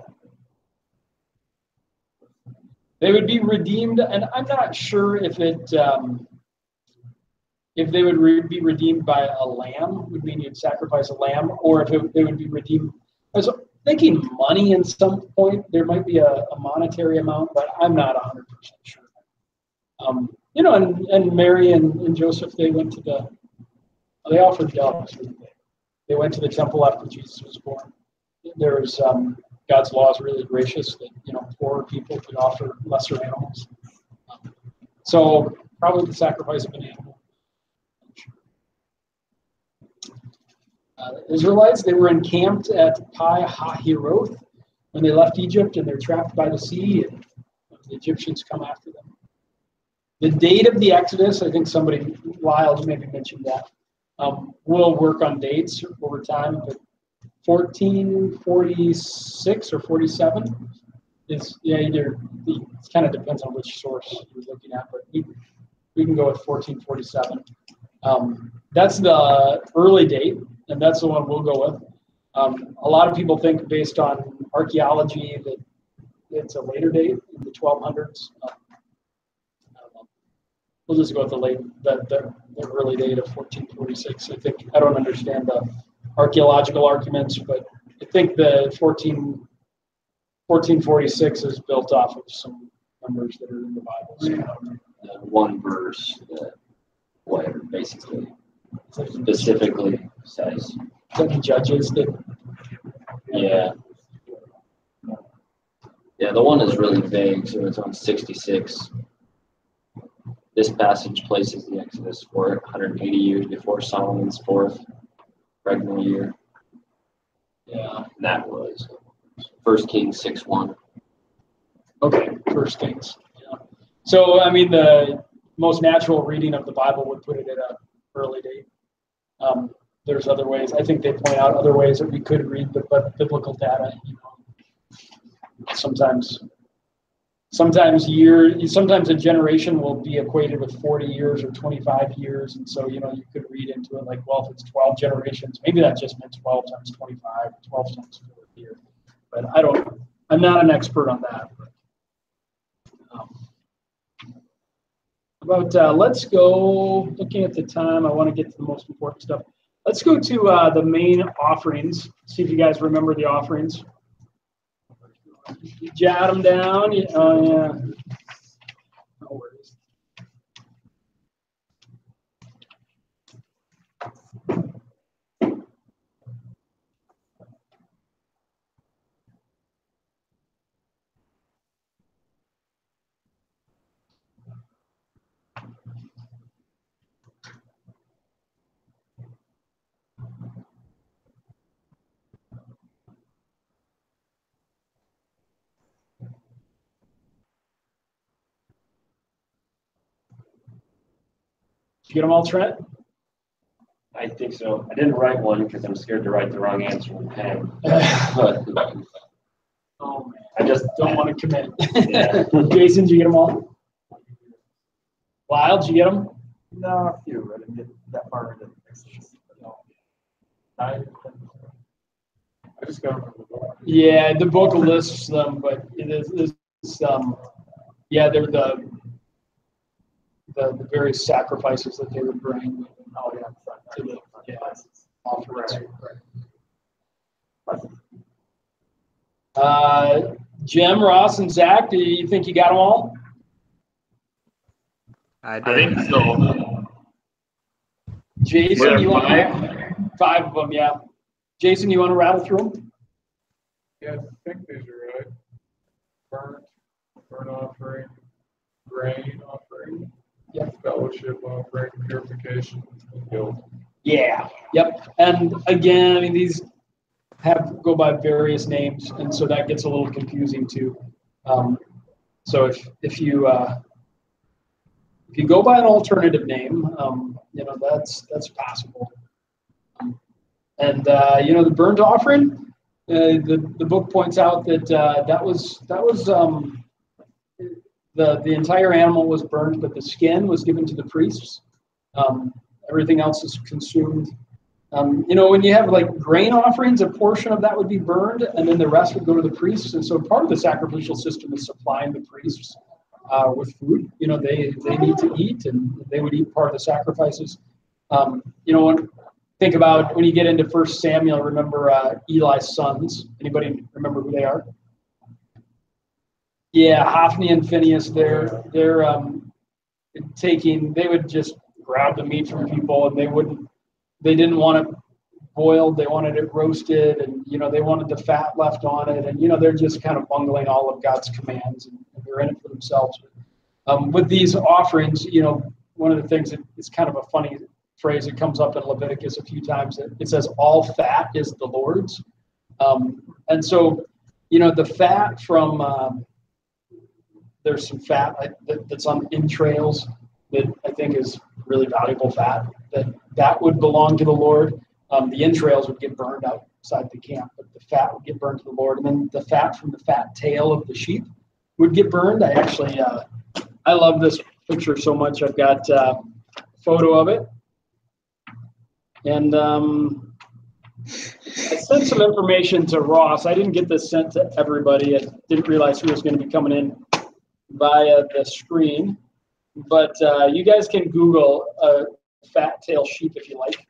They would be redeemed, and I'm not sure if they would be redeemed by a lamb, would mean you'd sacrifice a lamb, or if they would be redeemed. I was thinking money in some point. There might be a monetary amount, but I'm not 100% sure. And Mary and Joseph, they offered doves, didn't they? They went to the temple after Jesus was born. There's God's law is really gracious that poorer people could offer lesser animals. So probably the sacrifice of an animal. Israelites, they were encamped at Pi Hahiroth when they left Egypt, and they're trapped by the sea, and the Egyptians come after them. The date of the Exodus, I think somebody, Lyle, you maybe mentioned that. We'll work on dates over time, but 1446 or 47 is, it kind of depends on which source you're looking at, but we can go with 1447. That's the early date, and that's the one we'll go with. A lot of people think, based on archaeology, that it's a later date in the 1200s. We'll just go with the early date of 1446. I don't understand the archaeological arguments, but I think the 1446 is built off of some numbers that are in the Bible. So, the one verse that whatever basically specifically says. Some judges that. Yeah. Yeah, the one is really vague, so it's on 66. This passage places the Exodus 480 years before Solomon's fourth regnal year. Yeah, and that was 1 Kings 6:1. Okay, 1 Kings. Yeah. So, the most natural reading of the Bible would put it at an early date. There's other ways. I think they point out other ways that we could read the biblical data. Sometimes a generation will be equated with 40 years or 25 years, and so you could read into it like, well, if it's 12 generations, maybe that just meant 12 times 25, 12 times 40 years. But I'm not an expert on that. Let's go, looking at the time, I want to get to the most important stuff. Let's go to the main offerings. See if you guys remember the offerings. Jot them down. Oh, yeah. No worries. Did you get them all, Trent? I think so. I didn't write one because I'm scared to write the wrong answer with pen. Oh, man. I just don't want to commit. Yeah. Jason, did you get them all? Lyle, did you get them? No, a few. I didn't get that far into Exodus. No. I just got them from the book. Yeah, the book lists them, but it is they're the various sacrifices that they would bring. Oh, yeah. To the offerings. Right. Jim, Ross, and Zach, do you think you got them all? I I did. think so. Jason, Yeah, you want five. 5 of them? Yeah. Jason, you want to rattle through them? Yeah, I think these are right. Burnt offering, grain offering, fellowship offering, purification, and guilt. Yeah. Yep. And again, I mean, these go by various names, and so that gets a little confusing too. So if you go by an alternative name, that's possible. And the burnt offering, the book points out that that was the entire animal was burned, but the skin was given to the priests. Everything else is consumed. When you have like grain offerings, a portion of that would be burned, and then the rest would go to the priests. And so part of the sacrificial system is supplying the priests with food. They need to eat, and they would eat part of the sacrifices. Think about when you get into 1 Samuel. Remember Eli's sons? Anybody remember who they are? Yeah, Hophni and Phinehas. They're They would just grab the meat from people, and they didn't want it boiled. They wanted it roasted, and they wanted the fat left on it, and they're just kind of bungling all of God's commands, and they're in it for themselves. With these offerings, one of the things that is kind of a funny phrase that comes up in Leviticus a few times. It says, "All fat is the Lord's," and so the fat from there's some fat that's on entrails that I think is really valuable fat that would belong to the Lord. The entrails would get burned outside the camp, but the fat would get burned to the Lord. And then the fat from the fat tail of the sheep would get burned. I actually, I love this picture so much. I've got a photo of it. And I sent some information to Ross. I didn't get this sent to everybody. I didn't realize who was going to be coming in via the screen. But you guys can Google a fat tail sheep if you like.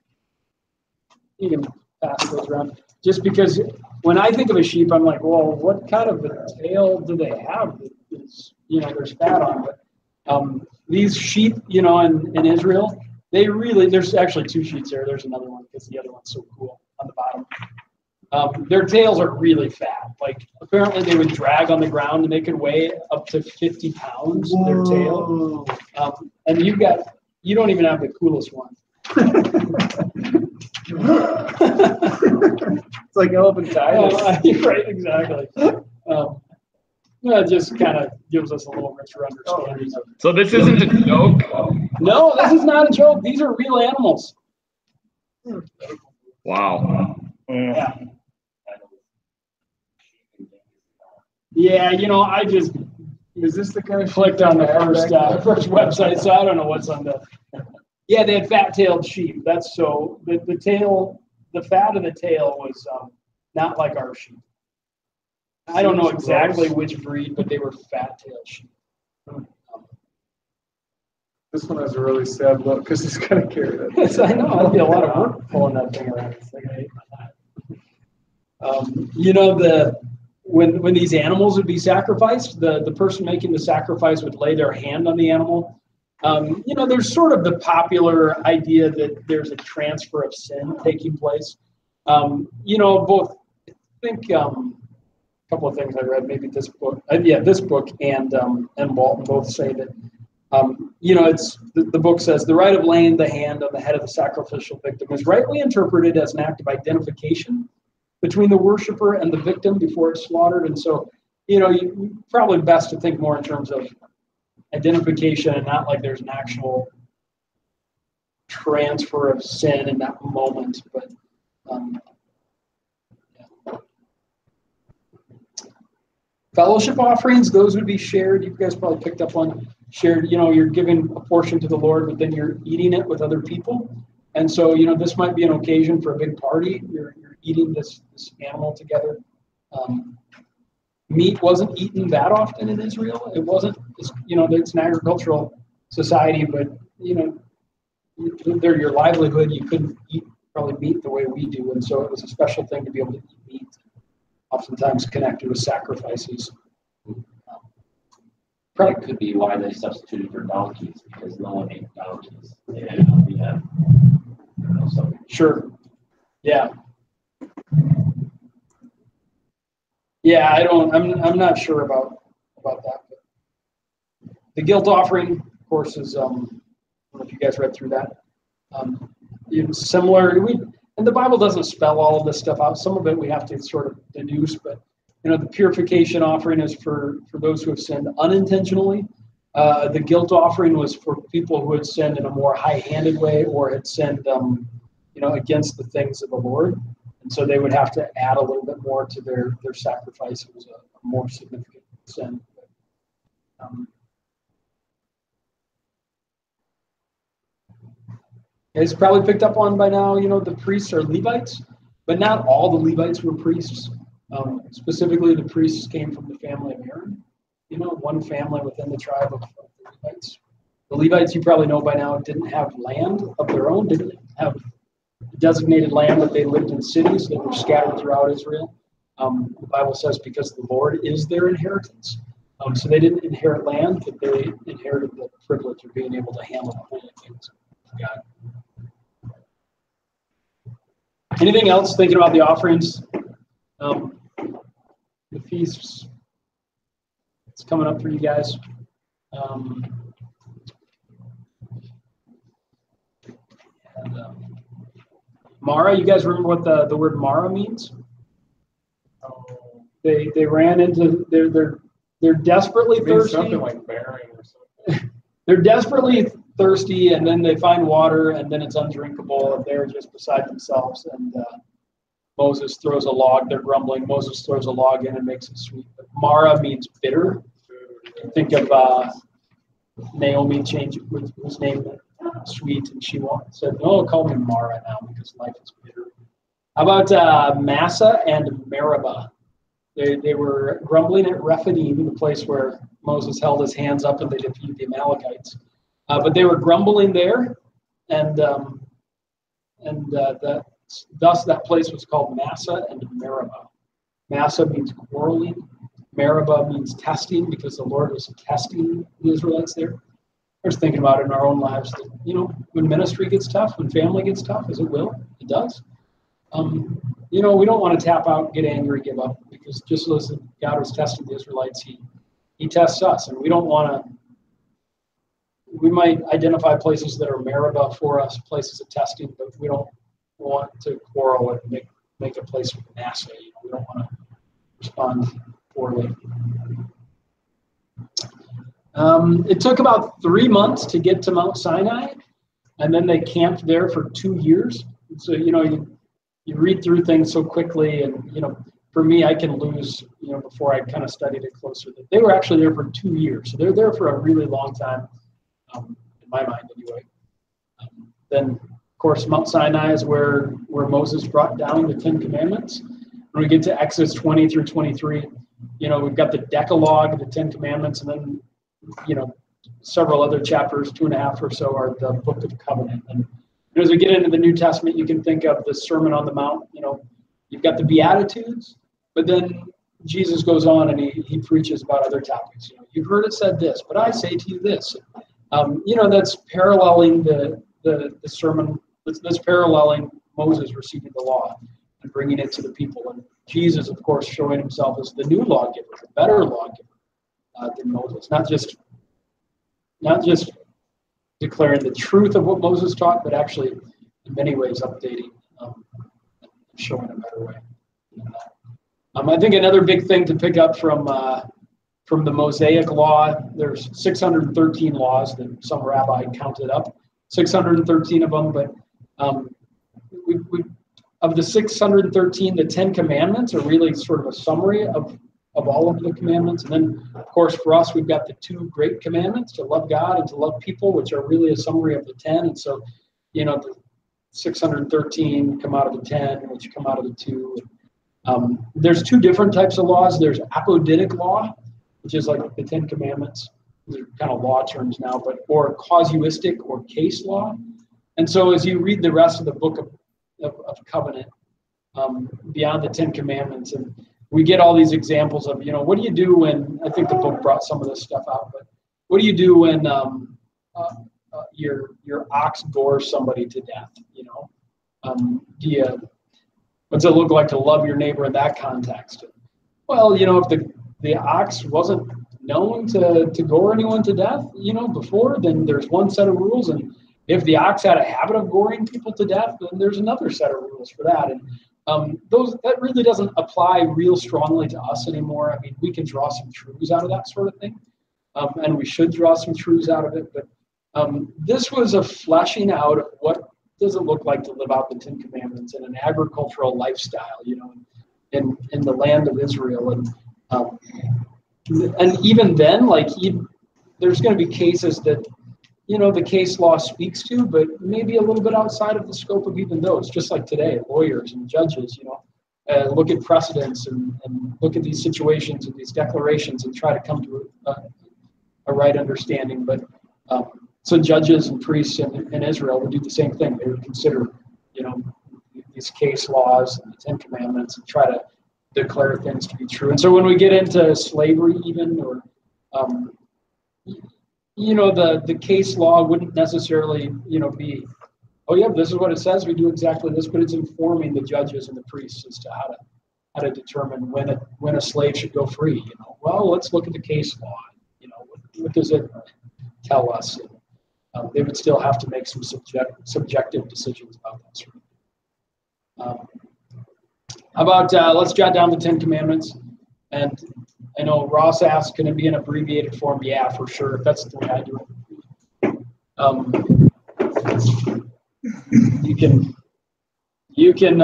You can pass those around. Just because when I think of a sheep, I'm like, well, what kind of a tail do they have? There's fat on it. These sheep, in Israel, there's actually 2 sheets there. There's another one because the other one's so cool on the bottom. Their tails are really fat. Like apparently they would drag on the ground and they could weigh up to 50 pounds, their tail. And you don't even have the coolest one. It's like elephantitis. Right, exactly. It just kind of gives us a little richer understanding. So this isn't a joke? No, this is not a joke. These are real animals. Wow. Yeah. Yeah, I just Is this the kind of clicked on the first website, so I don't know what's on the. Yeah, they had fat-tailed sheep. That's so the tail, the fat of the tail was not like our sheep. I don't know exactly which breed, but they were fat-tailed sheep. This one has a really sad look because he's going to carry that. Yes, I know. That'd be a lot of work pulling that thing around. It's like, when these animals would be sacrificed, the person making the sacrifice would lay their hand on the animal. There's sort of the popular idea that there's a transfer of sin taking place. Both, I think, a couple of things I read, maybe this book, this book and Walton both say that, it's the book says the rite of laying the hand on the head of the sacrificial victim is rightly interpreted as an act of identification between the worshiper and the victim before it's slaughtered. And so, you probably best to think more in terms of identification and not like there's an actual transfer of sin in that moment. But fellowship offerings, those would be shared. You guys probably picked up on shared, you're giving a portion to the Lord, but then you're eating it with other people. And so, this might be an occasion for a big party. You're eating this animal together. Meat wasn't eaten that often in Israel. It wasn't, it's an agricultural society, but, they're your livelihood. You couldn't eat probably meat the way we do. And so it was a special thing to be able to eat meat. oftentimes connected with sacrifices. That could be why they substituted for donkeys, because no one ate donkeys. Yeah. So. Sure. Yeah. Yeah, I'm not sure about that. But the guilt offering, of course, is I don't know if you guys read through that. Similar, and the Bible doesn't spell all of this stuff out. Some of it we have to sort of deduce, but the purification offering is for those who have sinned unintentionally. The guilt offering was for people who had sinned in a more high-handed way or had sinned, against the things of the Lord. And so they would have to add a little bit more to their sacrifice. It was a more significant sin. It's probably picked up on by now, the priests are Levites, but not all the Levites were priests. Specifically, the priests came from the family of Aaron, one family within the tribe of the Levites. The Levites, you probably know by now, didn't have land of their own, didn't have designated land, that they lived in cities that were scattered throughout Israel. The Bible says because the Lord is their inheritance. So they didn't inherit land, but they inherited the privilege of being able to handle the holy things of God. Anything else thinking about the offerings? The feasts. It's coming up for you guys. Mara, you guys remember what the word Mara means? They ran into they're desperately thirsty. Something like barren or something. They're desperately thirsty, and then they find water, and then it's undrinkable, and they're just beside themselves. And Moses throws a log. They're grumbling. Moses throws a log in and makes it sweet. But Mara means bitter. Think of Naomi changed his name sweet, and she said, "No, call me Mara now because life is bitter." How about Massa and Meribah? They were grumbling at Rephidim, the place where Moses held his hands up and they defeated the Amalekites. But they were grumbling there, and thus that place was called Massa and Meribah. Massa means quarreling. Meribah means testing, because the Lord was testing the Israelites there. I was thinking about it in our own lives that, when ministry gets tough, when family gets tough, as it will, it does. We don't want to tap out, get angry, give up, because just as God was testing the Israelites, He tests us, and we don't want to. We might identify places that are Meribah for us, places of testing, but we don't want to quarrel and make a place of Massa. We don't want to respond poorly. It took about 3 months to get to Mount Sinai, and then they camped there for 2 years. So, you read through things so quickly, and, for me, I can lose, before I kind of studied it closer. They were actually there for 2 years. So they're there for a really long time, in my mind anyway. Then, of course, Mount Sinai is where Moses brought down the 10 Commandments. When we get to Exodus 20 through 23, we've got the Decalogue, the 10 Commandments, and then, several other chapters, 2.5 or so, are the Book of Covenant. And as we get into the New Testament, you can think of the Sermon on the Mount. You've got the Beatitudes, but then Jesus goes on and he preaches about other topics. You've heard it said this, but I say to you this. That's paralleling the sermon. That's paralleling Moses receiving the law and bringing it to the people. And Jesus, of course, showing himself as the new lawgiver, the better lawgiver than Moses. Not just declaring the truth of what Moses taught, but actually, in many ways, updating, showing a better way. I think another big thing to pick up from the Mosaic Law, there's 613 laws that some rabbi counted up, 613 of them, but of the 613, the 10 Commandments are really sort of a summary of all of the commandments. And then, of course, for us, we've got the 2 great commandments, to love God and to love people, which are really a summary of the 10. And so, the 613 come out of the 10, which come out of the 2. There's 2 different types of laws. There's apodictic law, which is like the 10 Commandments. They're kind of law terms now, or casuistic or case law. And so as you read the rest of the book of covenant, beyond the 10 Commandments, and we get all these examples of, what do you do when, I think the book brought some of this stuff out, but what do you do when your ox gores somebody to death? What's it look like to love your neighbor in that context? Well, if the ox wasn't known to gore anyone to death, before, then there's one set of rules. And if the ox had a habit of goring people to death, then there's another set of rules for that. And that really doesn't apply real strongly to us anymore. I mean, we can draw some truths out of that sort of thing, and we should draw some truths out of it. But this was a fleshing out of what does it look like to live out the Ten Commandments in an agricultural lifestyle, in the land of Israel. And even then, there's going to be cases that, the case law speaks to, but maybe a little bit outside of the scope of even those. Just like today, lawyers and judges, look at precedents and look at these situations and these declarations and try to come to a right understanding. But so judges and priests in Israel would do the same thing. They would consider, these case laws and the Ten Commandments and try to declare things to be true. And so when we get into slavery even, or the case law wouldn't necessarily, be, oh yeah, this is what it says, we do exactly this, but it's informing the judges and the priests as to how to determine when a slave should go free. Well, let's look at the case law. What does it tell us? And, they would still have to make some subjective decisions about that sort of thing. How about let's jot down the Ten Commandments. And I know Ross asked, can it be an abbreviated form? Yeah, for sure. That's the way I do it. You can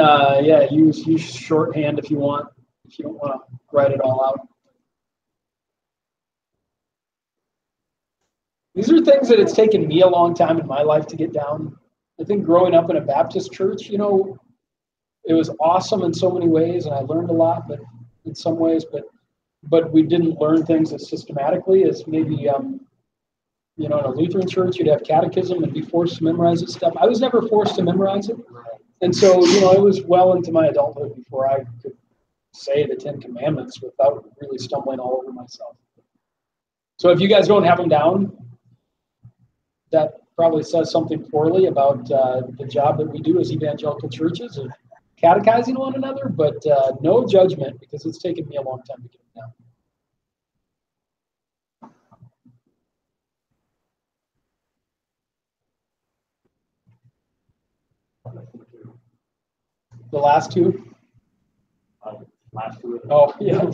use shorthand if you want, if you don't want to write it all out. These are things that it's taken me a long time in my life to get down. I think growing up in a Baptist church, it was awesome in so many ways, and I learned a lot, but in some ways, but we didn't learn things as systematically as maybe, in a Lutheran church, you'd have catechism and be forced to memorize this stuff. I was never forced to memorize it. And so, it was well into my adulthood before I could say the Ten Commandments without really stumbling all over myself. So if you guys don't have them down, that probably says something poorly about the job that we do as evangelical churches of catechizing one another, but no judgment, because it's taken me a long time to get it down. The last two? Last two. Oh, yeah,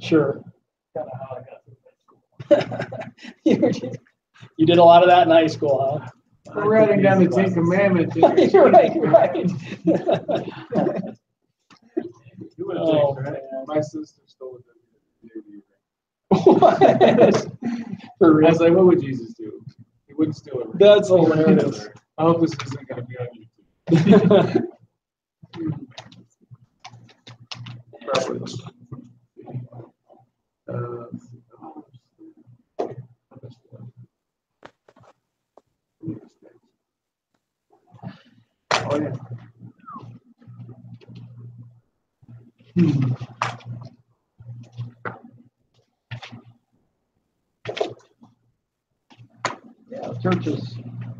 sure. Kind of how I got to You did a lot of that in high school, huh? We're writing down the Ten Commandments. Right. Oh, man. My sister stole it. What? For real? I was like, what would Jesus do? He wouldn't steal it. That's hilarious. I hope this isn't going to be on YouTube. Probably. Oh, yeah. Yeah, churches,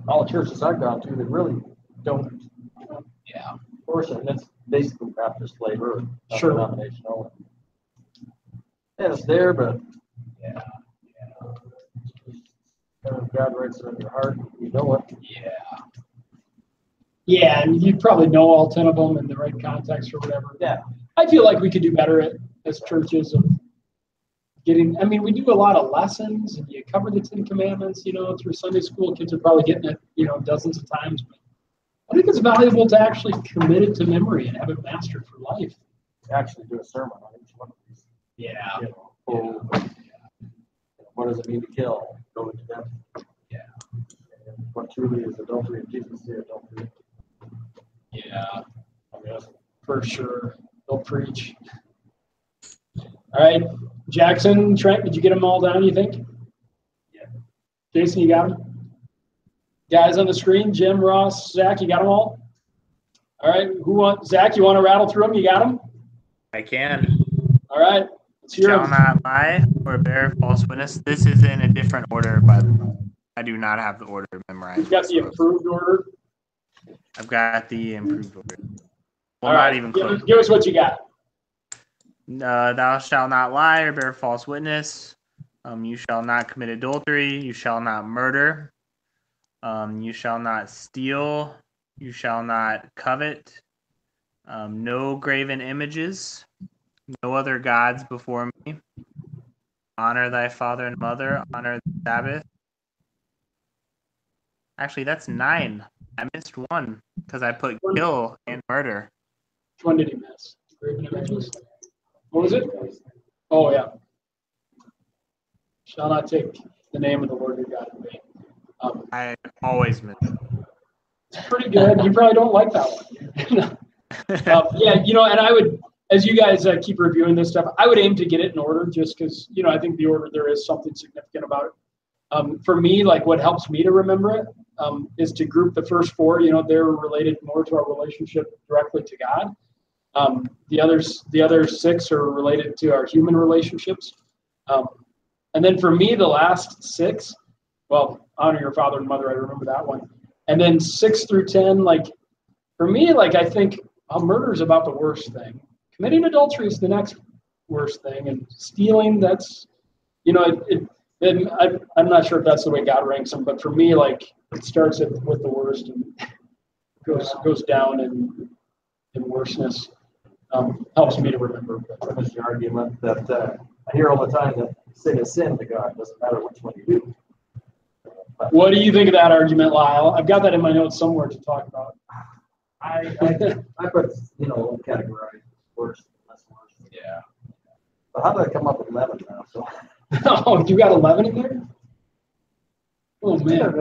all the churches I've gone to, they really don't force it. And it's basically Baptist flavor, Sure. denominational. And it's there, but God writes it on your heart, you know it. Yeah, and you probably know all 10 of them in the right context or whatever. Yeah. I feel like we could do better as churches of getting, we do a lot of lessons, and you cover the Ten Commandments, through Sunday school. Kids are probably getting it, dozens of times. But I think it's valuable to actually commit it to memory and have it mastered for life. Actually do a sermon on each one of these. Yeah. What does it mean to kill? Go into depth. Yeah. And what truly is adultery? If Jesus said adultery. Yeah. For sure. They'll preach. All right. Jackson, Trent, did you get them all down, you think? Yeah. Jason, you got them? Guys on the screen, Jim, Ross, Zach, you got them all? All right. Zach, you want to rattle through them? You got them? I can. All right. Let's hear Shall 'em. not lie or bear false witness. This is in a different order, but I do not have the order memorized. You've got the improved order. I've got the improved order. Well, All not right. even close. Give us what you got. Thou shalt not lie or bear false witness. You shall not commit adultery. You shall not murder. You shall not steal. You shall not covet. No graven images. No other gods before me. Honor thy father and mother. Honor the Sabbath. Actually, that's 9. I missed one because I put kill and murder. Which one did you miss? Graven images. What was it? Oh, yeah. Shall not take the name of the Lord your God in vain. I always miss it. It's pretty good. You probably don't like that one. Yeah, and I would, as you guys keep reviewing this stuff, I would aim to get it in order just because, I think the order, there is something significant about it. For me, like what helps me to remember it is to group the first 4, they're related more to our relationship directly to God. The other 6 are related to our human relationships. And then for me, the last 6, well, honor your father and mother, I remember that one. And then 6 through 10, like, for me, like, I think murder is about the worst thing. Committing adultery is the next worst thing. And stealing, that's, I'm not sure if that's the way God ranks them, but for me, like, it starts with the worst and goes down in worseness. Helps me to remember. That's the argument that I hear all the time, that sin is sin to God. It doesn't matter which one you do. What do you think of that argument, Lyle? I've got that in my notes somewhere to talk about. I put, categorize worse, less worse. Yeah. But how did I come up with 11 now? So. Oh, you got 11 in there? Oh, man.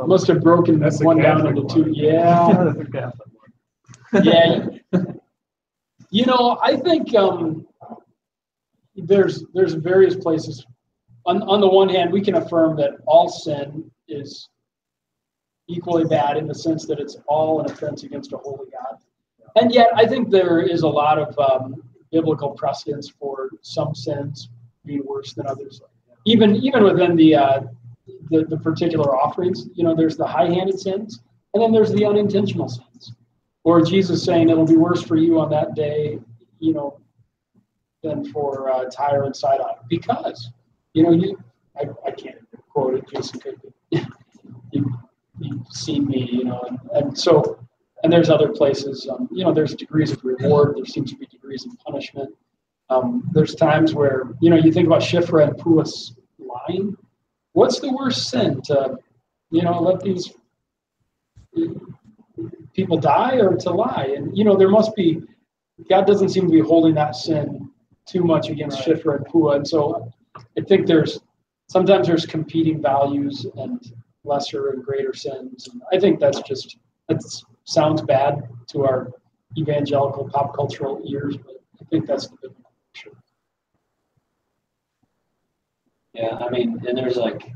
Must have broken this one down into 2. Yeah. Yeah. I think there's various places. On the one hand, we can affirm that all sin is equally bad in the sense that it's all an offense against a holy God. And yet, I think there is a lot of biblical precedence for some sins being worse than others. Even within the particular offerings, there's the high-handed sins, and then there's the unintentional sins. Or Jesus saying it'll be worse for you on that day, than for Tyre and Sidon, because I can't quote it. Jason could. You've seen me, and so, and there's other places. There's degrees of reward. There seems to be degrees of punishment. There's times where you think about Shifra and Puah's lying. What's the worst sin to, let these people die or to lie? And there must be. God doesn't seem to be holding that sin too much against Shifra and Puah, and so I think sometimes there's competing values and lesser and greater sins. And I think that sounds bad to our evangelical pop cultural ears, but I think that's the biblical picture. Yeah, and there's like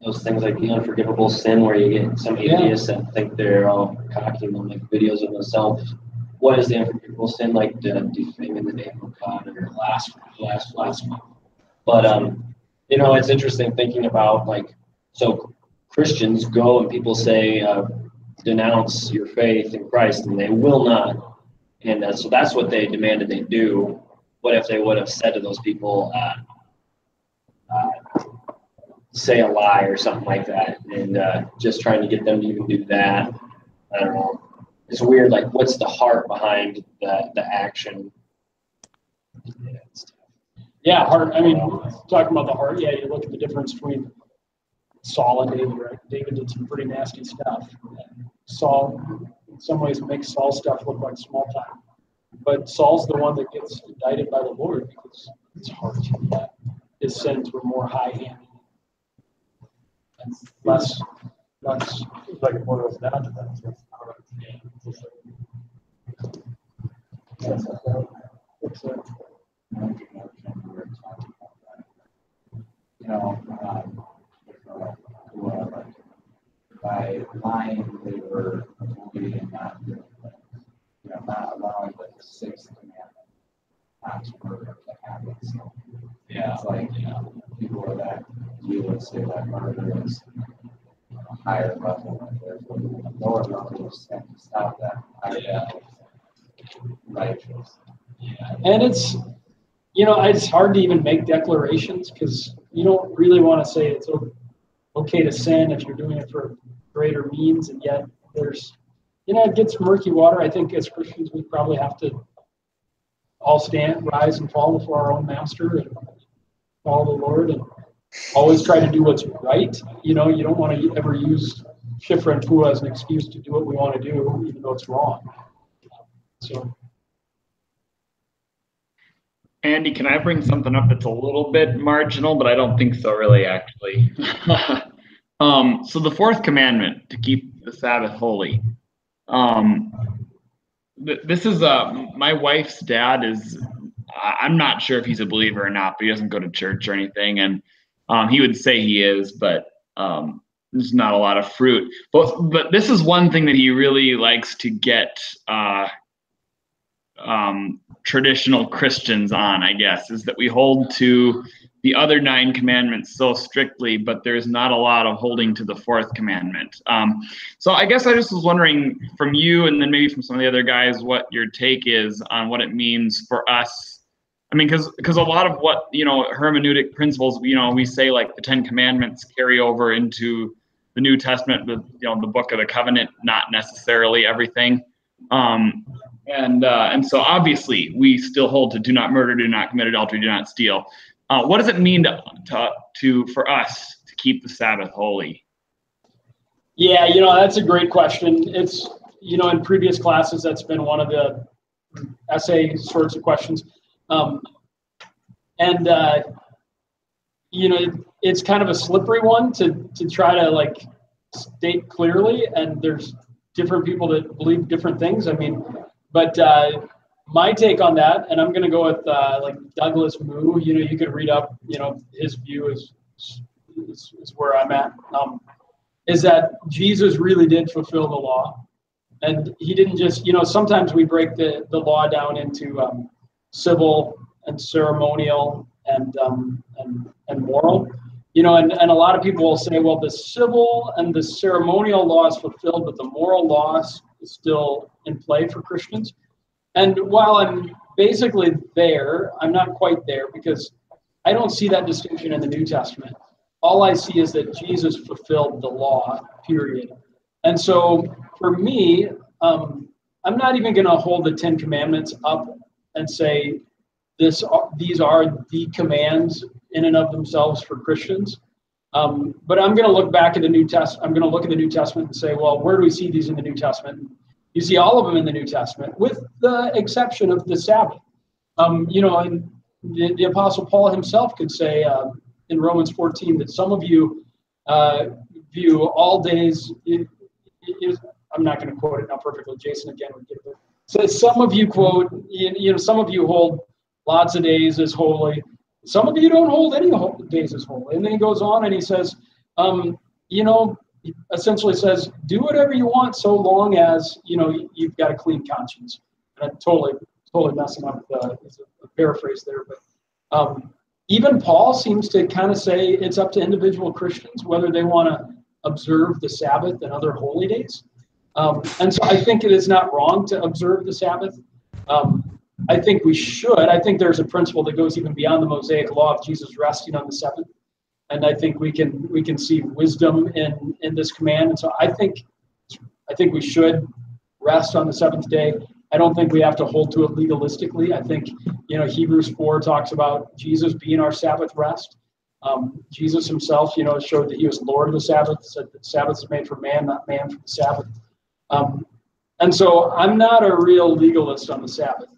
those things like the unforgivable sin where you get some atheists that think they're all cocky and they'll make videos of themselves. What is the unforgivable sin? Like defaming the name of God or blasphemy. But it's interesting thinking about so Christians go and people say denounce your faith in Christ, and they will not. And so that's what they demanded they do. What if they would have said to those people, say a lie or something like that, and just trying to get them to even do that? I don't know. It's weird. Like, what's the heart behind the action? Yeah, heart. Talking about the heart. Yeah, you look at the difference between Saul and David. Right? David did some pretty nasty stuff. And Saul, in some ways, makes Saul's stuff look like small time. But Saul's the one that gets indicted by the Lord because his heart. His sins were more high-handed and less. It's like it boils down to that. So it's not by lying, they were obedient, not doing things. Not allowing the 6th commandment, not to murder, to have Sabbath. So Yeah. it's like, people are that, you would say that murder is a higher level, and there's a lower level of sin to stop that. Higher level of sin. Righteous. Yeah. And it's, it's hard to even make declarations because you don't really want to say it's okay to sin if you're doing it for greater means, and yet there's, it gets murky water. I think as Christians, we probably have to all rise and fall before our own master and follow the Lord and always try to do what's right. You don't want to ever use Shifra and Pua as an excuse to do what we want to do, even though it's wrong. So. Andy, can I bring something up that's a little bit marginal, but I don't think so really, actually. So the fourth commandment, to keep the Sabbath holy. This is my wife's dad is, I'm not sure if he's a believer or not, but he doesn't go to church or anything. And he would say he is, but there's not a lot of fruit. But this is one thing that he really likes to get traditional Christians on, I guess, is that we hold to the other 9 commandments so strictly, but there's not a lot of holding to the fourth commandment. So I guess I just was wondering from you, and then maybe from some of the other guys, what your take is on what it means for us. I mean, because a lot of what, hermeneutic principles, we say like the 10 commandments carry over into the New Testament, the book of the covenant, not necessarily everything. And so obviously we still hold to do not murder, do not commit adultery, do not steal. What does it mean for us to keep the Sabbath holy? Yeah, that's a great question. It's, in previous classes, that's been one of the essay sorts of questions. It's kind of a slippery one to try to state clearly, and there's different people that believe different things. I mean, but my take on that, and I'm going to go with Douglas Moo. You could read up. His view is where I'm at. Is that Jesus really did fulfill the law, and he didn't just. Sometimes we break the law down into civil and ceremonial and moral. And a lot of people will say, well, the civil and the ceremonial law is fulfilled, but the moral law is still in play for Christians. And while I'm basically there, I'm not quite there because I don't see that distinction in the New Testament. All I see is that Jesus fulfilled the law, period. And so for me, I'm not even going to hold the 10 Commandments up and say these are the commands in and of themselves for Christians. But I'm going to look back at the New Testament. I'm going to look at the New Testament and say, well, where do we see these in the New Testament? You see all of them in the New Testament, with the exception of the Sabbath. And the Apostle Paul himself could say in Romans 14 that some of you view all days. I'm not going to quote it now perfectly. Jason again would give it. So some of you quote, some of you hold lots of days as holy. Some of you don't hold any days as holy. And then he goes on and he says, he essentially says, do whatever you want so long as, you've got a clean conscience. And I'm totally messing up it's a paraphrase there. But even Paul seems to kind of say it's up to individual Christians whether they want to observe the Sabbath and other holy days. And so I think it is not wrong to observe the Sabbath. I think we should. I think there's a principle that goes even beyond the Mosaic law of Jesus resting on the Sabbath. And I think we can see wisdom in this command. And so I think we should rest on the seventh day. I don't think we have to hold to it legalistically. I think, Hebrews 4 talks about Jesus being our Sabbath rest. Jesus himself, showed that he was Lord of the Sabbath, said that Sabbath is made for man, not man for the Sabbath. And so I'm not a real legalist on the Sabbath.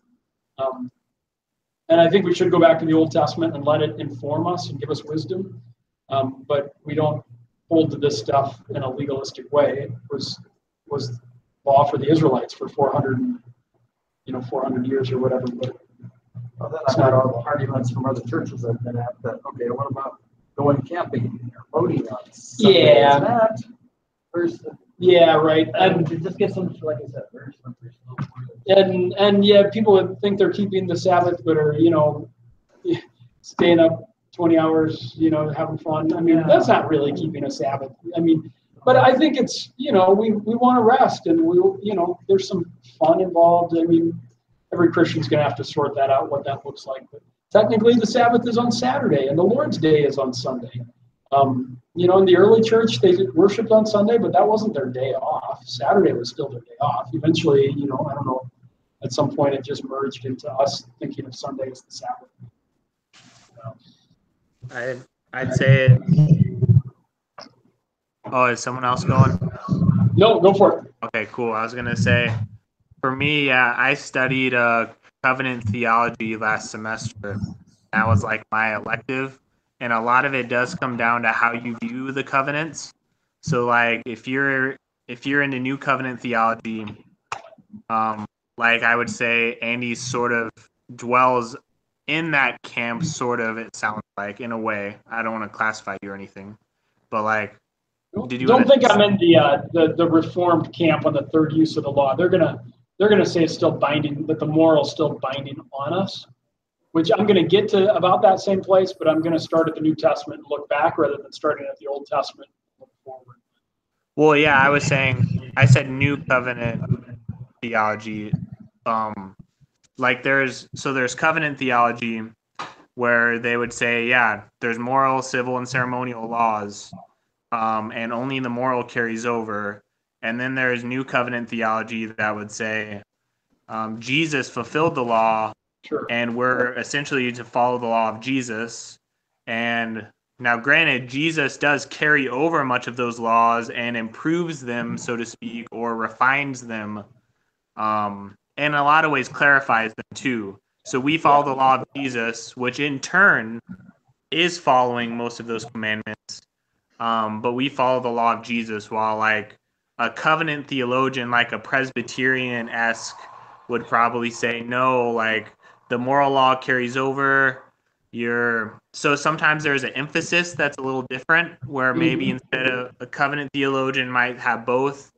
And I think we should go back to the Old Testament and let it inform us and give us wisdom. But we don't hold to this stuff in a legalistic way. It was law for the Israelites for 400 years or whatever. But well, then I've had all the arguments from other churches that have been at that. Okay, what about going camping or boating on Sunday? Yeah. That person. Yeah, right. And to just get some, like I said, very slippery slope. And yeah, people would think they're keeping the Sabbath, but are staying up 20 hours, having fun. I mean, that's not really keeping a Sabbath. I mean, but I think it's, we want to rest, and there's some fun involved. I mean, every Christian's going to have to sort that out, what that looks like. But technically, the Sabbath is on Saturday, and the Lord's Day is on Sunday. In the early church, they worshipped on Sunday, but that wasn't their day off. Saturday was still their day off. Eventually, I don't know, at some point it just merged into us thinking of Sunday as the Sabbath. I'd say. Oh, is someone else going? No, go for it. Okay, cool. I was gonna say, for me, I studied covenant theology last semester. That was like my elective, and a lot of it does come down to how you view the covenants. So, like, if you're into new covenant theology, like I would say, Andy sort of dwells in that camp, sort of. It sounds like, in a way. I don't want to classify you or anything, but like. Don't think I'm in the Reformed camp on the third use of the law. They're gonna say it's still binding, that the moral is still binding on us, which I'm gonna get to about that same place, but I'm gonna start at the New Testament and look back rather than starting at the Old Testament and look forward. Well, yeah, I said new covenant theology. Like there's covenant theology where they would say, yeah, there's moral, civil, and ceremonial laws. And only the moral carries over. And then there's new covenant theology that would say Jesus fulfilled the law, sure, and we're essentially to follow the law of Jesus. And now, granted, Jesus does carry over much of those laws and improves them, so to speak, or refines them, and in a lot of ways clarifies them too. So we follow the law of Jesus, which in turn is following most of those commandments. But we follow the law of Jesus, while like a covenant theologian, like a Presbyterian-esque, would probably say, no, like the moral law carries over. So sometimes there's an emphasis that's a little different, where maybe instead of a covenant theologian might have both,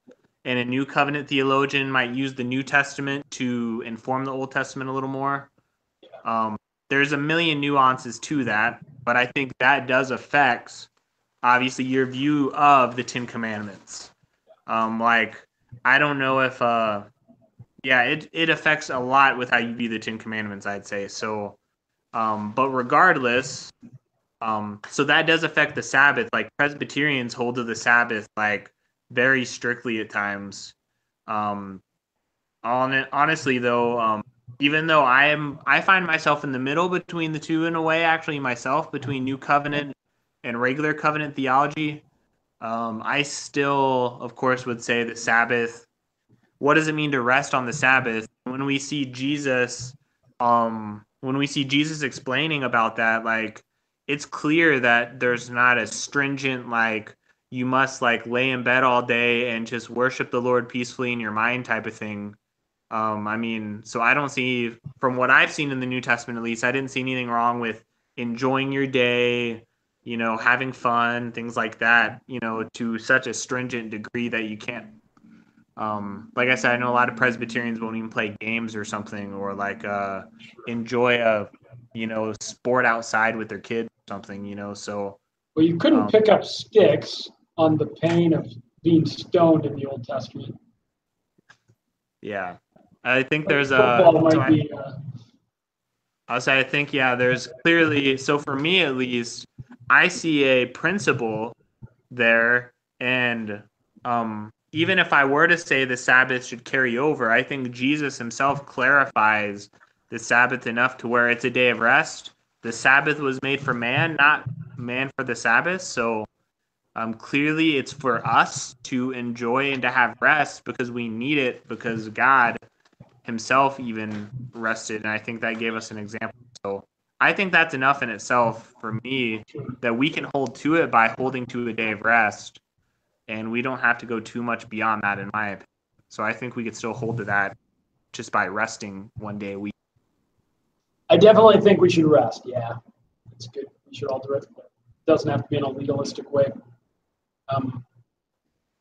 and a new covenant theologian might use the New Testament to inform the Old Testament a little more. There's a million nuances to that, but I think that does affect obviously your view of the Ten Commandments. Like, I don't know if, it affects a lot with how you view the Ten Commandments, I'd say. So, but regardless, so that does affect the Sabbath. Like, Presbyterians hold to the Sabbath, like, very strictly at times. Honestly, though, even though I find myself in the middle between the two in a way, actually, myself, between New Covenant and regular covenant theology, I still, of course, would say the Sabbath. What does it mean to rest on the Sabbath? When we see Jesus explaining about that, like, it's clear that there's not a stringent, like, you must like lay in bed all day and just worship the Lord peacefully in your mind type of thing. I mean, so I don't see, from what I've seen in the New Testament at least, I didn't see anything wrong with enjoying your day, having fun, things like that, to such a stringent degree that you can't. Like I said, I know a lot of Presbyterians won't even play games or something, or like enjoy a, sport outside with their kids or something, so. Well, you couldn't pick up sticks on the pain of being stoned in the Old Testament. Yeah. I think there's I'll say, I think, there's clearly, so for me at least, I see a principle there, and even if I were to say the Sabbath should carry over, I think Jesus himself clarifies the Sabbath enough to where it's a day of rest. The Sabbath was made for man, not man for the Sabbath, so clearly it's for us to enjoy and to have rest because we need it, because God himself even rested, and I think that gave us an example. So I think that's enough in itself for me, that we can hold to it by holding to a day of rest, and we don't have to go too much beyond that, in my opinion. So I think we could still hold to that just by resting one day a week. I definitely think we should rest. Yeah, it's good. We should all do it. But it doesn't have to be in a legalistic way.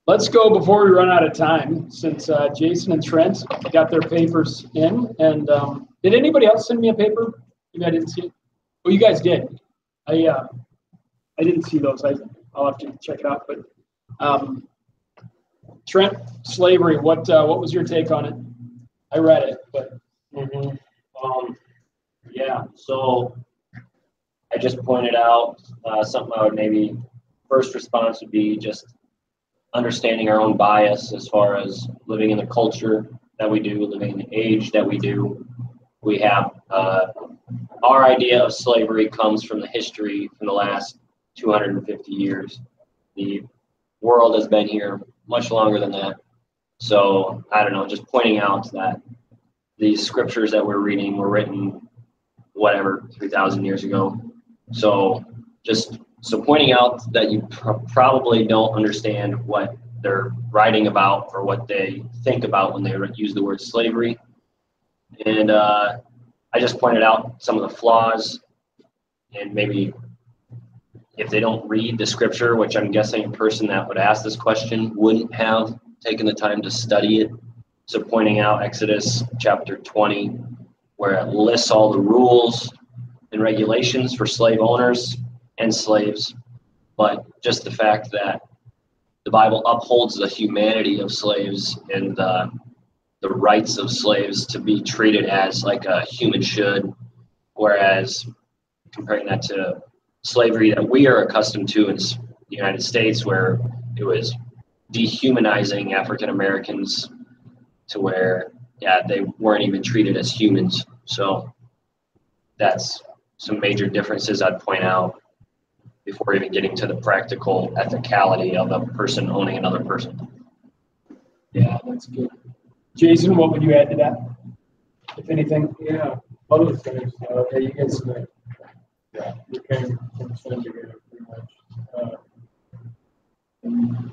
Let's go before we run out of time, since Jason and Trent got their papers in. And did anybody else send me a paper? Maybe I didn't see it. Oh, you guys did. I didn't see those. I'll have to check it out. But Trent, slavery. What was your take on it? I read it, but yeah. So I just pointed out something I would maybe first response would be just understanding our own bias as far as living in the culture that we do, living in the age that we do. We have our idea of slavery comes from the history from the last 250 years. The world has been here much longer than that. So I don't know, just pointing out that these scriptures that we're reading were written, whatever, 3,000 years ago. So pointing out that you probably don't understand what they're writing about or what they think about when they use the word slavery. And I just pointed out some of the flaws, and maybe if they don't read the scripture, which I'm guessing a person that would ask this question wouldn't have taken the time to study it. So pointing out Exodus chapter 20, where it lists all the rules and regulations for slave owners and slaves, but just the fact that the Bible upholds the humanity of slaves and the rights of slaves to be treated as like a human should, whereas comparing that to slavery that we are accustomed to in the United States, where it was dehumanizing African Americans to where, they weren't even treated as humans. So that's some major differences I'd point out before even getting to the practical ethicality of a person owning another person. yeah, that's good. Jason, what would you add to that, if anything? Yeah, other things. Hey, you guys, we came from the same together pretty much. And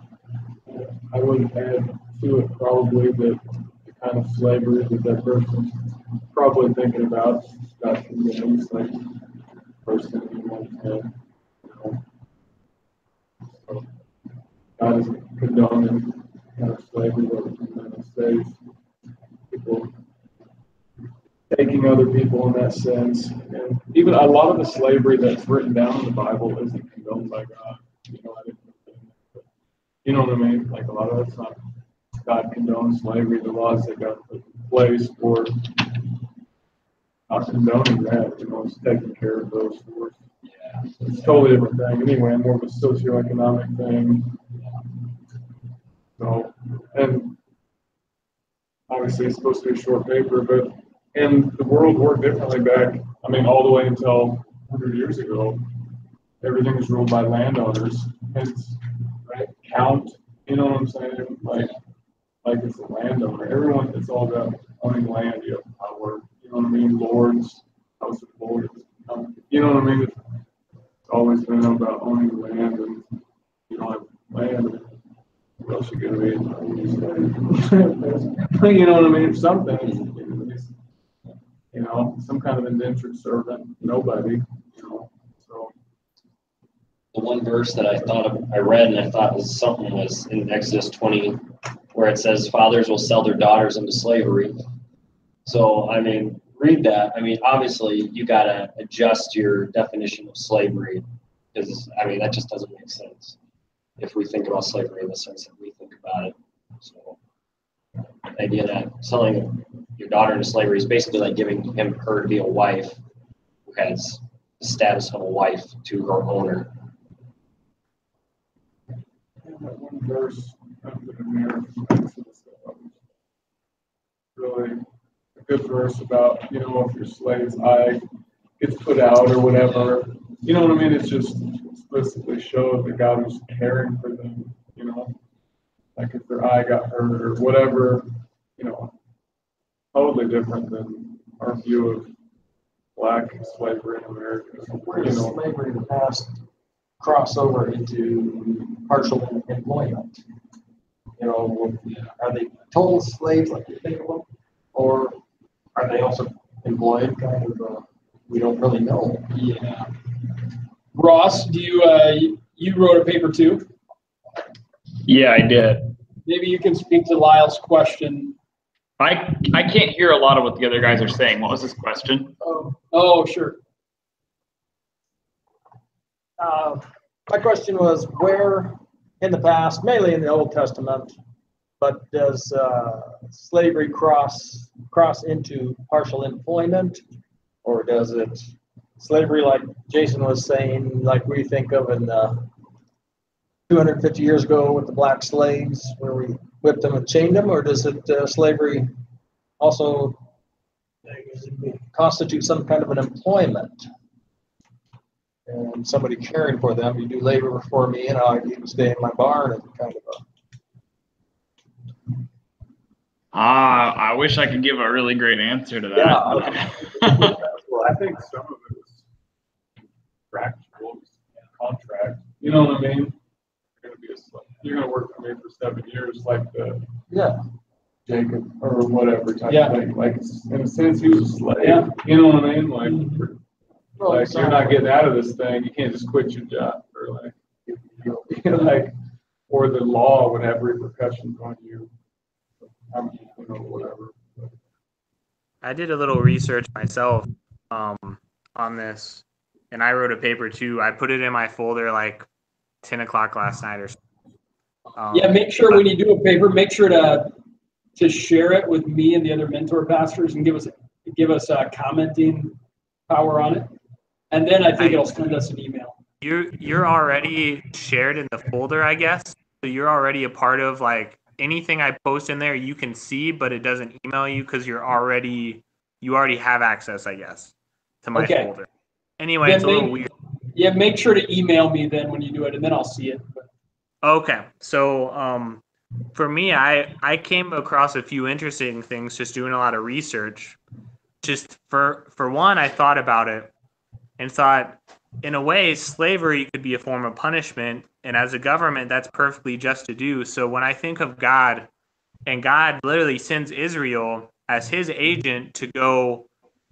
I would add to it probably that the kind of slavery that person's probably thinking about, not the enslaved person you want to have. So God isn't condoning kind of slavery that was in the United States. People taking other people in that sense, and even a lot of the slavery that's written down in the Bible isn't condoned by God. You know what I mean? Like a lot of that's not God condones slavery. The laws that got put in place for not condoning that. It's taking care of those forces. Yeah, it's a totally different thing. Anyway, more of a socioeconomic thing. So, and obviously it's supposed to be a short paper, but and the world worked differently back. I mean, all the way until 100 years ago, everything was ruled by landowners. It's right count. You know what I'm saying? Like it's a landowner. Everyone, it's all about owning land. You have power. You know what I mean? Lords, House of Lords. You know what I mean? It's always been about owning land, and you don't have land. What else you gonna be? You know what I mean? Something. Some kind of indentured servant. Nobody. So. The one verse that I read and I thought was in Exodus 20, where it says, "Fathers will sell their daughters into slavery." So, I mean, read that. I mean, obviously, you got to adjust your definition of slavery because, I mean, that just doesn't make sense if we think about slavery in the sense that we think about it. So, the idea that selling your daughter into slavery is basically like giving her to be a wife who has the status of a wife to her owner. That one verse I put in there, really a good verse about, if your slave's eye gets put out or whatever, you know what I mean? It's just explicitly showed that God was caring for them, like if their eye got hurt or whatever, totally different than our view of black slavery in America. Where does slavery in the past cross over into partial employment? Are they total slaves like you think of them, or are they also employed? Kind of, we don't really know. Yeah. Ross, do you wrote a paper too? Yeah, I did. Maybe you can speak to Lyle's question. I can't hear a lot of what the other guys are saying. What was his question? Oh, sure. My question was, where in the past, mainly in the Old Testament, but does slavery cross into partial employment, or does it slavery, like Jason was saying, like we think of in 250 years ago with the black slaves, where we whipped them and chained them, or does it slavery also constitute some kind of an employment? And somebody caring for them, you do labor for me, and you can stay in my barn, and kind of I wish I could give a really great answer to that. Yeah. Well, I think some of it is contractual, contract. You know what I mean? You're gonna work for me for 7 years, like the Jacob or whatever type of thing. Like in a sense, he was a slave. Yeah. You know what I mean? Like you're not getting out of this thing. You can't just quit your job or or the law would have repercussions on you. Whatever. I did a little research myself on this, and I wrote a paper too. I put it in my folder like 10 o'clock last night or something. Make sure when you do a paper, make sure to share it with me and the other mentor pastors and give us a commenting power on it. And then I think it'll send us an email. You're already shared in the folder, I guess. So you're already a part of like anything I post in there you can see, but it doesn't email you because you already have access, I guess, to my folder. Anyway, then it's a little weird. Yeah, make sure to email me then when you do it, and then I'll see it. Okay. So for me, I came across a few interesting things just doing a lot of research. Just for one, I thought about it and thought, in a way, slavery could be a form of punishment, and as a government, that's perfectly just to do. So when I think of God, and God literally sends Israel as his agent to go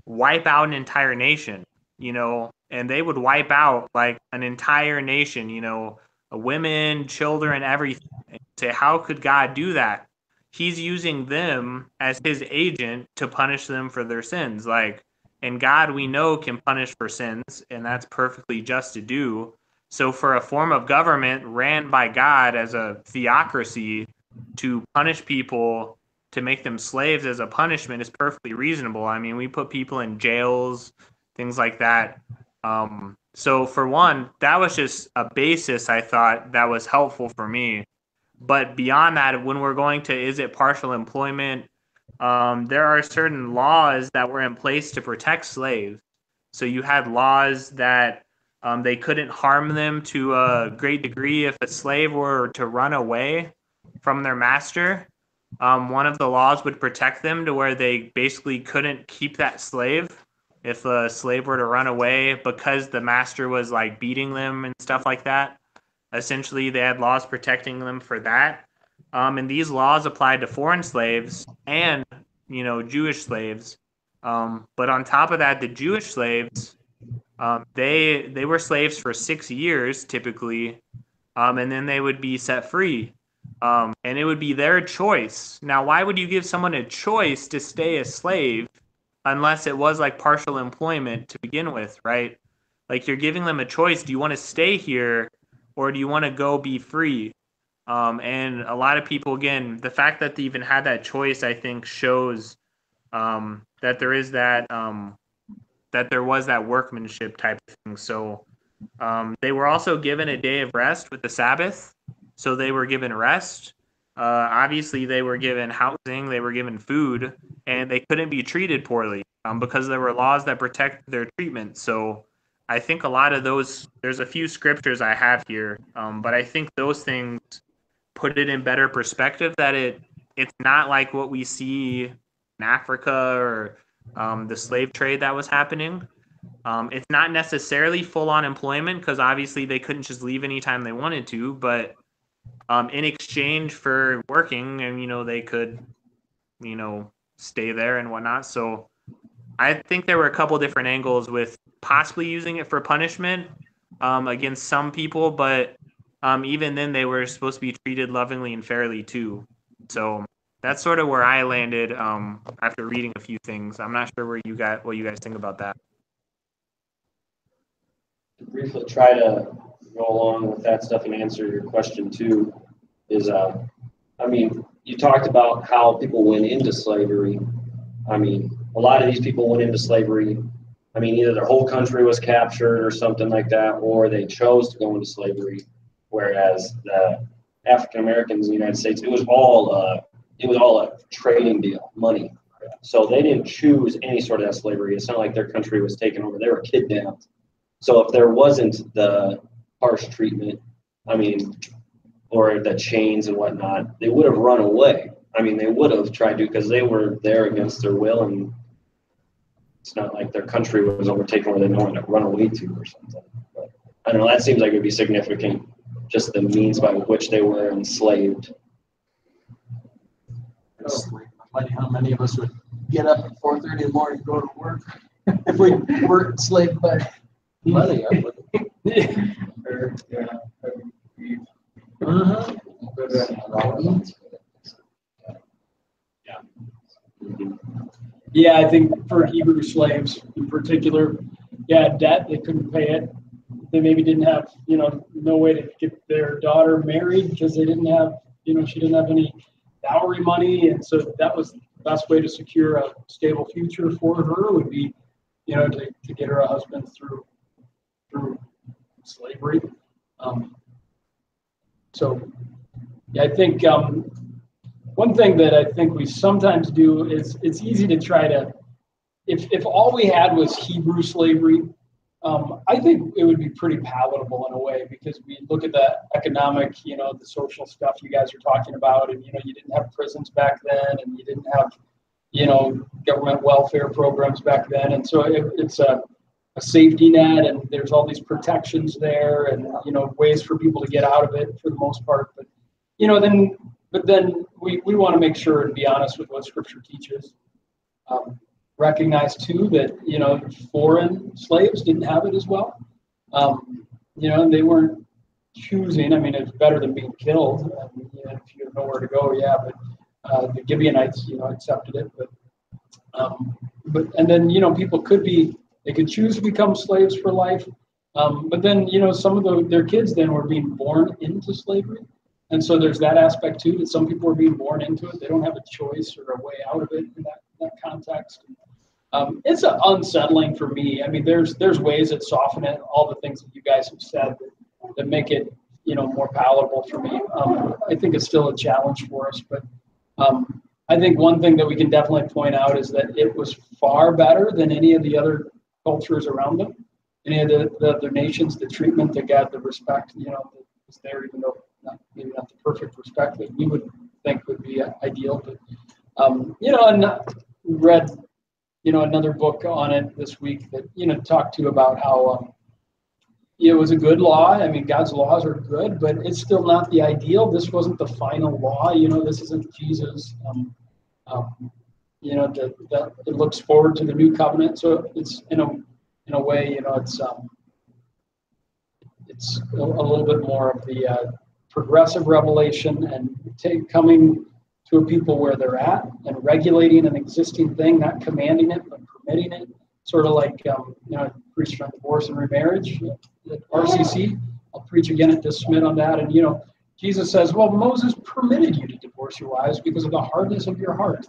wipe out an entire nation, and they would wipe out like an entire nation, women, children, everything. And say, how could God do that? He's using them as his agent to punish them for their sins. And God, we know, can punish for sins, and that's perfectly just to do. So for a form of government ran by God as a theocracy to punish people, to make them slaves as a punishment is perfectly reasonable. I mean, we put people in jails, things like that. So for one, that was just a basis I thought that was helpful for me. But beyond that, when we're going to, is it partial employment? There are certain laws that were in place to protect slaves. So you had laws that they couldn't harm them to a great degree if a slave were to run away from their master. One of the laws would protect them to where they basically couldn't keep that slave if a slave were to run away because the master was like beating them and stuff like that. Essentially, they had laws protecting them for that. And these laws applied to foreign slaves and, Jewish slaves. But on top of that, the Jewish slaves, they were slaves for 6 years typically, and then they would be set free. And it would be their choice. Now, why would you give someone a choice to stay a slave unless it was like partial employment to begin with, right? Like you're giving them a choice. Do you want to stay here or do you want to go be free? And a lot of people, again, the fact that they even had that choice, I think, shows that there is that there was that workmanship type of thing. So they were also given a day of rest with the Sabbath. So they were given rest. Obviously, they were given housing, they were given food, and they couldn't be treated poorly because there were laws that protect their treatment. So I think a lot of those, there's a few scriptures I have here, but I think those things put it in better perspective that it's not like what we see in Africa or the slave trade that was happening. It's not necessarily full-on employment because obviously they couldn't just leave anytime they wanted to, but in exchange for working and, they could, stay there and whatnot. So I think there were a couple different angles with possibly using it for punishment against some people, but even then they were supposed to be treated lovingly and fairly too. So that's sort of where I landed after reading a few things. I'm not sure what you guys think about that. To briefly try to go along with that stuff and answer your question too, is I mean, you talked about how people went into slavery. I mean, a lot of these people went into slavery. I mean, either their whole country was captured or something like that, or they chose to go into slavery. Whereas the African Americans in the United States, it was all a trading deal, money. So they didn't choose any sort of that slavery. It's not like their country was taken over. They were kidnapped. So if there wasn't the harsh treatment, I mean, or the chains and whatnot, they would have run away. I mean, they would have tried to, because they were there against their will, and it's not like their country was overtaken where they wanted to run away to or something. But I don't know, that seems like it would be significant, just the means by which they were enslaved. Funny how many of us would get up at 4:30 in the morning and go to work if we weren't enslaved by money. Yeah, I think for Hebrew slaves in particular, debt, they couldn't pay it. They maybe didn't have, no way to get their daughter married because they didn't have, she didn't have any dowry money. And so that was the best way to secure a stable future for her would be, to get her a husband through slavery. I think one thing that I think we sometimes do is it's easy to try to, if all we had was Hebrew slavery, I think it would be pretty palatable in a way because we look at the economic, the social stuff you guys are talking about, and you didn't have prisons back then, and you didn't have, government welfare programs back then, and so it's a safety net, and there's all these protections there, and ways for people to get out of it for the most part. But then we want to make sure and be honest with what Scripture teaches. Recognize too that foreign slaves didn't have it as well. And they weren't choosing. I mean, it's better than being killed. If you have nowhere to go, but the Gibeonites, accepted it. But and then people they could choose to become slaves for life. But then some of their kids then were being born into slavery. And so there's that aspect too, that some people are being born into it. They don't have a choice or a way out of it in that context. It's unsettling for me. I mean, there's ways that soften it, all the things that you guys have said that make it, more palatable for me. I think it's still a challenge for us, but I think one thing that we can definitely point out is that it was far better than any of the other cultures around them, any of the other nations, the treatment they got, the respect, that was there, even though maybe not the perfect respect that we would think would be ideal. But, and read, another book on it this week that, talked to about how it was a good law. I mean, God's laws are good, but it's still not the ideal. This wasn't the final law. This isn't Jesus. That it looks forward to the new covenant. So it's in a way, it's a little bit more of the progressive revelation and coming to a people where they're at and regulating an existing thing, not commanding it, but permitting it. Sort of like, I preached on divorce and remarriage at RCC. I'll preach again at this Smith on that. And, Jesus says, well, Moses permitted you to divorce your wives because of the hardness of your heart.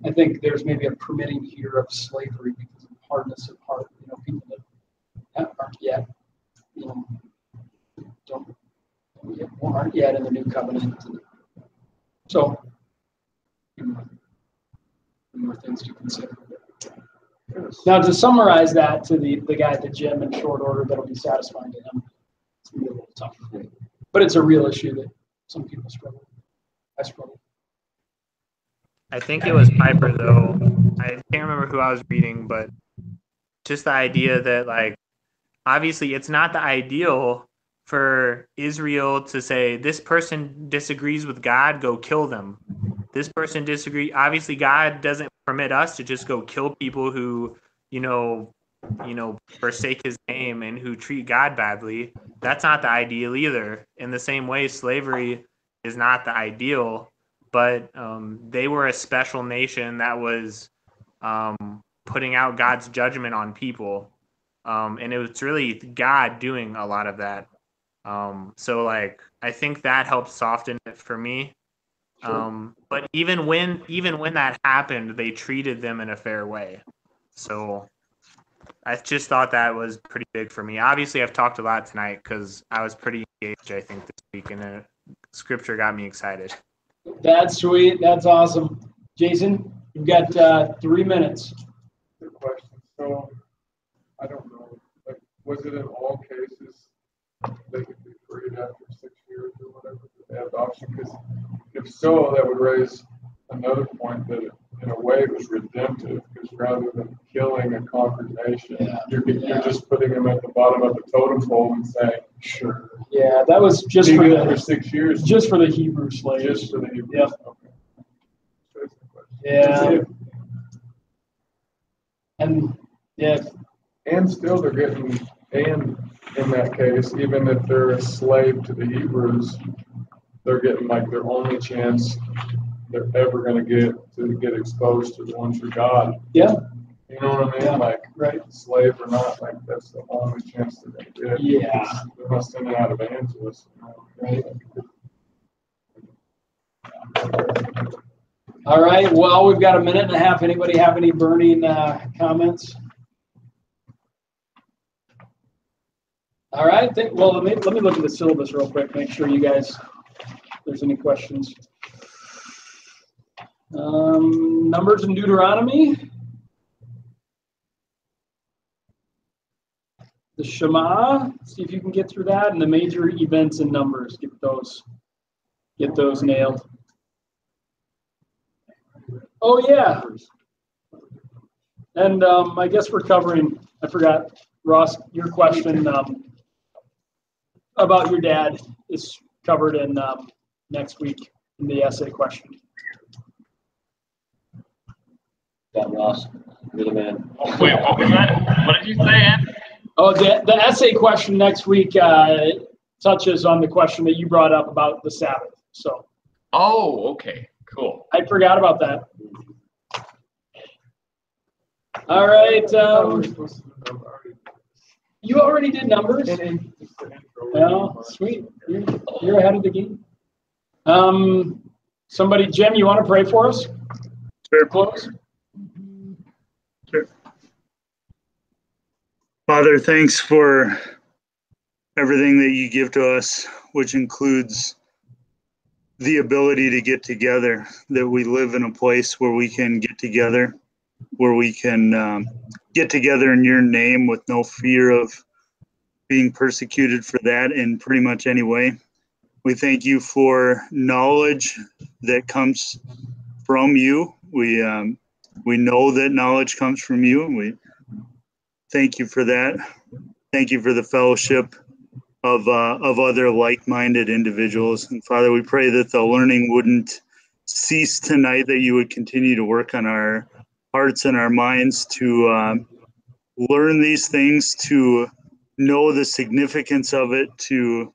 I think there's maybe a permitting here of slavery because of hardness of heart. People that aren't yet, aren't yet in the new covenant. So, more things to consider. Now, to summarize that to the guy at the gym in short order, that'll be satisfying to him. It's going to be a little tough, but it's a real issue that some people struggle with. I struggle. I think it was Piper, though. I can't remember who I was reading, but just the idea that, obviously it's not the ideal for Israel to say, this person disagrees with God, go kill them. This person disagrees. Obviously, God doesn't permit us to just go kill people who, forsake his name and who treat God badly. That's not the ideal either. In the same way, slavery is not the ideal, but they were a special nation that was putting out God's judgment on people. And it was really God doing a lot of that. So like I think that helped soften it for me. But even when that happened, they treated them in a fair way. So I just thought that was pretty big for me. Obviously, I've talked a lot tonight because I was pretty engaged, I think, this week, and scripture got me excited. That's sweet. That's awesome. Jason, you've got 3 minutes. Good question. So, I don't know. Like, was it in all cases they could be freed after 6 years or whatever? Did they have the option? Because if so, that would raise another point that in a way it was redemptive. Because rather than killing a conquered nation, you're just putting them at the bottom of the totem pole and saying, sure. Yeah, that was just Leave for it the 6 years. just for the Hebrew slaves. Just for the Hebrews. Yep. Okay. Yeah. And yeah, And still they're getting, and in that case, even if they're a slave to the Hebrews, they're getting like their only chance they're ever going to get exposed to the one true God. Yeah. You know what I mean? Yeah. Like, right. slave or not, like that's the only chance they're going to get. Yeah. They're not sending out evangelists. Right. All right. Well, we've got a minute and a half. Anybody have any burning comments? All right. Well, let me look at the syllabus real quick. Make sure you guys, if there's any questions. Numbers and Deuteronomy. The Shema. See if you can get through that, and the major events and numbers. Get those nailed. Oh yeah. And I guess we're covering. I forgot, Ross, your question about your dad is covered in next week in the essay question. Yeah, Ross, you're the man. Oh, wait, what was that? What did you say, Ann? Oh, the essay question next week touches on the question that you brought up about the Sabbath. So. Oh, okay, cool. I forgot about that. All right. You already did numbers? Oh, sweet. You're ahead of the game. Somebody, Jim, you want to pray for us? Sure. Close. Sure. Father, thanks for everything that you give to us, which includes the ability to get together, that we live in a place where we can get together, where we can get together in your name with no fear of being persecuted for that in pretty much any way. We thank you for knowledge that comes from you. We know that knowledge comes from you. We thank you for that. Thank you for the fellowship of other like-minded individuals. And Father, we pray that the learning wouldn't cease tonight, that you would continue to work on our hearts and our minds to learn these things, to know the significance of it, to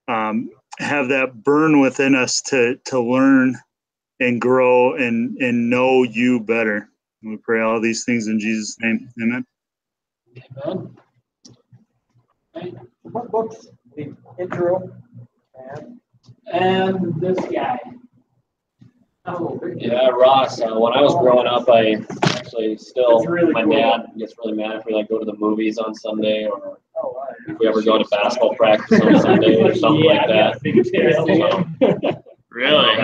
have that burn within us to learn and grow and know you better. We pray all these things in Jesus' name. Amen. Amen. What books? The intro And this guy. Yeah, Ross, when I was growing up, I actually still, really my cool. dad gets really mad if we like go to the movies on Sunday, or if we ever go to basketball practice on Sunday or something like that. Really?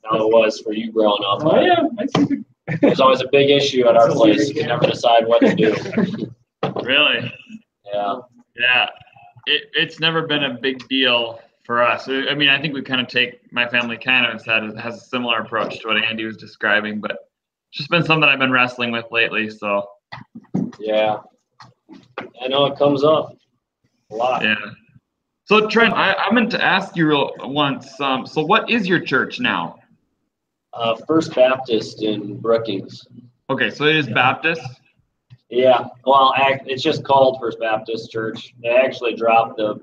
How it was for you growing up. Oh yeah. It was always a big issue at our place. You could never decide what to do. Really? Yeah. Yeah. It's never been a big deal for us. I mean, I think we kind of my family kind of has a similar approach to what Andy was describing, but it's just been something I've been wrestling with lately. So. Yeah. I know it comes up a lot. Yeah. So Trent, I meant to ask you once. So what is your church now? First Baptist in Brookings. Okay, so it is Baptist. Yeah. Well, it's just called First Baptist Church. They actually dropped the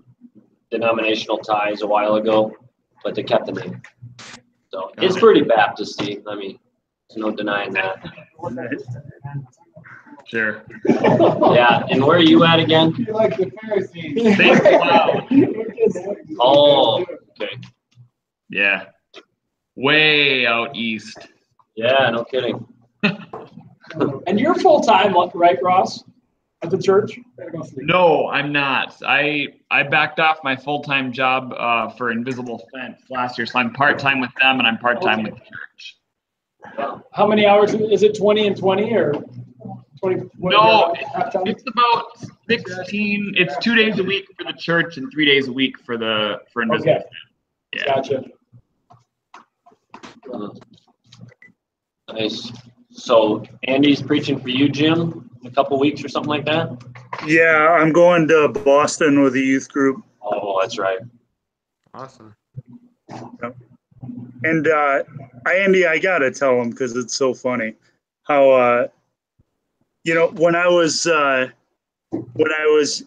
denominational ties a while ago, but they kept the name. So it's pretty Baptisty. I mean, there's no denying that. Sure. Yeah, and where are you at again? You like the Pharisees. St. Cloud. Oh, okay. Yeah. Way out east. Yeah, no kidding. And you're full-time, right, Ross, at the church? No, I'm not. I backed off my full-time job for Invisible Fence last year, so I'm part-time with them and I'm part-time with the church. How many hours? Is it 20 and 20 or 20? No, it's about 16. It's 2 days a week for the church and 3 days a week for Invisible Okay. Fence. Yeah. Gotcha. Nice. So Andy's preaching for you, Jim, in a couple weeks or something like that? Yeah, I'm going to Boston with a youth group. Oh, that's right. Awesome. And Andy, I gotta tell him because it's so funny how when I was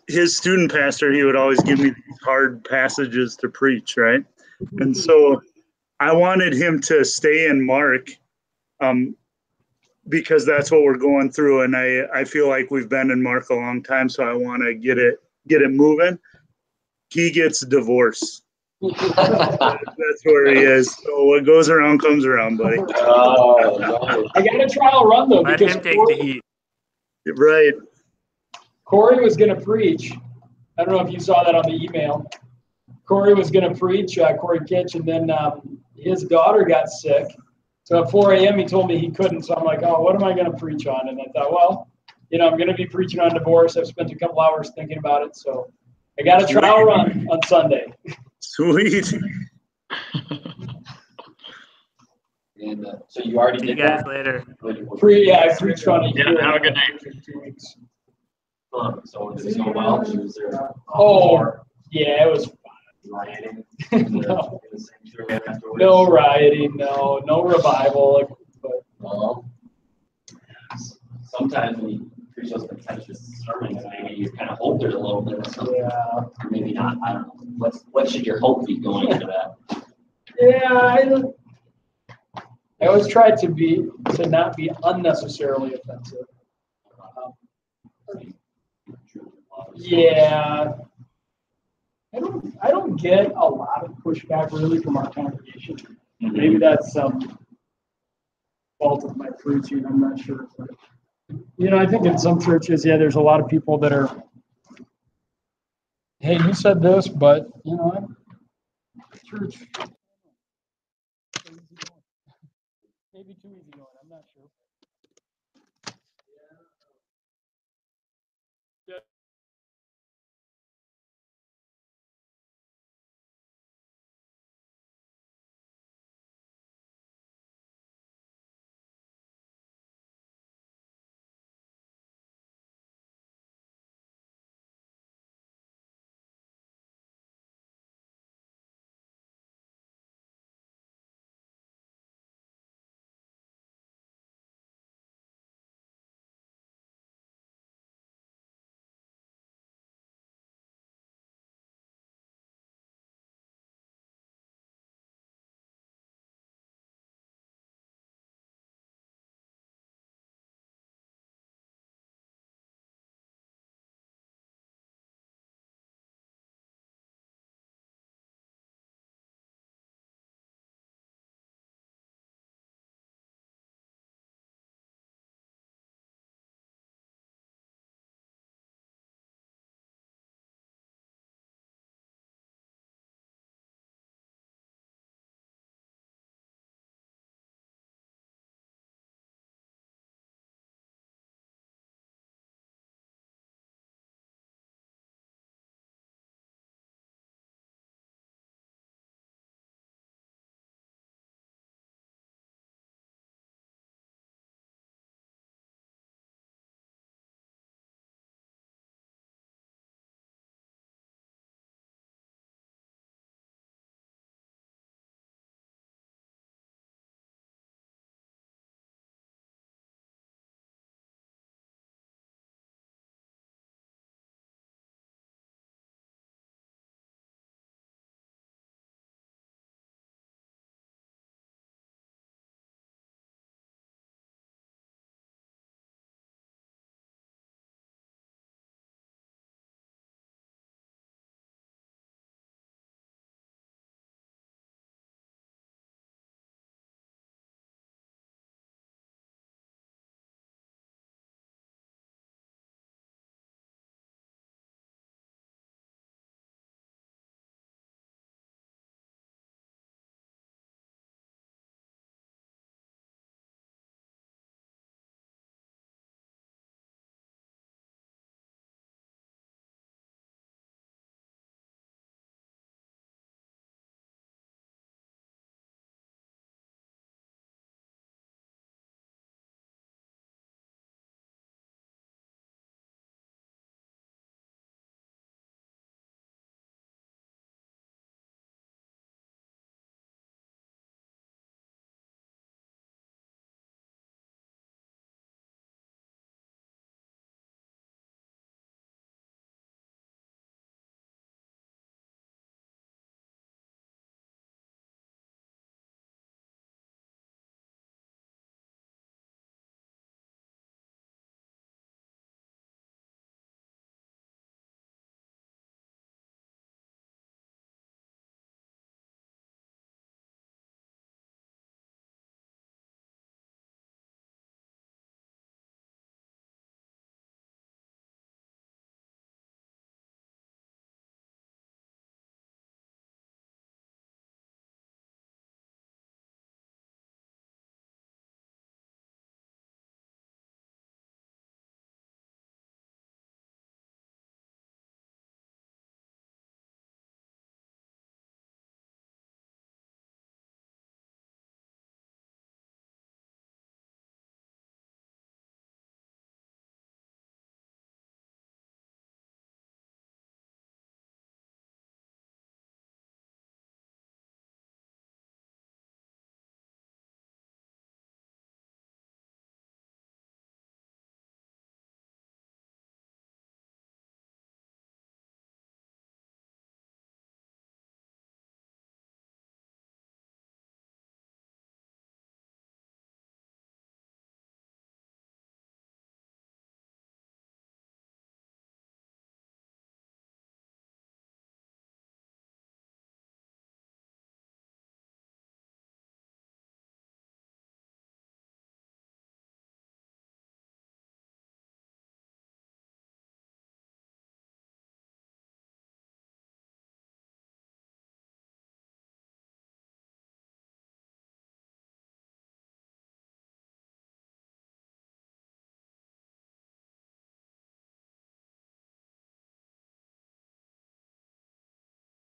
his student pastor, he would always give me these hard passages to preach, right? And so I wanted him to stay in Mark, because that's what we're going through, and I feel like we've been in Mark a long time, so I want to get it moving. He gets divorced. That's where he is. So what goes around comes around, buddy. Oh, no. I got a trial run though Let because him take the heat. Right. Corey was going to preach. I don't know if you saw that on the email. Corey was going to preach, Corey Kitch, and then his daughter got sick. So at 4 a.m. he told me he couldn't. So I'm like, oh, what am I going to preach on? And I thought, well, I'm going to be preaching on divorce. I've spent a couple hours thinking about it. So I got a trial run on Sunday. Sweet. And so you already See you did guys that? later. I preached on it. Yeah, have a good night. For 2 weeks. So did it go well? She was there. Oh, yeah, it was Rioting. No. No rioting, no revival. But Well, sometimes when you preach those contentious sermons, maybe you kind of hope there's a little bit of something. yeah, Or maybe not. I don't know. What should your hope be going into that? yeah. I always try to not be unnecessarily offensive. Yeah. I don't get a lot of pushback really from our congregation. Maybe that's some fault of my preaching. I'm not sure. But, I think in some churches, there's a lot of people that are, hey, you said this, but church. Maybe too easy.